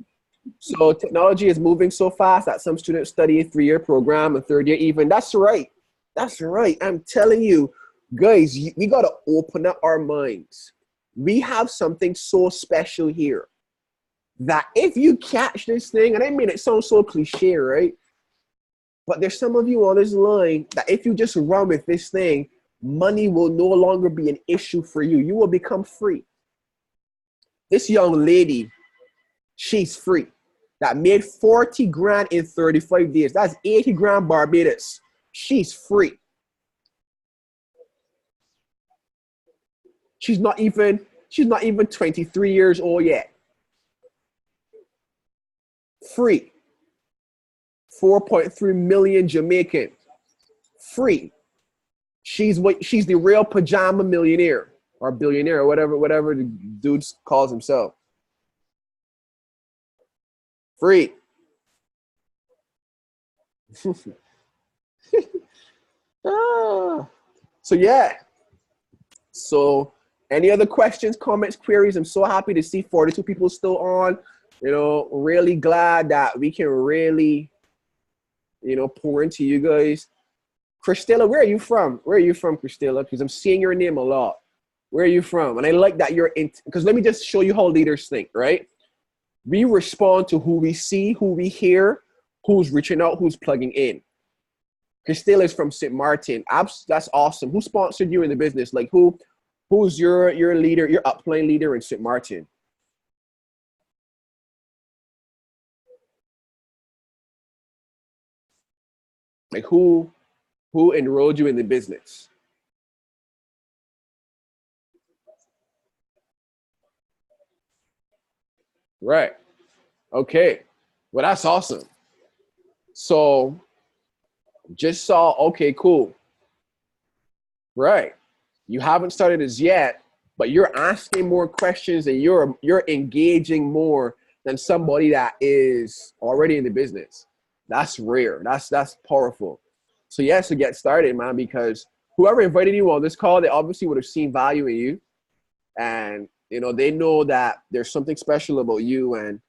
technology is moving so fast that some students study a 3-year program, a 3rd year even. That's right. That's right. I'm telling you, guys, we got to open up our minds. We have something so special here that if you catch this thing, and I mean, it sounds so cliche, right? But there's some of you on this line that if you just run with this thing, money will no longer be an issue for you. You will become free. This young lady, she's free. That made 40 grand in 35 days. That's 80 grand Barbados. She's free. She's not even 23 years old yet. Free. 4.3 million Jamaican. Free. She's the real pajama millionaire or billionaire or whatever the dude calls himself. Free. So yeah. So any other questions, comments, queries? I'm so happy to see 42 people still on. You know, really glad that we can really, you know, pour into you guys. Christella, where are you from? Where are you from, Christella? Because I'm seeing your name a lot. Where are you from? And I like that you're in, because let me just show you how leaders think, right? We respond to who we see, who we hear, who's reaching out, who's plugging in. Christella is from St. Martin. That's awesome. Who sponsored you in the business? Like who's your leader, your upline leader in St. Martin? Like who enrolled you in the business? Right. Okay. Well, that's awesome. So just saw, okay, cool. Right. You haven't started as yet, but you're asking more questions and you're engaging more than somebody that is already in the business. That's rare. That's powerful. So yes, to get started, man, because whoever invited you on this call, they obviously would have seen value in you. And, you know, they know that there's something special about you. And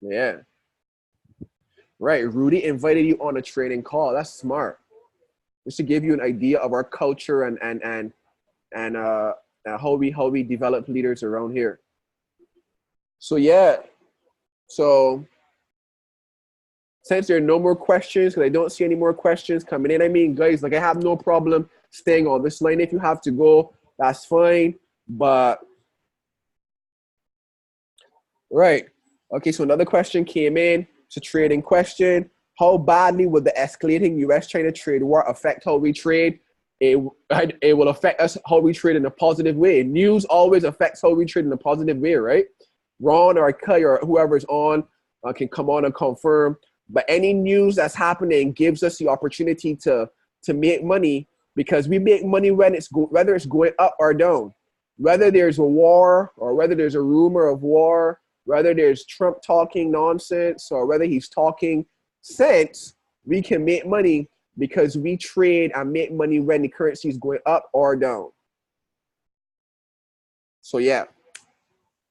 yeah. Right. Rudy invited you on a training call. That's smart. Just to give you an idea of our culture and how we develop leaders around here. So yeah. So since there are no more questions, because I don't see any more questions coming in. I mean, guys, like I have no problem staying on this line. If you have to go, that's fine. But right. Okay, so another question came in. It's a trading question. How badly would the escalating US-China trade war affect how we trade? It will affect us how we trade in a positive way. News always affects how we trade in a positive way, right? Ron or Kai or whoever's on can come on and confirm. But any news that's happening gives us the opportunity to make money, because we make money when whether it's going up or down. Whether there's a war or whether there's a rumor of war, whether there's Trump talking nonsense or whether he's talking sense, we can make money because we trade and make money when the currency is going up or down. So yeah,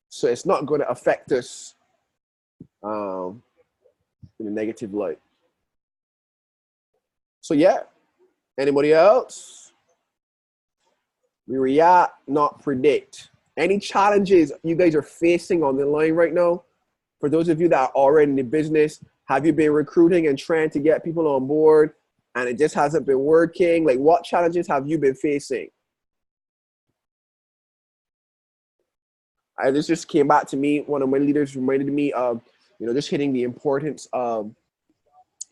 so it's not going to affect us in a negative light. So yeah, anybody else? We react, not predict. Any challenges you guys are facing on the line right now? For those of you that are already in the business, have you been recruiting and trying to get people on board and it just hasn't been working? Like, what challenges have you been facing? This just came back to me. One of my leaders reminded me of You know, just hitting the importance of,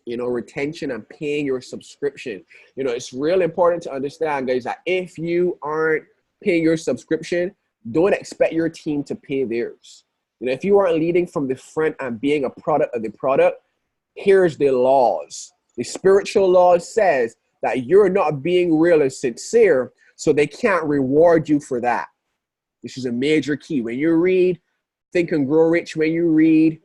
you know, retention and paying your subscription. You know, it's real important to understand, guys, that if you aren't paying your subscription, don't expect your team to pay theirs. You know, if you aren't leading from the front and being a product of the product, here's the laws. The spiritual law says that you're not being real and sincere, so they can't reward you for that. This is a major key. When you read Think and Grow Rich, when you read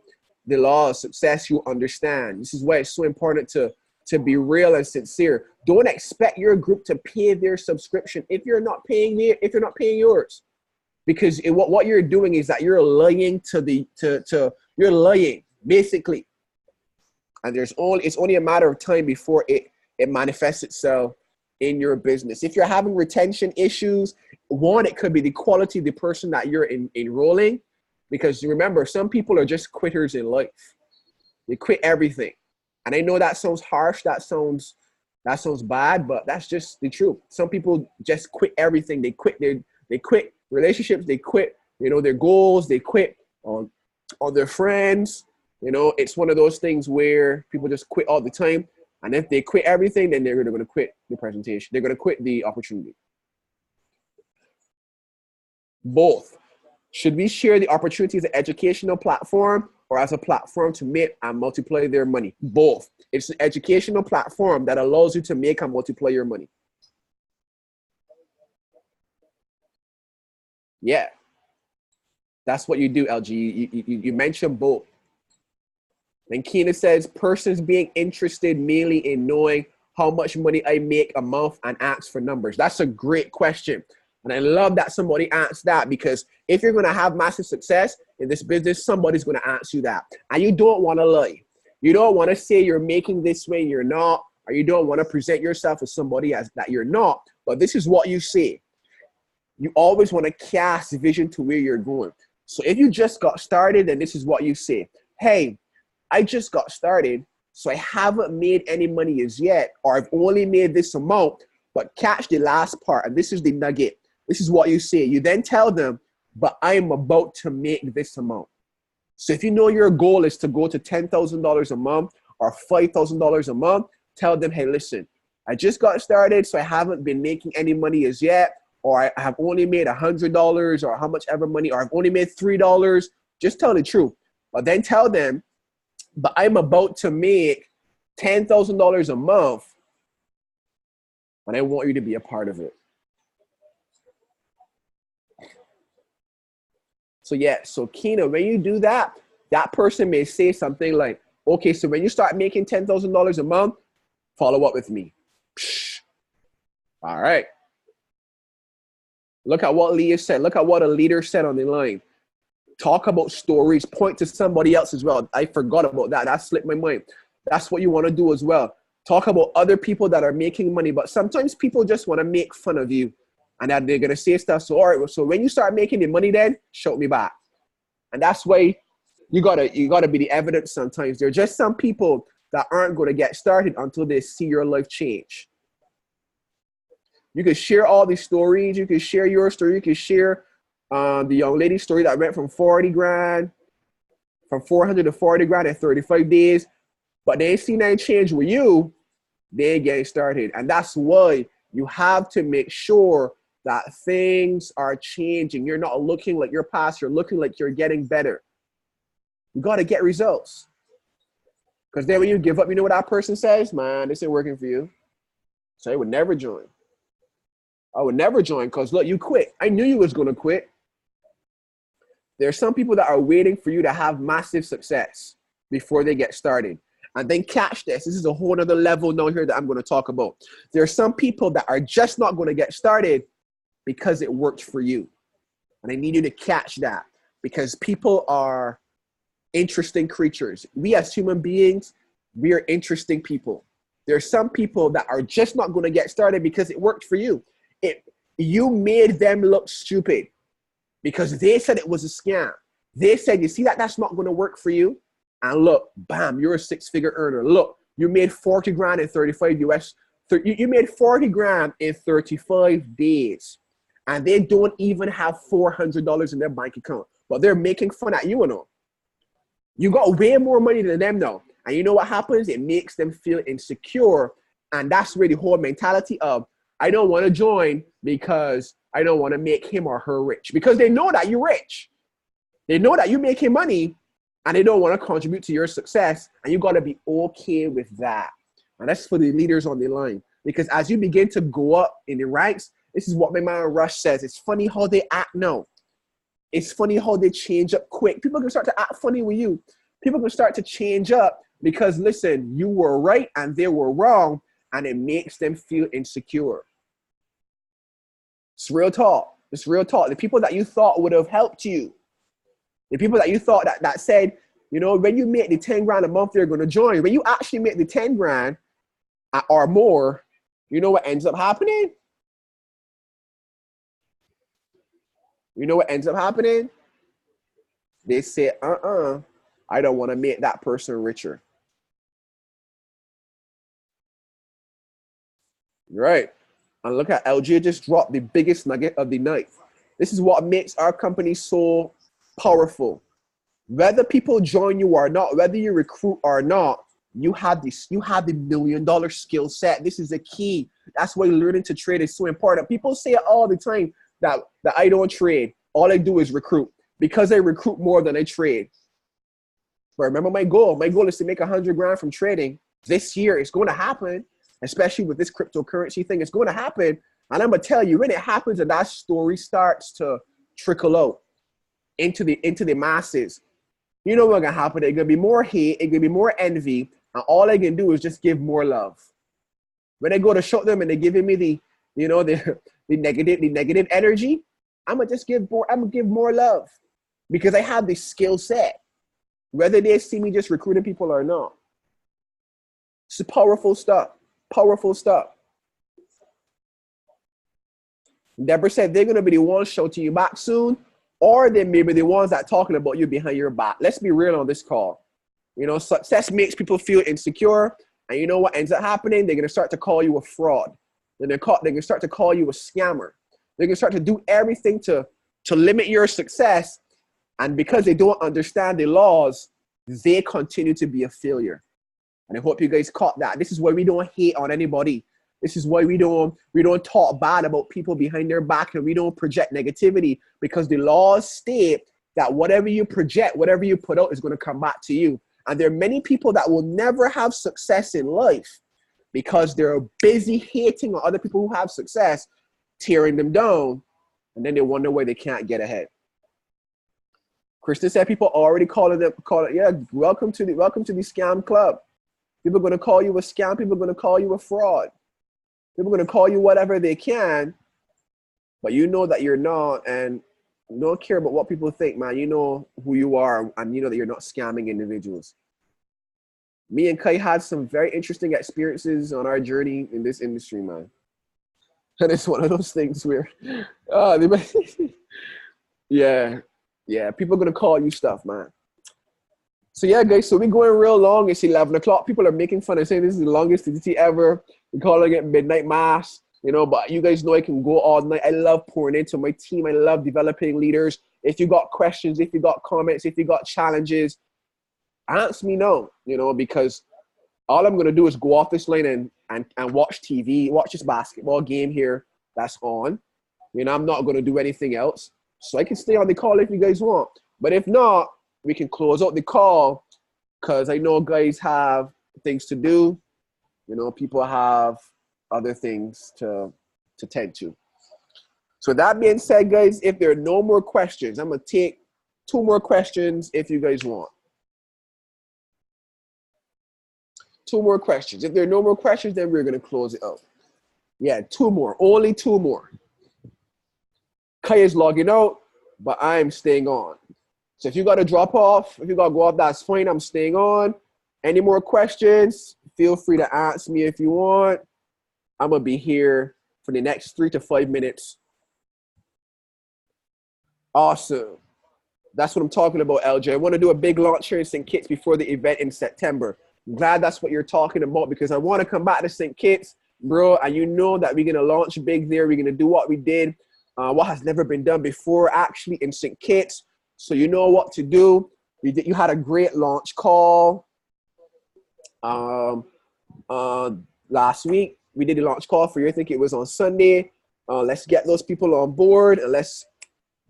the law of success, you understand. This is why it's so important to be real and sincere. Don't expect your group to pay their subscription if you're not paying yours, because what you're doing is that you're lying you're lying basically, and it's only a matter of time before it manifests itself in your business. If you're having retention issues, one, it could be the quality of the person that you're enrolling. Because remember, some people are just quitters in life. They quit everything. And I know that sounds harsh, that sounds bad, but that's just the truth. Some people just quit everything. They quit relationships, they quit, you know, their goals, they quit on their friends. You know, it's one of those things where people just quit all the time. And if they quit everything, then they're going to quit the presentation. They're going to quit the opportunity. Both. Should we share the opportunity as an educational platform or as a platform to make and multiply their money? Both. It's an educational platform that allows you to make and multiply your money. Yeah. That's what you do, LG. You mentioned both. Then Keena says, persons being interested mainly in knowing how much money I make a month and ask for numbers. That's a great question. And I love that somebody asked that, because if you're going to have massive success in this business, somebody's going to ask you that. And you don't want to lie. You don't want to say you're making this way, you're not, or you don't want to present yourself as somebody as that you're not. But this is what you say. You always want to cast vision to where you're going. So if you just got started, then this is what you say. Hey, I just got started, so I haven't made any money as yet, or I've only made this amount, but catch the last part. And this is the nugget. This is what you say. You then tell them, but I'm about to make this amount. So if you know your goal is to go to $10,000 a month or $5,000 a month, tell them, hey, listen, I just got started, so I haven't been making any money as yet, or I have only made $100 or how much ever money, or I've only made $3. Just tell the truth. But then tell them, but I'm about to make $10,000 a month, and I want you to be a part of it. So yeah, so Keena, when you do that, that person may say something like, okay, so when you start making $10,000 a month, follow up with me. Psh. All right. Look at what Leah said. Look at what a leader said on the line. Talk about stories. Point to somebody else as well. I forgot about that. That slipped my mind. That's what you want to do as well. Talk about other people that are making money, but sometimes people just want to make fun of you. And that they're going to say stuff. So, all right, so when you start making the money, then show me back. And that's why you gotta be the evidence sometimes. There are just some people that aren't going to get started until they see your life change. You can share all these stories. You can share your story. You can share the young lady's story that went from 40 grand, from 400 to 40 grand in 35 days. But they ain't seen that change with you. They ain't getting started. And that's why you have to make sure that things are changing. You're not looking like your past, you're looking like you're getting better. You got to get results. Because then when you give up, you know what that person says? Man, this ain't working for you. So I would never join. I would never join because look, you quit. I knew you was going to quit. There are some people that are waiting for you to have massive success before they get started. And then catch this. This is a whole other level now here that I'm going to talk about. There are some people that are just not going to get started because it worked for you. And I need you to catch that, because people are interesting creatures. We as human beings, we are interesting people. There are some people that are just not going to get started because it worked for you. You made them look stupid because they said it was a scam. They said, you see that that's not going to work for you? And look, bam, you're a six-figure earner. Look, you made 40 grand in 35 US. You made 40 grand in 35 days. And they don't even have $400 in their bank account. But they're making fun at you and all. You got way more money than them now. And you know what happens? It makes them feel insecure. And that's really the whole mentality of, I don't want to join because I don't want to make him or her rich. Because they know that you're rich. They know that you're making money and they don't want to contribute to your success. And you got to be okay with that. And that's for the leaders on the line. Because as you begin to go up in the ranks, this is what my man Rush says. It's funny how they act now. It's funny how they change up quick. People can start to act funny with you. People can start to change up because, listen, you were right and they were wrong, and it makes them feel insecure. It's real talk. It's real talk. The people that you thought would have helped you, the people that you thought that said, you know, when you make the 10 grand a month, they're going to join. When you actually make the 10 grand or more, you know what ends up happening? You know what ends up happening? They say, I don't want to make that person richer. Right. And look at LJ just dropped the biggest nugget of the night. This is what makes our company so powerful. Whether people join you or not, whether you recruit or not, you have the $1 million skill set. This is the key. That's why learning to trade is so important. People say it all the time that I don't trade. All I do is recruit because I recruit more than I trade. But remember my goal. My goal is to make 100 grand from trading this year. It's going to happen, especially with this cryptocurrency thing. It's going to happen. And I'm going to tell you, when it happens and that story starts to trickle out into the masses, you know what's going to happen? There's going to be more hate. It's going to be more envy. And all I can do is just give more love. When I go to show them and they're giving me the negative energy, I'm going to just give more love because I have the skill set. Whether they see me just recruiting people or not. It's powerful stuff. Powerful stuff. Deborah said they're going to be the ones shouting you back soon, or they may be the ones that talking about you behind your back. Let's be real on this call. You know, success makes people feel insecure, and you know what ends up happening? They're going to start to call you a fraud. They're going to start to call you a scammer. They're going to start to do everything to limit your success. And because they don't understand the laws, they continue to be a failure. And I hope you guys caught that. This is why we don't hate on anybody. This is why we don't talk bad about people behind their back, and we don't project negativity, because the laws state that whatever you project, whatever you put out is going to come back to you. And there are many people that will never have success in life because they're busy hating on other people who have success, tearing them down, and then they wonder why they can't get ahead. Kristen said people already welcome to the scam club. People are going to call you a scam. People are going to call you a fraud. People are going to call you whatever they can, but you know that you're not, and don't care about what people think, man. You know who you are, and you know that you're not scamming individuals. Me and Kai had some very interesting experiences on our journey in this industry, man. And it's one of those things where, yeah, people are going to call you stuff, man. So yeah, guys, so we're going real long. It's 11 o'clock. People are making fun and saying this is the longest TTT ever. We're calling it midnight mass, you know, but you guys know I can go all night. I love pouring into my team. I love developing leaders. If you got questions, if you got comments, if you got challenges, ask me now, you know, because all I'm going to do is go off this line and watch TV, watch this basketball game here that's on. You know, I'm not going to do anything else. So I can stay on the call if you guys want. But if not, we can close out the call because I know guys have things to do. You know, people have other things to tend to. So that being said, guys, if there are no more questions, I'm going to take 2 more questions if you guys want. 2 more questions. If there are no more questions, then we're going to close it out. Yeah, 2 more. Only 2 more. Kai is logging out, but I'm staying on. So if you got to drop off, if you got to go off, that's fine. I'm staying on. Any more questions, feel free to ask me if you want. I'm going to be here for the next 3 to 5 minutes. Awesome. That's what I'm talking about, LJ. I want to do a big launch here in St. Kitts before the event in September. I'm glad that's what you're talking about because I want to come back to St. Kitts, bro. And you know that we're going to launch big there. We're going to do what we did, what has never been done before, actually, in St. Kitts. So you know what to do. You had a great launch call. Last week we did a launch call for you. I think it was on Sunday. Let's get those people on board and let's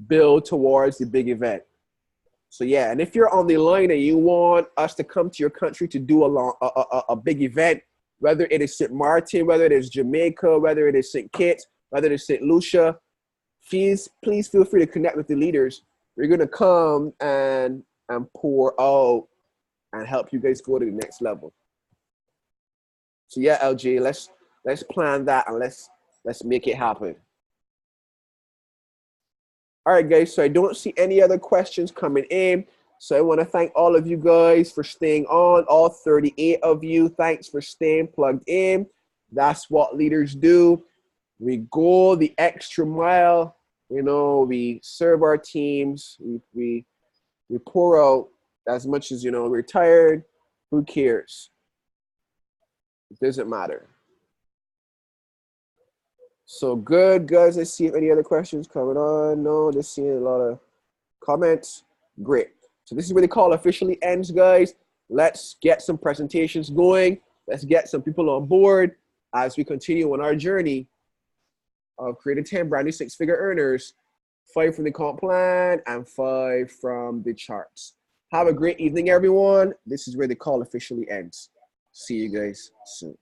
build towards the big event. So yeah, and if you're on the line and you want us to come to your country to do a big event, whether it is St. Martin, whether it is Jamaica, whether it is St. Kitts, whether it is St. Lucia, please feel free to connect with the leaders. We're gonna come and pour out and help you guys go to the next level. So yeah, LJ, let's plan that and let's make it happen. All right, guys, so I don't see any other questions coming in. So I want to thank all of you guys for staying on, all 38 of you. Thanks for staying plugged in. That's what leaders do. We go the extra mile. You know, we serve our teams. We pour out as much as, you know, we're tired. Who cares? It doesn't matter. So good, guys. Let's see if any other questions coming on. No, just seeing a lot of comments. Great. So this is where the call officially ends, guys. Let's get some presentations going. Let's get some people on board as we continue on our journey of creating 10 brand new six-figure earners, 5 from the comp plan and 5 from the charts. Have a great evening, everyone. This is where the call officially ends. See you guys soon.